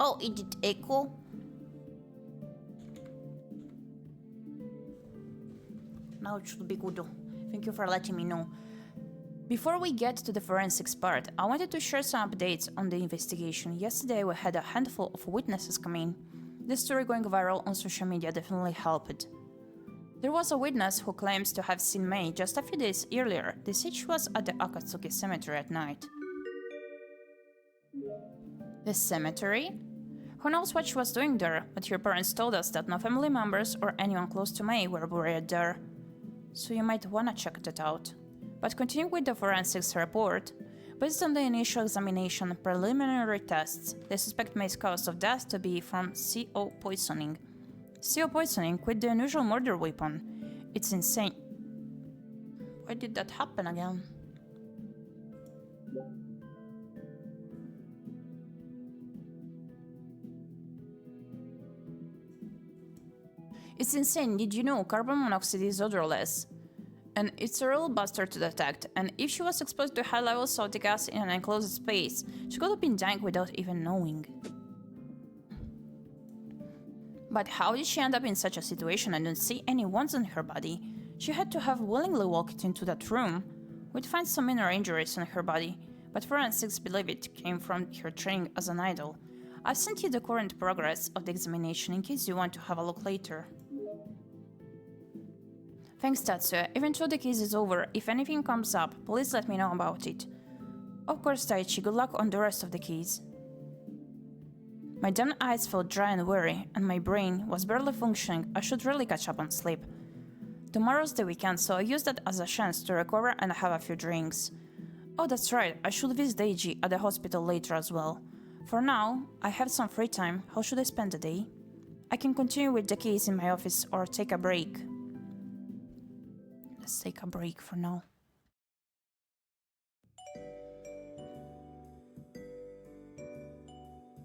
Oh, is it echo? Now it should be good. Thank you for letting me know. Before we get to the forensics part, I wanted to share some updates on the investigation. Yesterday we had a handful of witnesses come in. This story going viral on social media definitely helped. There was a witness who claims to have seen May just a few days earlier. They said she was at the Akatsuki cemetery at night. The cemetery? Who knows what she was doing there, but her parents told us that no family members or anyone close to May were buried there. So you might wanna check that out. But continuing with the forensics report, based on the initial examination preliminary tests, they suspect May's cause of death to be from CO poisoning. CO poisoning with the unusual murder weapon. It's insane. Why did that happen again? It's insane, did you know carbon monoxide is odorless? And it's a real bastard to detect, and if she was exposed to high levels of the gas in an enclosed space, she could have been dying without even knowing. But how did she end up in such a situation? I don't see any wounds on her body. She had to have willingly walked into that room. We'd find some minor injuries on her body, but forensics believe it came from her training as an idol. I've sent you the current progress of the examination in case you want to have a look later. Thanks, Tatsuya. Even though the case is over, if anything comes up, please let me know about it. Of course, Taichi, good luck on the rest of the case. My damn eyes felt dry and weary, and my brain was barely functioning. I should really catch up on sleep. Tomorrow's the weekend, so I use that as a chance to recover and have a few drinks. Oh, that's right, I should visit Eiji at the hospital later as well. For now, I have some free time. How should I spend the day? I can continue with the case in my office or take a break. Let's take a break for now.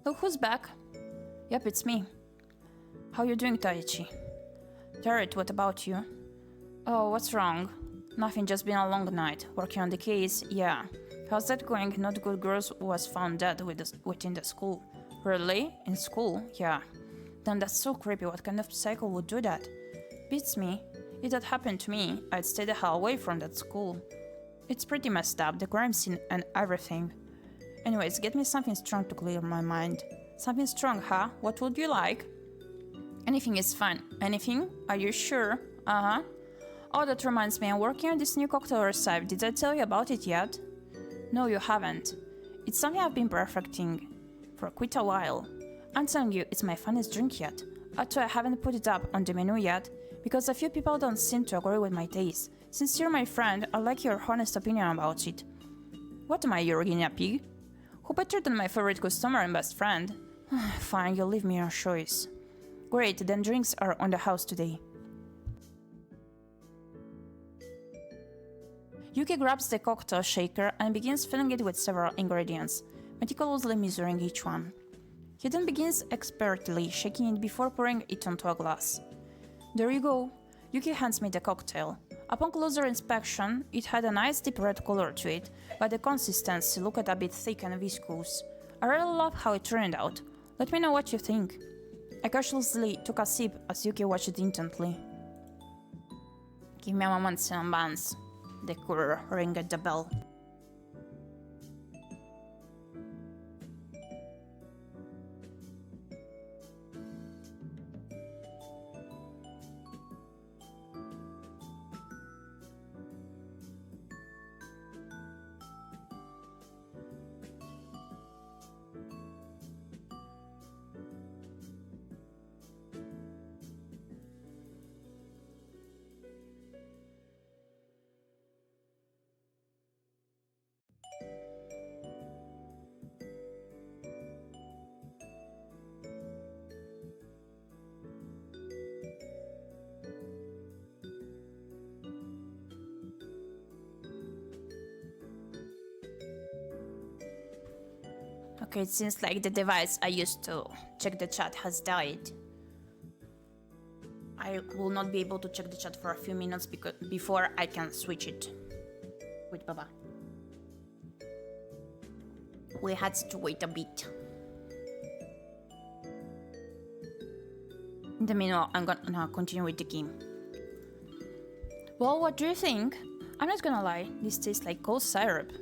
Look who's back. Yep, it's me. How you doing, Taichi? Tired, what about you? Oh, what's wrong? Nothing, just been a long night. Working on the case, yeah. How's that going? Not good girls was found dead within the school. Really? In school? Yeah. Damn, that's so creepy. What kind of psycho would do that? Beats me. If that happened to me, I'd stay the hell away from that school. It's pretty messed up, the crime scene and everything. Anyways, get me something strong to clear my mind. Something strong, huh? What would you like? Anything is fine. Anything? Are you sure? Uh-huh. Oh, that reminds me, I'm working on this new cocktail recipe. Did I tell you about it yet? No, you haven't. It's something I've been perfecting for quite a while. I'm telling you, it's my funniest drink yet. Although I haven't put it up on the menu yet, because a few people don't seem to agree with my taste. Since you're my friend, I'd like your honest opinion about it. What am I, your guinea pig? Who better than my favorite customer and best friend? Fine, you'll leave me your choice. Great, then drinks are on the house today. Yuki grabs the cocktail shaker and begins filling it with several ingredients, meticulously measuring each one. He then begins expertly shaking it before pouring it onto a glass. There you go. Yuki hands me the cocktail. Upon closer inspection, it had a nice deep red color to it, but the consistency looked a bit thick and viscous. I really love how it turned out. Let me know what you think. I cautiously took a sip as Yuki watched it intently. Give me a moment, Silence. The courier rang at the bell. Okay, it seems like the device I used to check the chat has died. I will not be able to check the chat for a few minutes before I can switch it with Baba. We had to wait a bit. In the meanwhile, I'm gonna continue with the game. Well, what do you think? I'm not gonna lie, this tastes like cold syrup.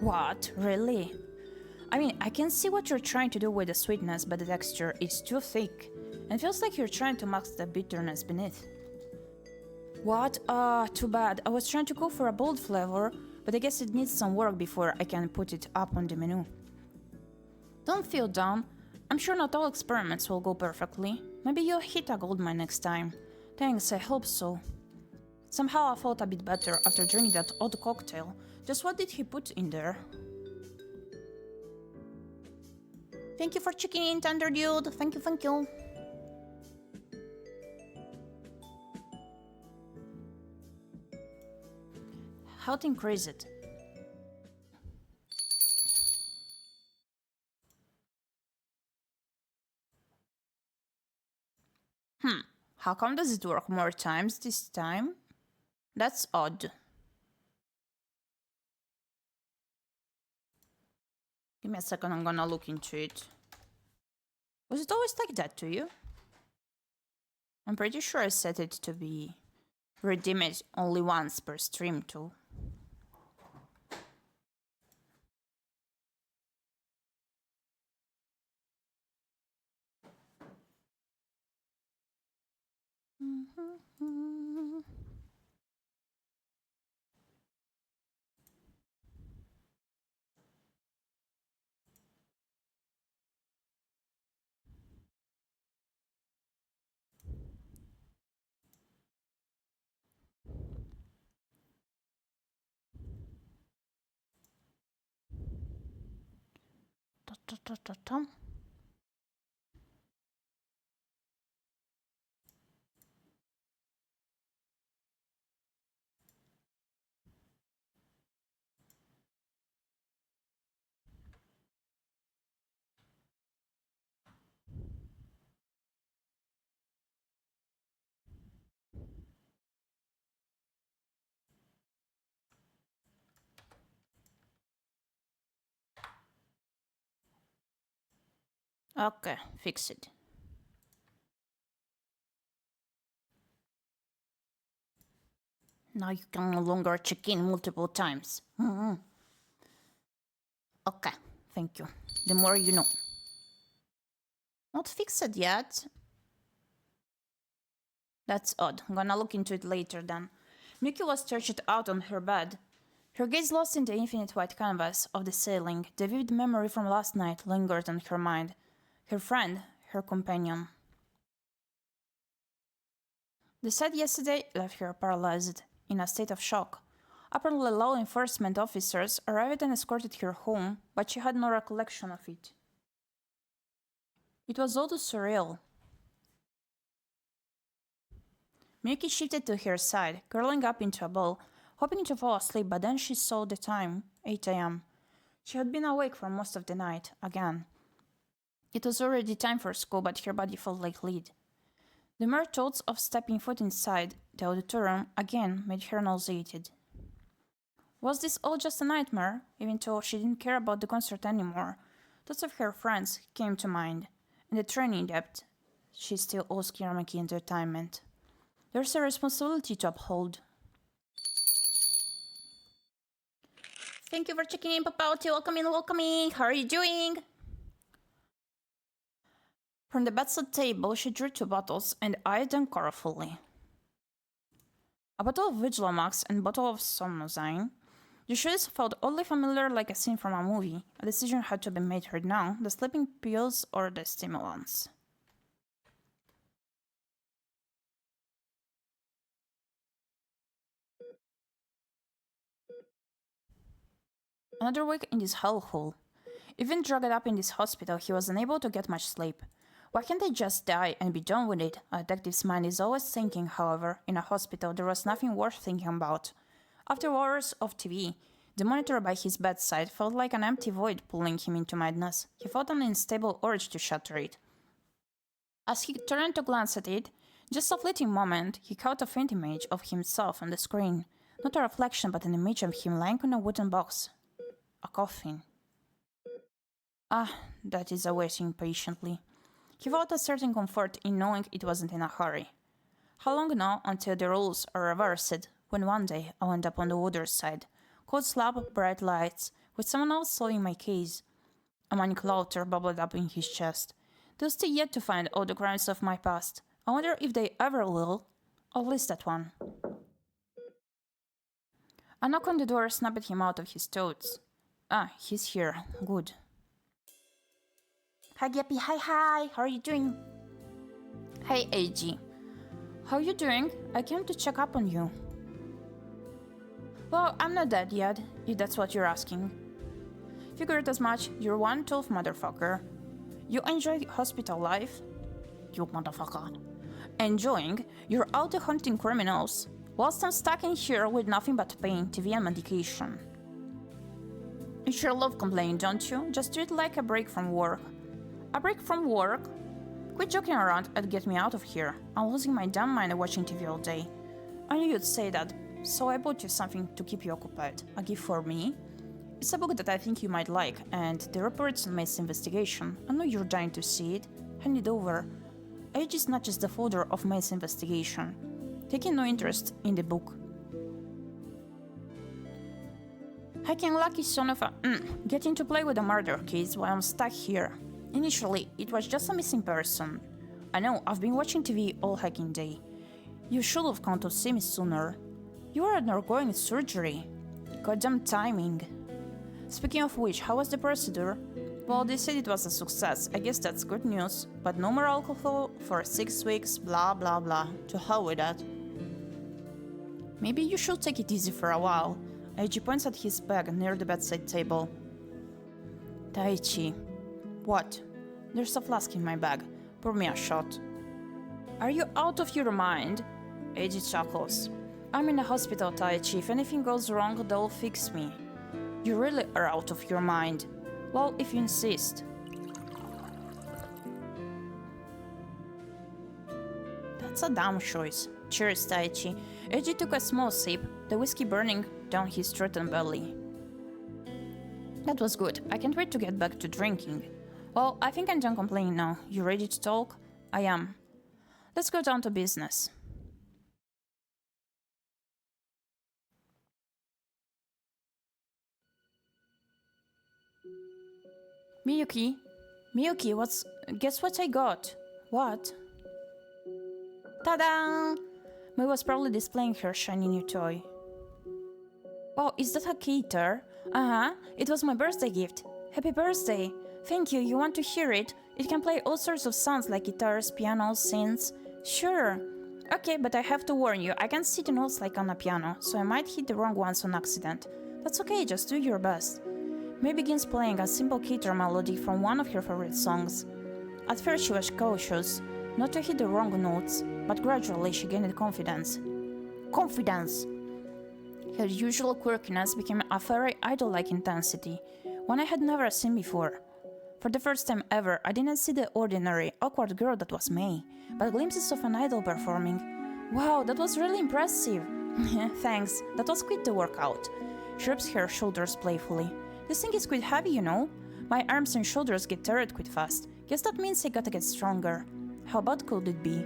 What? Really? I mean, I can see what you're trying to do with the sweetness, but the texture is too thick, and feels like you're trying to mask the bitterness beneath. What? Too bad. I was trying to go for a bold flavor, but I guess it needs some work before I can put it up on the menu. Don't feel down. I'm sure not all experiments will go perfectly. Maybe you'll hit a goldmine next time. Thanks, I hope so. Somehow I felt a bit better after drinking that odd cocktail. Just what did he put in there? Thank you for checking in, Thunder Dude. Thank you, thank you. How to increase it? How come does it work more times this time? That's odd. Give me a second, I'm gonna look into it. Was it always like that to you? I'm pretty sure I set it to be redeemed only once per stream too. Okay, fix it. Now you can no longer check in multiple times. Okay, thank you. The more you know. Not fixed yet. That's odd. I'm gonna look into it later then. Miyuki was stretched out on her bed. Her gaze lost in the infinite white canvas of the ceiling. The vivid memory from last night lingered on her mind. Her friend, her companion. The sight yesterday left her paralyzed, in a state of shock. Apparently law enforcement officers arrived and escorted her home, but she had no recollection of it. It was all too surreal. Miyuki shifted to her side, curling up into a ball, hoping to fall asleep, but then she saw the time, 8 a.m. She had been awake for most of the night, again. It was already time for school, but her body felt like lead. The mere thoughts of stepping foot inside the auditorium again made her nauseated. Was this all just a nightmare? Even though she didn't care about the concert anymore, thoughts of her friends came to mind, and the training debt she still owes Kiramaki Entertainment. There's a responsibility to uphold. Thank you for checking in, Papauti. Welcome in, welcome in. How are you doing? From the bedside table, she drew 2 bottles and eyed them carefully. A bottle of Vigilamax and a bottle of Somnozyme. The choice felt oddly familiar, like a scene from a movie. A decision had to be made right now: the sleeping pills or the stimulants. Another week in this hellhole. Even drugged up in this hospital, he was unable to get much sleep. Why can't I just die and be done with it? A detective's mind is always thinking, however. In a hospital, there was nothing worth thinking about. After hours of TV, the monitor by his bedside felt like an empty void pulling him into madness. He felt an unstable urge to shatter it. As he turned to glance at it, just a fleeting moment, he caught a faint image of himself on the screen. Not a reflection, but an image of him lying on a wooden box. A coffin. Ah, that is awaiting patiently. He felt a certain comfort in knowing it wasn't in a hurry. How long now until the rules are reversed? When one day I went up on the water side. Cold slab, bright lights, with someone else solving my case. A manic laughter bubbled up in his chest. They'll still yet to find all the crimes of my past. I wonder if they ever will. At least that one. A knock on the door snapped him out of his thoughts. Ah, he's here. Good. Hi Gyepi, hi, how are you doing? Hey AG. How are you doing? I came to check up on you. Well, I'm not dead yet, if that's what you're asking. Figured as much, you're one tough motherfucker. You enjoy hospital life? You motherfucker. Enjoying? You're out hunting criminals, whilst I'm stuck in here with nothing but pain, TV and medication. You sure love complaining, don't you? Just treat it like a break from work. A break from work? Quit joking around and get me out of here. I'm losing my damn mind watching TV all day. I knew you'd say that, so I bought you something to keep you occupied. A gift for me? It's a book that I think you might like, and the reports on May's investigation. I know you're dying to see it. Hand it over. Age is not just the folder of May's investigation. Taking no interest in the book. Hacking lucky son of a getting to play with a murder case while I'm stuck here. Initially, it was just a missing person. I know, I've been watching TV all hacking day. You should have come to see me sooner. You are undergoing surgery. Goddamn timing. Speaking of which, how was the procedure? Well, they said it was a success. I guess that's good news. But no more alcohol for 6 weeks, blah blah blah. To hell with that. Maybe you should take it easy for a while. Eiji points at his bag near the bedside table. Taichi. What? There's a flask in my bag. Pour me a shot. Are you out of your mind? Eiji chuckles. I'm in the hospital, Taichi. If anything goes wrong, they'll fix me. You really are out of your mind. Well, if you insist. That's a dumb choice. Cheers, Taichi. Eiji took a small sip, the whiskey burning down his throat and belly. That was good. I can't wait to get back to drinking. Well, I think I'm done complaining now. You ready to talk? I am. Let's go down to business. Miyuki? Miyuki, guess what I got? What? Ta-da! Mei was proudly displaying her shiny new toy. Wow, is that a guitar? Uh-huh, it was my birthday gift. Happy birthday! Thank you, you want to hear it? It can play all sorts of sounds like guitars, pianos, synths. Sure. Okay, but I have to warn you, I can't see the notes like on a piano, so I might hit the wrong ones on accident. That's okay, just do your best. Mei begins playing a simple guitar melody from one of her favorite songs. At first she was cautious, not to hit the wrong notes, but gradually she gained confidence. Confidence! Her usual quirkiness became a very idol-like intensity, one I had never seen before. For the first time ever, I didn't see the ordinary, awkward girl that was Mei, but glimpses of an idol performing. Wow, that was really impressive! Thanks, that was quite the workout. She rubs her shoulders playfully. This thing is quite heavy, you know? My arms and shoulders get tired quite fast. Guess that means I gotta get stronger. How bad could it be?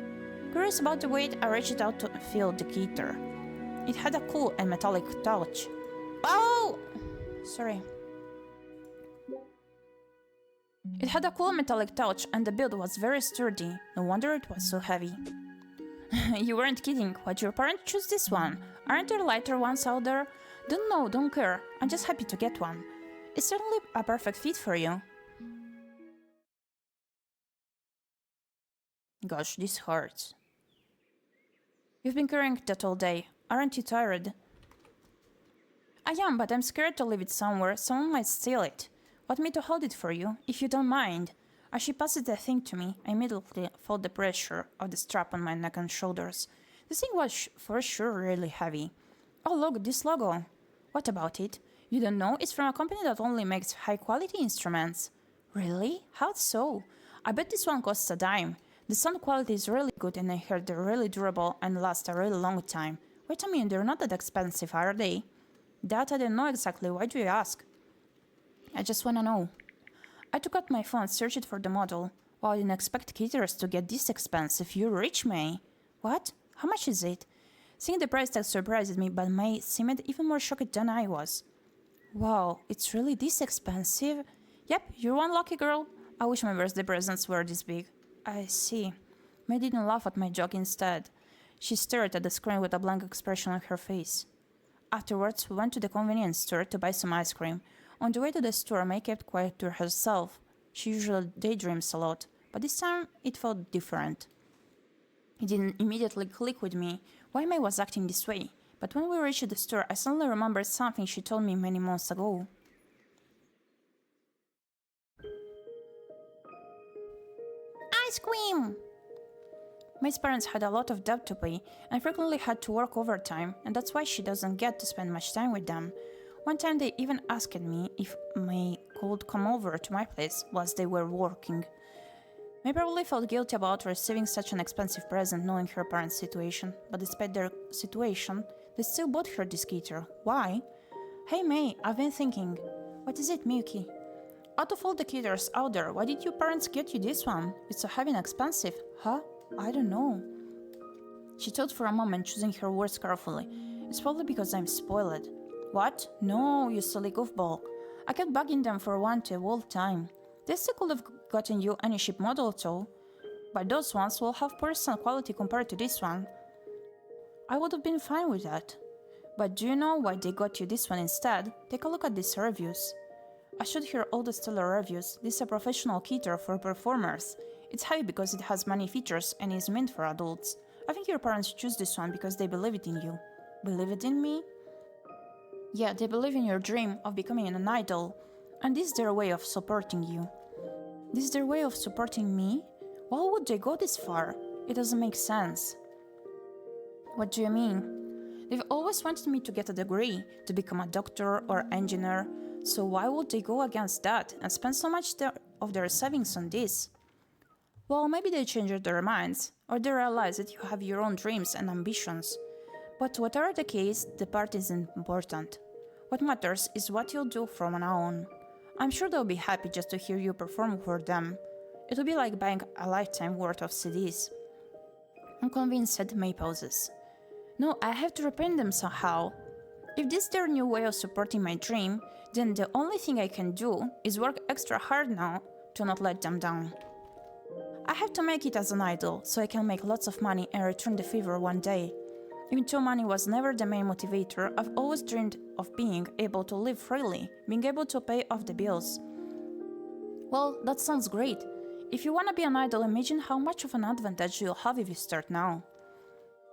Curious about the weight, I reached out to feel the guitar. It had a cool and metallic touch. Oh! Sorry. It had a cool metallic touch and the build was very sturdy. No wonder it was so heavy. You weren't kidding. Why'd your parents choose this one? Aren't there lighter ones out there? Don't know, don't care. I'm just happy to get one. It's certainly a perfect fit for you. Gosh, this hurts. You've been carrying that all day. Aren't you tired? I am, but I'm scared to leave it somewhere. Someone might steal it. Want me to hold it for you, if you don't mind? As she passes the thing to me, I immediately felt the pressure of the strap on my neck and shoulders. This thing was for sure really heavy. Oh look, this logo. What about it? You don't know? It's from a company that only makes high-quality instruments. Really? How so? I bet this one costs a dime. The sound quality is really good and I heard they're really durable and last a really long time. Wait a minute, they're not that expensive, are they? That I don't know exactly. Why do you ask? I just wanna know. I took out my phone, searched for the model. Wow, I didn't expect guitars to get this expensive. You're rich, Mei. What? How much is it? Seeing the price tag surprised me, but Mei seemed even more shocked than I was. Wow, it's really this expensive? Yep, you're one lucky girl. I wish my birthday presents were this big. I see. Mei didn't laugh at my joke instead. She stared at the screen with a blank expression on her face. Afterwards, we went to the convenience store to buy some ice cream. On the way to the store, Mei kept quiet to herself. She usually daydreams a lot, but this time it felt different. It didn't immediately click with me why Mei was acting this way, but when we reached the store, I suddenly remembered something she told me many months ago. Ice cream! Mei's parents had a lot of debt to pay and frequently had to work overtime, and that's why she doesn't get to spend much time with them. One time they even asked me if Mei could come over to my place whilst they were working. Mei probably felt guilty about receiving such an expensive present knowing her parents' situation, but despite their situation, they still bought her this guitar. Why? Hey Mei, I've been thinking. What is it, Miyuki? Out of all the guitars out there, why did your parents get you this one? It's so heavy and expensive. Huh? I don't know. She thought for a moment, choosing her words carefully. It's probably because I'm spoiled. What? No, you silly goofball. I kept bugging them for one the whole time. They still could have gotten you any cheap model though. But those ones will have poor sound quality compared to this one. I would have been fine with that. But do you know why they got you this one instead? Take a look at these reviews. I showed her all the stellar reviews. This is a professional guitar for performers. It's heavy because it has many features and is meant for adults. I think your parents choose this one because they believe it in you. Believe it in me? Yeah, they believe in your dream of becoming an idol, and this is their way of supporting you. This is their way of supporting me? Why would they go this far? It doesn't make sense. What do you mean? They've always wanted me to get a degree, to become a doctor or engineer, so why would they go against that and spend so much of their savings on this? Well, maybe they changed their minds, or they realize that you have your own dreams and ambitions. But whatever the case, the part isn't important. What matters is what you'll do from now on. I'm sure they'll be happy just to hear you perform for them. It'll be like buying a lifetime worth of CDs. Unconvinced, said May pauses. No, I have to repay them somehow. If this is their new way of supporting my dream, then the only thing I can do is work extra hard now to not let them down. I have to make it as an idol, so I can make lots of money and return the favor one day. Even though money was never the main motivator, I've always dreamed of being able to live freely, being able to pay off the bills. Well, that sounds great. If you want to be an idol, imagine how much of an advantage you'll have if you start now.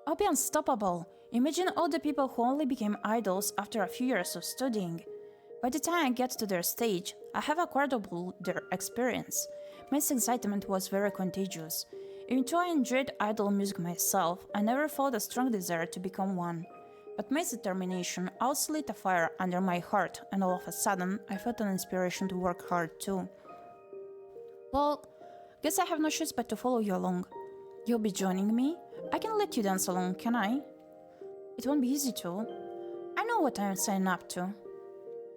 I'll be unstoppable. Imagine all the people who only became idols after a few years of studying. By the time I get to their stage, I have acquired their experience. May's excitement was very contagious. Even though I enjoyed idol music myself, I never felt a strong desire to become one. But May's determination also lit a fire under my heart, and all of a sudden, I felt an inspiration to work hard too. Well, guess I have no choice but to follow you along. You'll be joining me? I can let you dance along, can I? It won't be easy to. I know what I'm signing up to.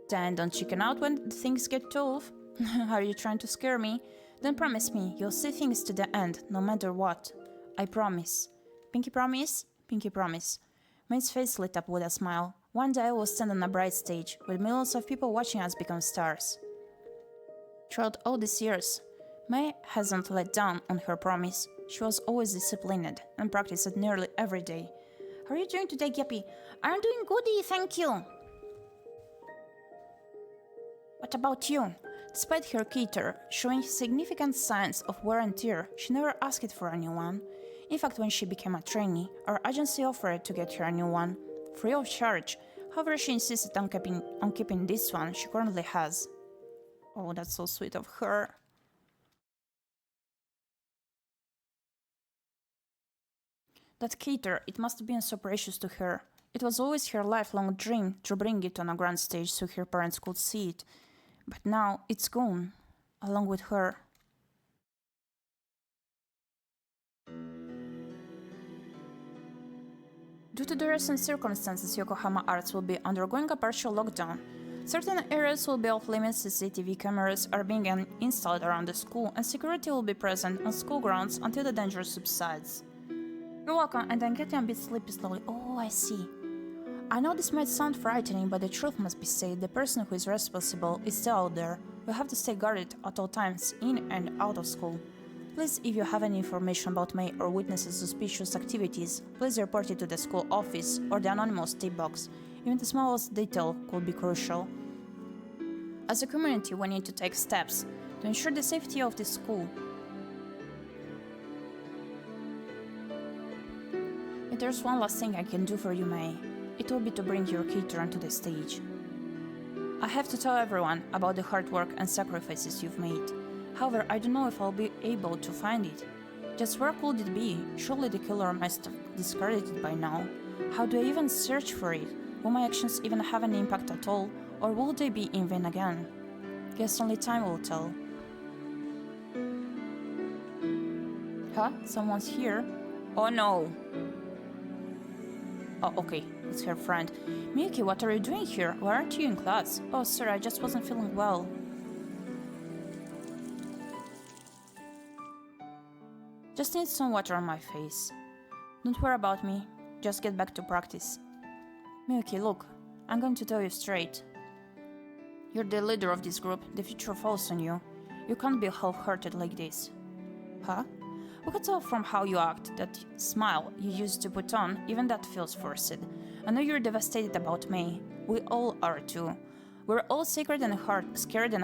Then don't chicken out when things get tough. Are you trying to scare me? Then promise me you'll see things to the end, no matter what. I promise. Pinky promise? Pinky promise. May's face lit up with a smile. One day I will stand on a bright stage, with millions of people watching us become stars. Throughout all these years, May hasn't let down on her promise. She was always disciplined and practiced nearly every day. How are you doing today, Gyepi? I'm doing goody, thank you. What about you? Despite her cater showing significant signs of wear and tear, she never asked for a new one. In fact, when she became a trainee, our agency offered to get her a new one, free of charge. However, she insisted on keeping this one she currently has. Oh, that's so sweet of her. That cater, it must have been so precious to her. It was always her lifelong dream to bring it on a grand stage so her parents could see it. But now it's gone, along with her. Due to the recent circumstances, Yokohama Arts will be undergoing a partial lockdown. Certain areas will be off limits, CCTV cameras are being installed around the school, and security will be present on school grounds until the danger subsides. You're welcome, and I'm getting a bit sleepy slowly. Oh, I see. I know this might sound frightening, but the truth must be said. The person who is responsible is still out there. We have to stay guarded at all times, in and out of school. Please, if you have any information about May or witnesses suspicious activities, please report it to the school office or the anonymous tip box. Even the smallest detail could be crucial. As a community, we need to take steps to ensure the safety of the school. If there's one last thing I can do for you, May, it will be to bring your cater onto the stage. I have to tell everyone about the hard work and sacrifices you've made. However, I don't know if I'll be able to find it. Just where could it be? Surely the killer must have discarded it by now. How do I even search for it? Will my actions even have an impact at all? Or will they be in vain again? Guess only time will tell. Huh? Someone's here? Oh no! Oh, okay, it's her friend. Miyuki, what are you doing here? Why aren't you in class? Oh, sorry, I just wasn't feeling well. Just need some water on my face. Don't worry about me, just get back to practice. Miyuki, look, I'm going to tell you straight. You're the leader of this group, the future falls on you. You can't be half-hearted like this. Huh? We can tell from how you act, that smile you used to put on, even that feels forced. I know you're devastated about May. We all are too. We're all scared and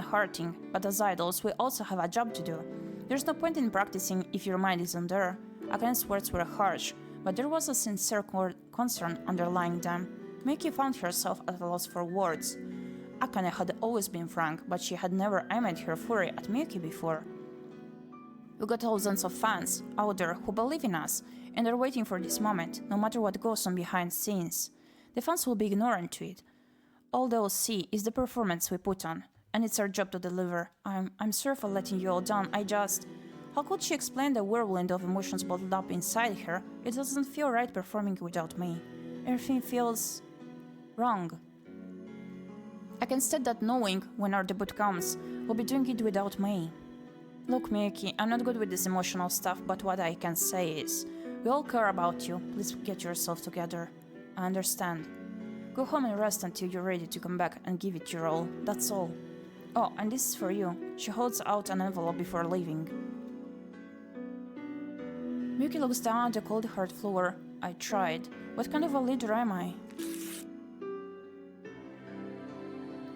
hurting, but as idols, we also have a job to do. There's no point in practicing if your mind isn't there. Against words were harsh, but there was a sincere concern underlying them. Miki found herself at a loss for words. Akane had always been frank, but she had never aimed her fury at Miyuki before. We got thousands of fans out there who believe in us and are waiting for this moment, no matter what goes on behind the scenes. The fans will be ignorant to it. All they'll see is the performance we put on, and it's our job to deliver. I'm sorry for letting you all down, How could she explain the whirlwind of emotions bottled up inside her? It doesn't feel right performing without me. Everything feels... wrong. I can state that knowing when our debut comes, we'll be doing it without me. Look, Miyuki, I'm not good with this emotional stuff, but what I can say is, we all care about you. Please get yourself together. I understand. Go home and rest until you're ready to come back and give it your all. That's all. Oh, and this is for you. She holds out an envelope before leaving. Miyuki looks down at the cold hard floor. I tried. What kind of a leader am I?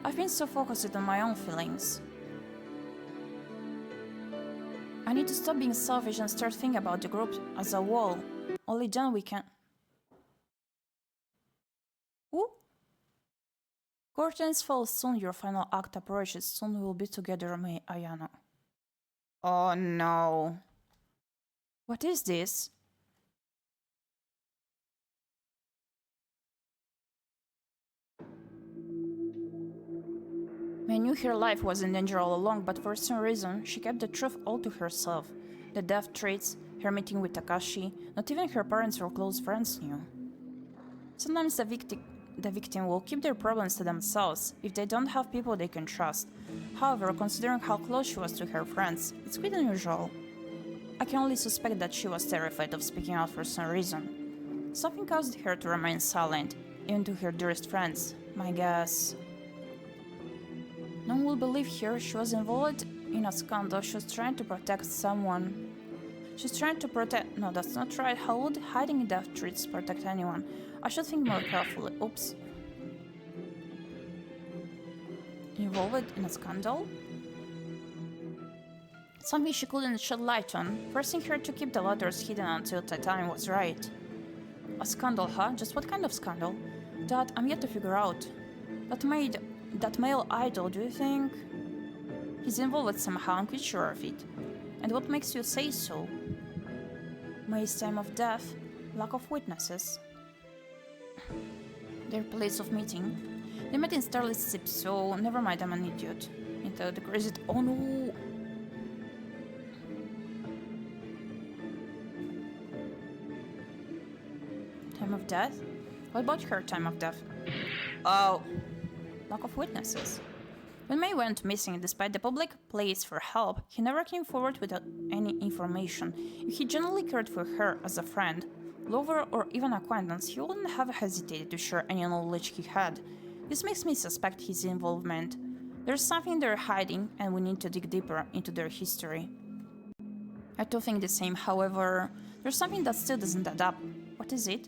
I've been so focused on my own feelings. I need to stop being selfish and start thinking about the group as a whole. Only then we can... Ooh? Curtains fall soon, your final act approaches. Soon we'll be together, May Ayano. Oh no. What is this? May knew her life was in danger all along, but for some reason, she kept the truth all to herself. The death threats, her meeting with Takashi, not even her parents or close friends knew. Sometimes the victim will keep their problems to themselves if they don't have people they can trust. However, considering how close she was to her friends, it's quite unusual. I can only suspect that she was terrified of speaking out for some reason. Something caused her to remain silent, even to her dearest friends. My guess... No one will believe her. She was involved in a scandal. She was trying to protect someone. She's trying to protect... No, that's not right. How would hiding death threats protect anyone? I should think more carefully. Oops. Involved in a scandal? Something she couldn't shed light on, forcing her to keep the letters hidden until the time was right. A scandal, huh? Just what kind of scandal? That I'm yet to figure out. That male idol, do you think? He's involved somehow, I'm quite sure of it. And what makes you say so? May's time of death, lack of witnesses. Their place of meeting. They met in Starlit Sip, so never mind, I'm an idiot. Into the crazy... Oh no! Time of death? What about her time of death? Oh! Lack of witnesses. When May went missing, despite the public pleas for help, he never came forward without any information. If he genuinely cared for her as a friend, lover, or even acquaintance, he wouldn't have hesitated to share any knowledge he had. This makes me suspect his involvement. There's something they're hiding, and we need to dig deeper into their history. I too think the same, however, there's something that still doesn't add up. What is it?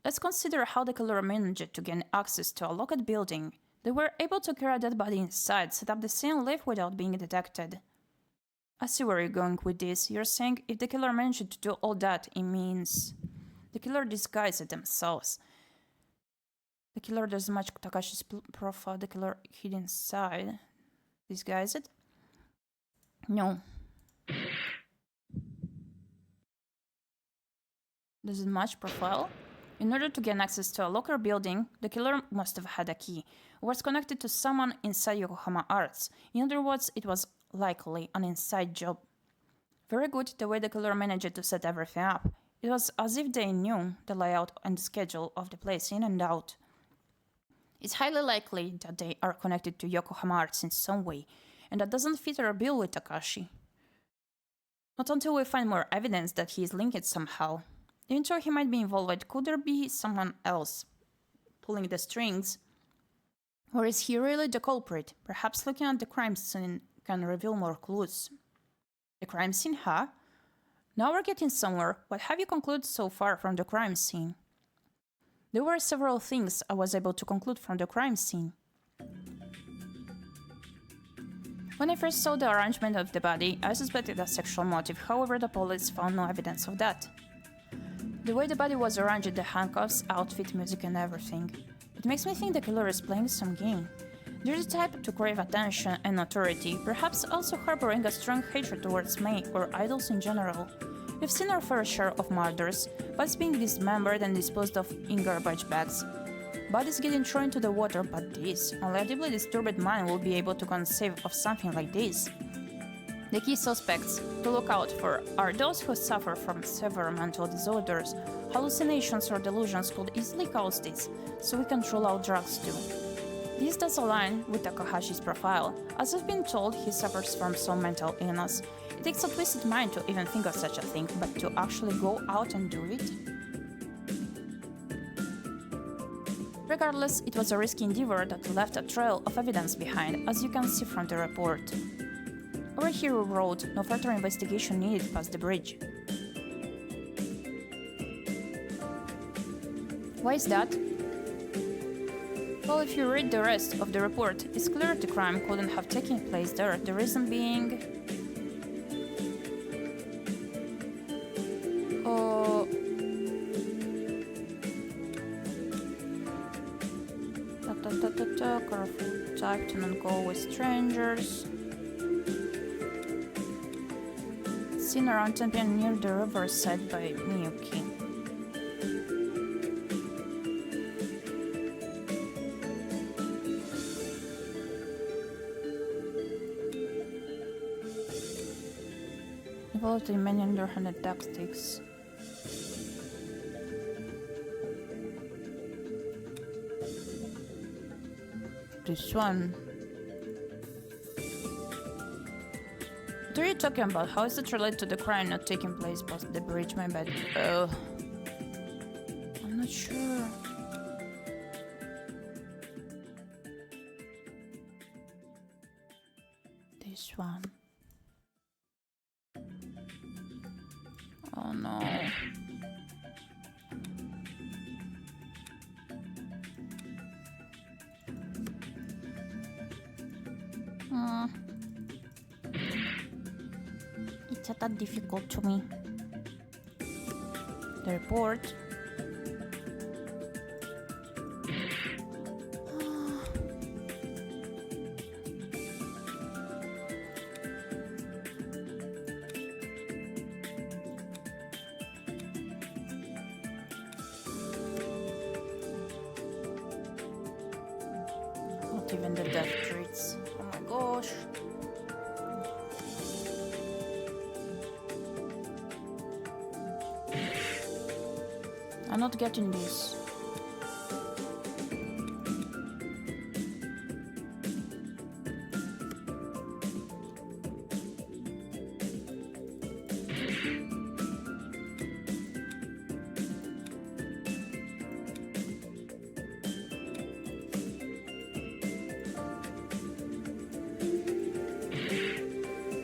Let's consider how the killer managed to gain access to a locked building. They were able to carry a dead body inside, set up the scene, leave without being detected. I see where you're going with this. You're saying if the killer managed to do all that, it means... The killer disguised themselves. The killer doesn't match Takashi's profile. The killer hid inside. Disguised? No. Does it match profile? In order to gain access to a locker building, the killer must have had a key, or was connected to someone inside Yokohama Arts. In other words, it was likely an inside job. Very good the way the killer managed to set everything up. It was as if they knew the layout and schedule of the place in and out. It's highly likely that they are connected to Yokohama Arts in some way, and that doesn't fit our bill with Takashi. Not until we find more evidence that he is linked somehow. Even though he might be involved, could there be someone else pulling the strings? Or is he really the culprit? Perhaps looking at the crime scene can reveal more clues. The crime scene, huh? Now we're getting somewhere. What have you concluded so far from the crime scene? There were several things I was able to conclude from the crime scene. When I first saw the arrangement of the body, I suspected a sexual motive. However, the police found no evidence of that. The way the body was arranged, the handcuffs, outfit, music and everything. It makes me think the killer is playing some game. They're the type to crave attention and authority, perhaps also harboring a strong hatred towards Mei or idols in general. We've seen our fair share of murders, bodies being dismembered and disposed of in garbage bags. Bodies getting thrown into the water, but this, only a deeply disturbed mind will be able to conceive of something like this. The key suspects to look out for are those who suffer from severe mental disorders. Hallucinations or delusions could easily cause this, so we can rule out drugs too. This does align with Takahashi's profile. As I've been told, he suffers from some mental illness. It takes a twisted mind to even think of such a thing, but to actually go out and do it? Regardless, it was a risky endeavor that left a trail of evidence behind, as you can see from the report. Our hero wrote, "No further investigation needed past the bridge." Why is that? Well, if you read the rest of the report, it's clear the crime couldn't have taken place there, the reason being... Careful type to not go with strangers. Seen around 10 p.m. near the riverside by Miyuki. Involved in many underhanded tactics. This one. What are you talking about? How is it related to the crime not taking place past the bridge? My bad. I'm not sure. This one. Oh no. It's a tad difficult to me. The report. Not even the death treats. Oh my gosh. I'm not getting this.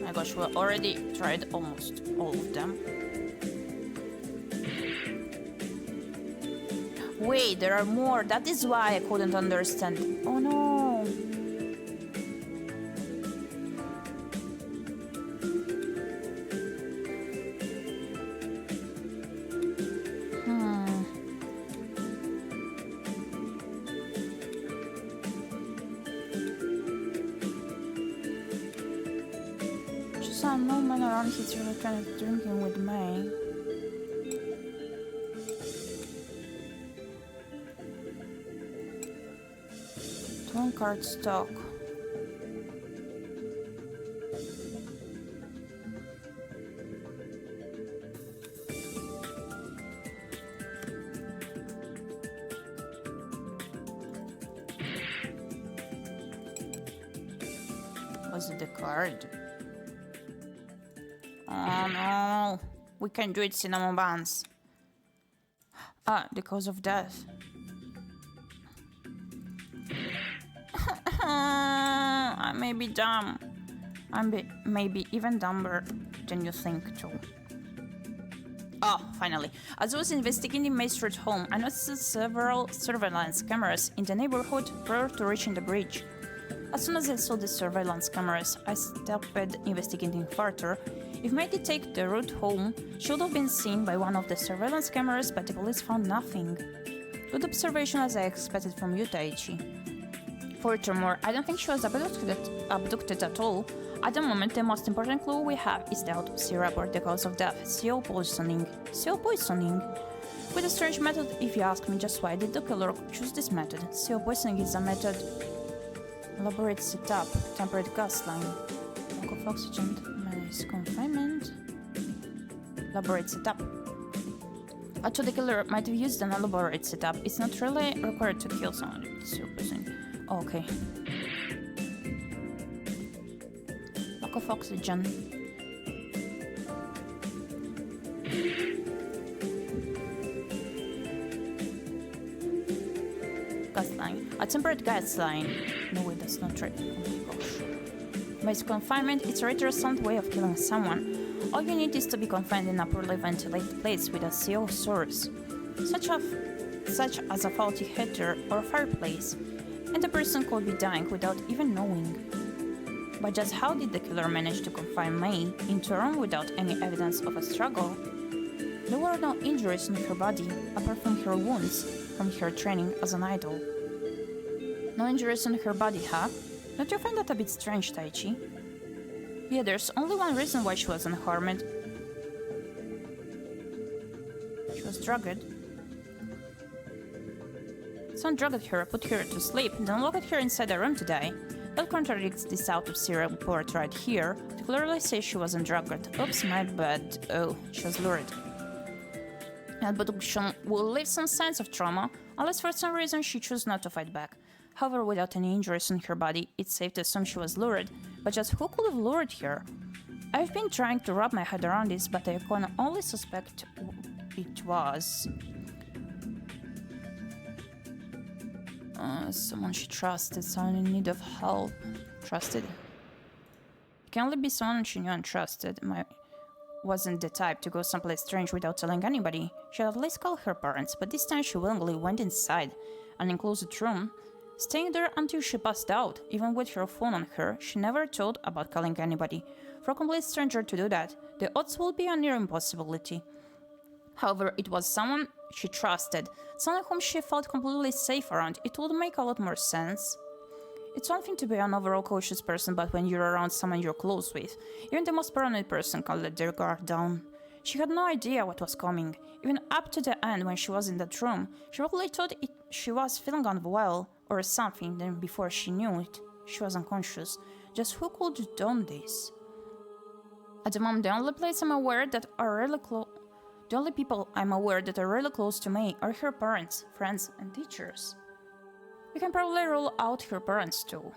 My gosh, we already tried almost all of them. Wait, there are more. That is why I couldn't understand. Oh no. Just a no man around his really kind of drinking with Mei. One card stock. Was it the card? Oh no! We can do it, cinnamon buns. Ah, the cause of death. I may be dumb. I'm maybe even dumber than you think, too. Oh, finally. As I was investigating Mei's home, I noticed several surveillance cameras in the neighborhood prior to reaching the bridge. As soon as I saw the surveillance cameras, I stopped investigating further. If Mei did take the route home, she would have been seen by one of the surveillance cameras, but the police found nothing. Good observation, as I expected from you, Taichi. Furthermore, I don't think she was abducted at all. At the moment, the most important clue we have is the autopsy report, the cause of death, CO poisoning. CO poisoning? With a strange method, if you ask me. Just why did the killer choose this method? CO poisoning is a method. Elaborate setup, tempered gas line. Lack of oxygen, managed confinement. Elaborate setup. Although the killer might have used an elaborate setup, it's not really required to kill someone. CO poisoning. Oh, okay. Lack of oxygen. Gas line. A tempered gas line. No way, that's not right. Oh my gosh. Basic confinement, it's a retrasant way of killing someone. All you need is to be confined in a poorly ventilated place with a CO source, such as a faulty heater or a fireplace, and the person could be dying without even knowing. But just how did the killer manage to confine May into a room without any evidence of a struggle? There were no injuries on her body, apart from her wounds from her training as an idol. No injuries on her body, huh? Don't you find that a bit strange, Taichi? Yeah, there's only one reason why she was unharmed. She was drugged. Someone drugged her, put her to sleep, then locked her inside a room to die. That contradicts this autopsy report right here. It clearly says she wasn't drugged. Oops, my bad. Oh, she was lured. Abduction will leave some signs of trauma, unless for some reason she chose not to fight back. However, without any injuries on her body, it's safe to assume she was lured. But just who could have lured her? I've been trying to wrap my head around this, but I can only suspect it was someone she trusted, someone in need of help. Trusted? It can only be someone she knew and trusted. Wasn't the type to go someplace strange without telling anybody. She'd at least call her parents, but this time she willingly went inside an enclosed room, staying there until she passed out. Even with her phone on her, she never thought about calling anybody. For a complete stranger to do that, the odds will be a near impossibility. However, it was someone she trusted, someone whom she felt completely safe around. It would make a lot more sense. It's one thing to be an overall cautious person, but when you're around someone you're close with, even the most paranoid person can let their guard down. She had no idea what was coming. Even up to the end when she was in that room, she probably thought she was feeling unwell or something, then before she knew it, she was unconscious. Just who could have done this? At the moment, the only people I'm aware that are really close to May are her parents, friends, and teachers. We can probably rule out her parents too.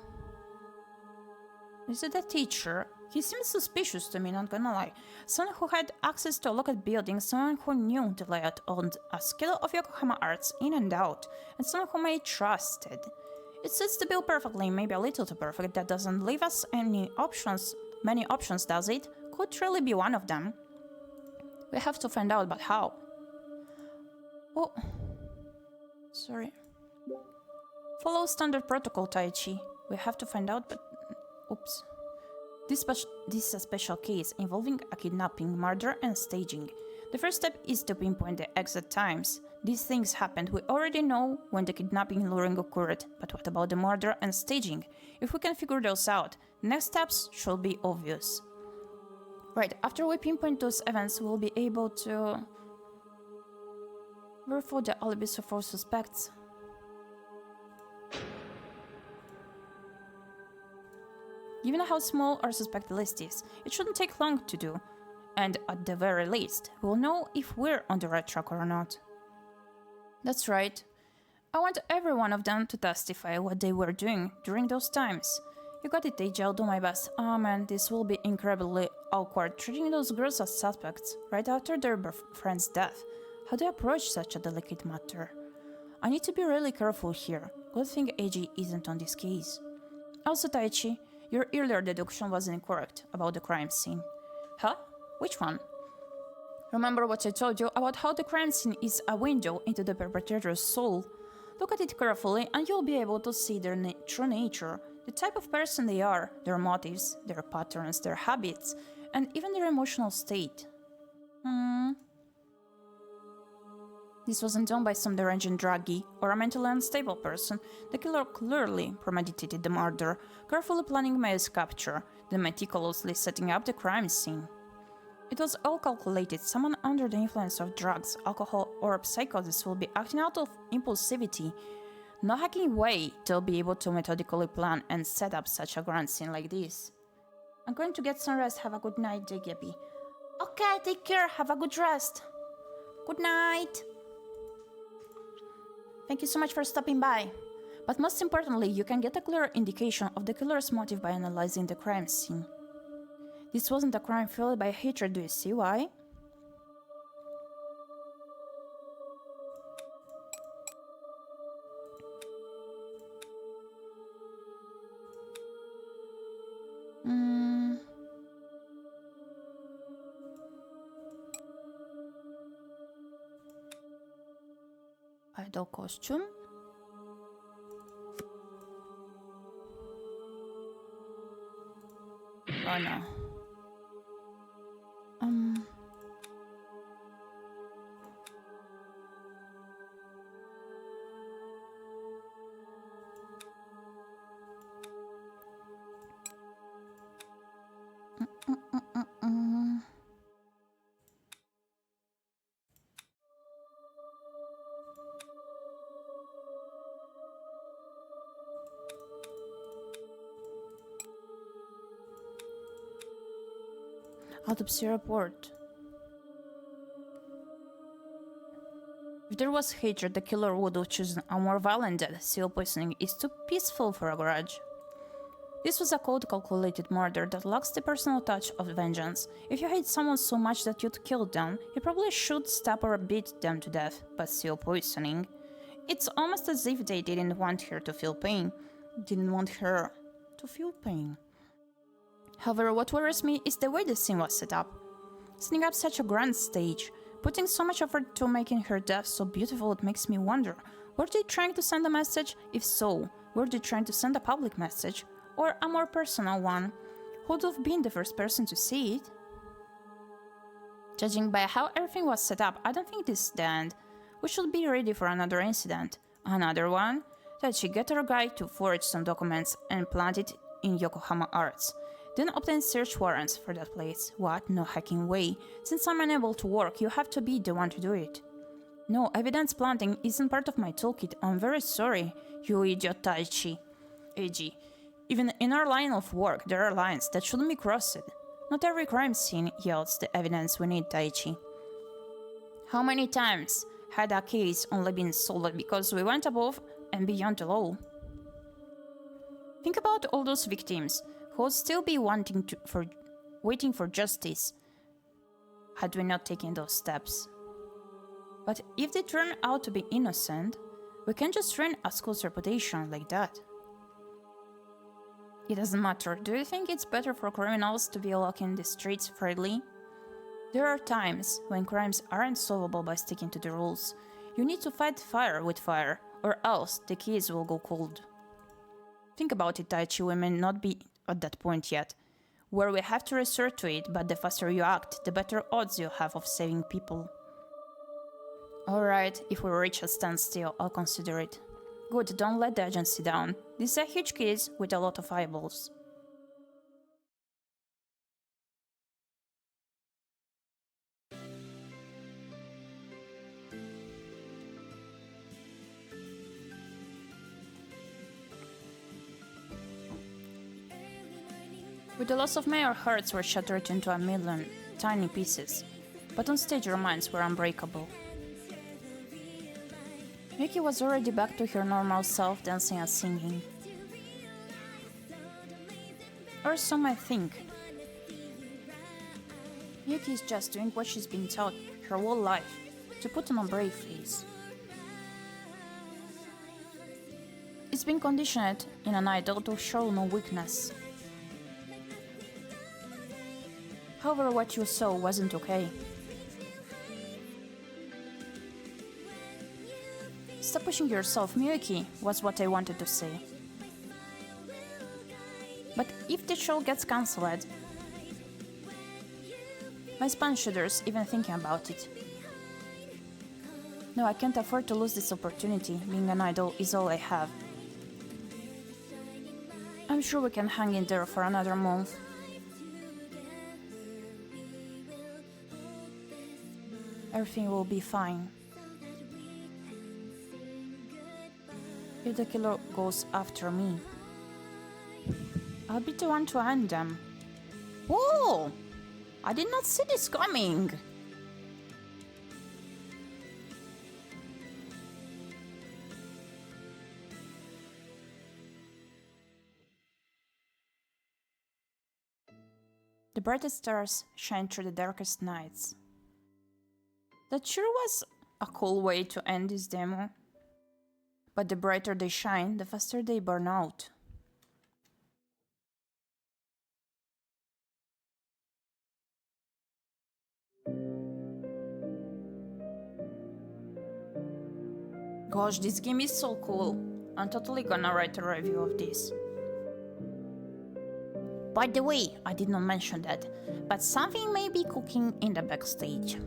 Is it a teacher? He seems suspicious to me, not gonna lie. Someone who had access to a locked building, someone who knew the layout on a skill of Yokohama arts in and out, and someone whom I trusted. It suits the bill perfectly, maybe a little too perfect. That doesn't leave us many options, does it? Could really be one of them. We have to find out, but how? Oh, sorry. Follow standard protocol, Taichi. We have to find out, but... Oops. This is a special case involving a kidnapping, murder, and staging. The first step is to pinpoint the exact times these things happened. We already know when the kidnapping and luring occurred, but what about the murder and staging? If we can figure those out, the next steps should be obvious. Right, after we pinpoint those events, we'll be able to verify the alibis of our suspects. Given how small our suspect list is, it shouldn't take long to do, and at the very least, we'll know if we're on the right track or not. That's right. I want every one of them to testify what they were doing during those times. You got it, Teiji, I'll do my best. Oh man, this will be incredibly awkward, treating those girls as suspects right after their friend's death. How do I approach such a delicate matter? I need to be really careful here. Good thing AG isn't on this case. Also, Taichi, your earlier deduction was incorrect about the crime scene. Huh? Which one? Remember what I told you about how the crime scene is a window into the perpetrator's soul? Look at it carefully and you'll be able to see their true nature, the type of person they are, their motives, their patterns, their habits, and even their emotional state. This wasn't done by some deranged druggie or a mentally unstable person. The killer clearly premeditated the murder, carefully planning May's capture, then meticulously setting up the crime scene. It was all calculated. Someone under the influence of drugs, alcohol, or psychosis will be acting out of impulsivity. No hacking way they'll be able to methodically plan and set up such a grand scene like this. I'm going to get some rest. Have a good night, Gyepi. Okay, take care. Have a good rest. Good night. Thank you so much for stopping by. But most importantly, you can get a clear indication of the killer's motive by analyzing the crime scene. This wasn't a crime fueled by hatred, do you see why? Idol costume. Oh no. Autopsy report. If there was hatred, the killer would have chosen a more violent death. Seal poisoning is too peaceful for a grudge. This was a cold, calculated murder that lacks the personal touch of vengeance. If you hate someone so much that you'd kill them, you probably should stab or beat them to death, but seal poisoning. It's almost as if they didn't want her to feel pain. However, what worries me is the way the scene was set up. Setting up such a grand stage, putting so much effort to making her death so beautiful, it makes me wonder, were they trying to send a message? If so, were they trying to send a public message? Or a more personal one? Who would have been the first person to see it? Judging by how everything was set up, I don't think this is the end. We should be ready for another incident. Another one? That she get her guy to forge some documents and plant it in Yokohama Arts. Then obtain search warrants for that place. What? No hacking way. Since I'm unable to work, you have to be the one to do it. No, evidence planting isn't part of my toolkit. I'm very sorry, you idiot Taichi. Eiji. Even in our line of work, there are lines that shouldn't be crossed. Not every crime scene yields the evidence we need, Taichi. How many times had a case only been solved because we went above and beyond the law? Think about all those victims who would still be waiting for justice had we not taken those steps. But if they turn out to be innocent, we can't just ruin a school's reputation like that. It doesn't matter. Do you think it's better for criminals to be walking the streets freely? There are times when crimes aren't solvable by sticking to the rules. You need to fight fire with fire, or else the keys will go cold. Think about it, Taichi. We may not be at that point yet, where we have to resort to it, but the faster you act, the better odds you have of saving people. Alright, if we reach a standstill, I'll consider it. Good, don't let the agency down. This is a huge case with a lot of eyeballs. With the loss of May, our hearts were shattered into a million tiny pieces, but on stage our minds were unbreakable. Yuki was already back to her normal self, dancing and singing. Or so might think. Yuki is just doing what she's been taught her whole life, to put on a brave face. It's been conditioned in an idol to show no weakness. However, what you saw wasn't okay. Stop pushing yourself, Miyuki, was what I wanted to say. But if the show gets cancelled, my spine shudders even thinking about it. No, I can't afford to lose this opportunity. Being an idol is all I have. I'm sure we can hang in there for another month. Everything will be fine. If the killer goes after me, I'll be the one to end them. Whoa! I did not see this coming! The brightest stars shine through the darkest nights. That sure was a cool way to end this demo. But the brighter they shine, the faster they burn out. Gosh, this game is so cool. I'm totally gonna write a review of this. By the way, I did not mention that, but something may be cooking in the backstage.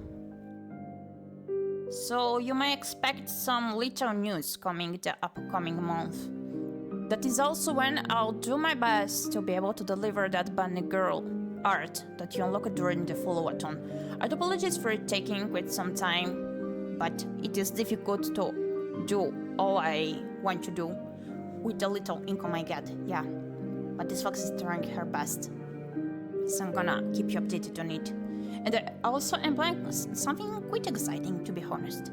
So you may expect some little news coming the upcoming month. That is also when I'll do my best to be able to deliver that bunny girl art that you unlock during the follow-a-thon. I do apologize for it taking quite some time, but it is difficult to do all I want to do with the little income I get, yeah. But this fox is trying her best, so I'm gonna keep you updated on it. And I also am planning something quite exciting, to be honest.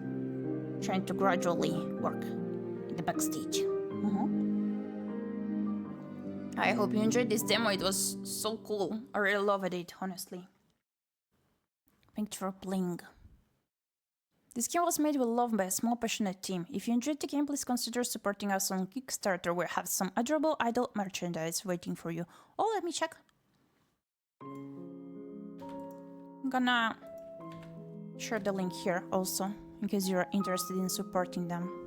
Trying to gradually work in the backstage. I hope you enjoyed this demo, it was so cool. I really loved it, honestly. Thanks for playing. This game was made with love by a small passionate team. If you enjoyed the game, please consider supporting us on Kickstarter. We have some adorable idol merchandise waiting for you. Oh, let me check. I'm gonna share the link here also, in case you're interested in supporting them.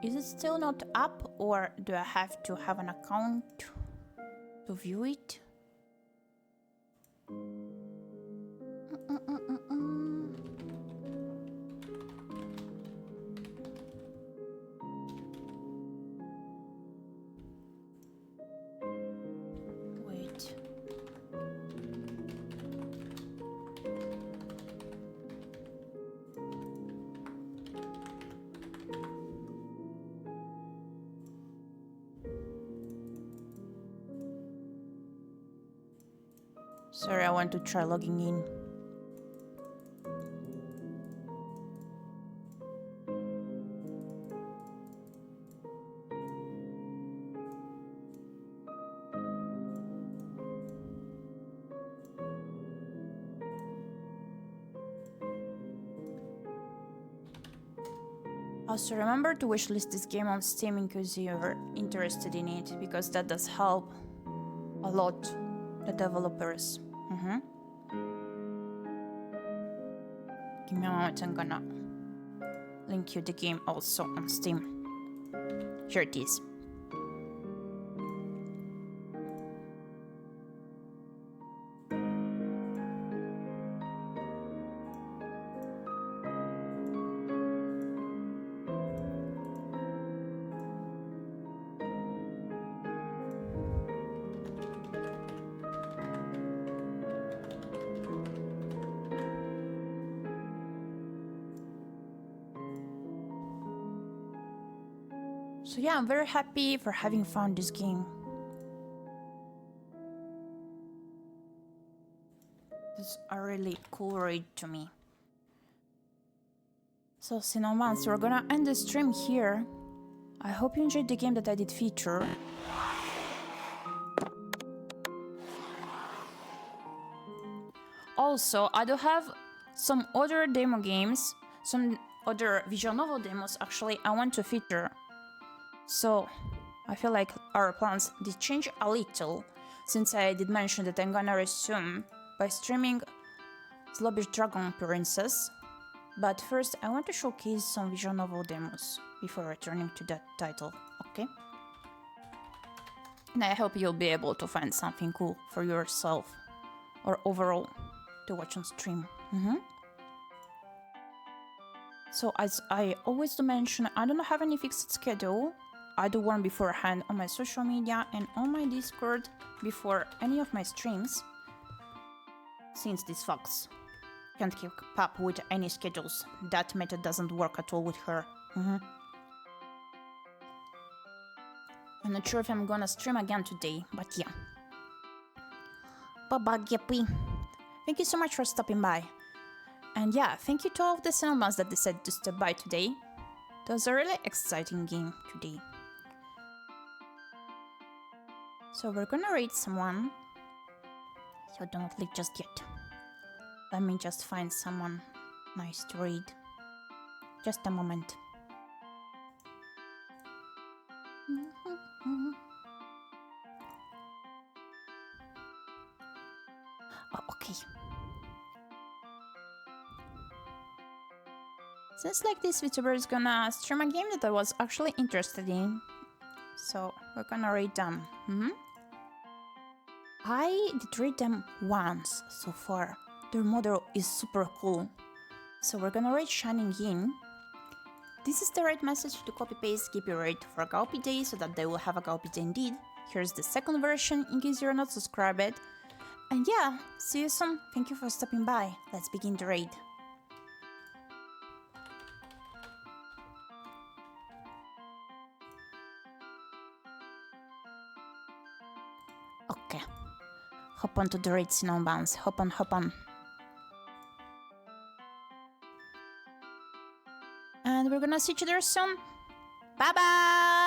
Is it still not up, or do I have to have an account to view it? Wait. Sorry, I want to try logging in. Also, remember to wishlist this game on Steam in case you're interested in it, because that does help a lot the developers. Give me a moment, I'm gonna link you the game also on Steam. Here it is. So yeah, I'm very happy for having found this game. It's a really cool read to me. So Cinnamons, we're gonna end the stream here. I hope you enjoyed the game that I did feature. Also, I do have some other demo games, some other visual novel demos actually I want to feature. So, I feel like our plans did change a little, since I did mention that I'm gonna resume by streaming Slobber's Dragon Princess. But first, I want to showcase some visual novel demos before returning to that title, okay? And I hope you'll be able to find something cool for yourself or overall to watch on stream. So as I always do mention, I don't have any fixed schedule. I do one beforehand on my social media and on my Discord before any of my streams, since this fox can't keep up with any schedules. That method doesn't work at all with her. I'm not sure if I'm gonna stream again today, but yeah. Bye-bye, Gyepi. Thank you so much for stopping by. And yeah, thank you to all of the cinemas that decided to stop by today. It was a really exciting game today. So we're gonna raid someone. So don't click just yet. Let me just find someone nice to raid. Just a moment. Oh, okay. Seems like this VTuber is gonna stream a game that I was actually interested in. So we're gonna raid them. I did raid them once so far. Their model is super cool. So we're gonna raid Shining In. This is the right message to copy-paste Gyepi raid for Gyepi Day so that they will have a Gyepi Day indeed. Here's the second version in case you're not subscribed. And yeah, see you soon. Thank you for stopping by. Let's begin the raid. Okay. Hop on to the raid, Cinnamon Buns. Hop on, hop on. And we're gonna see each other soon. Bye bye!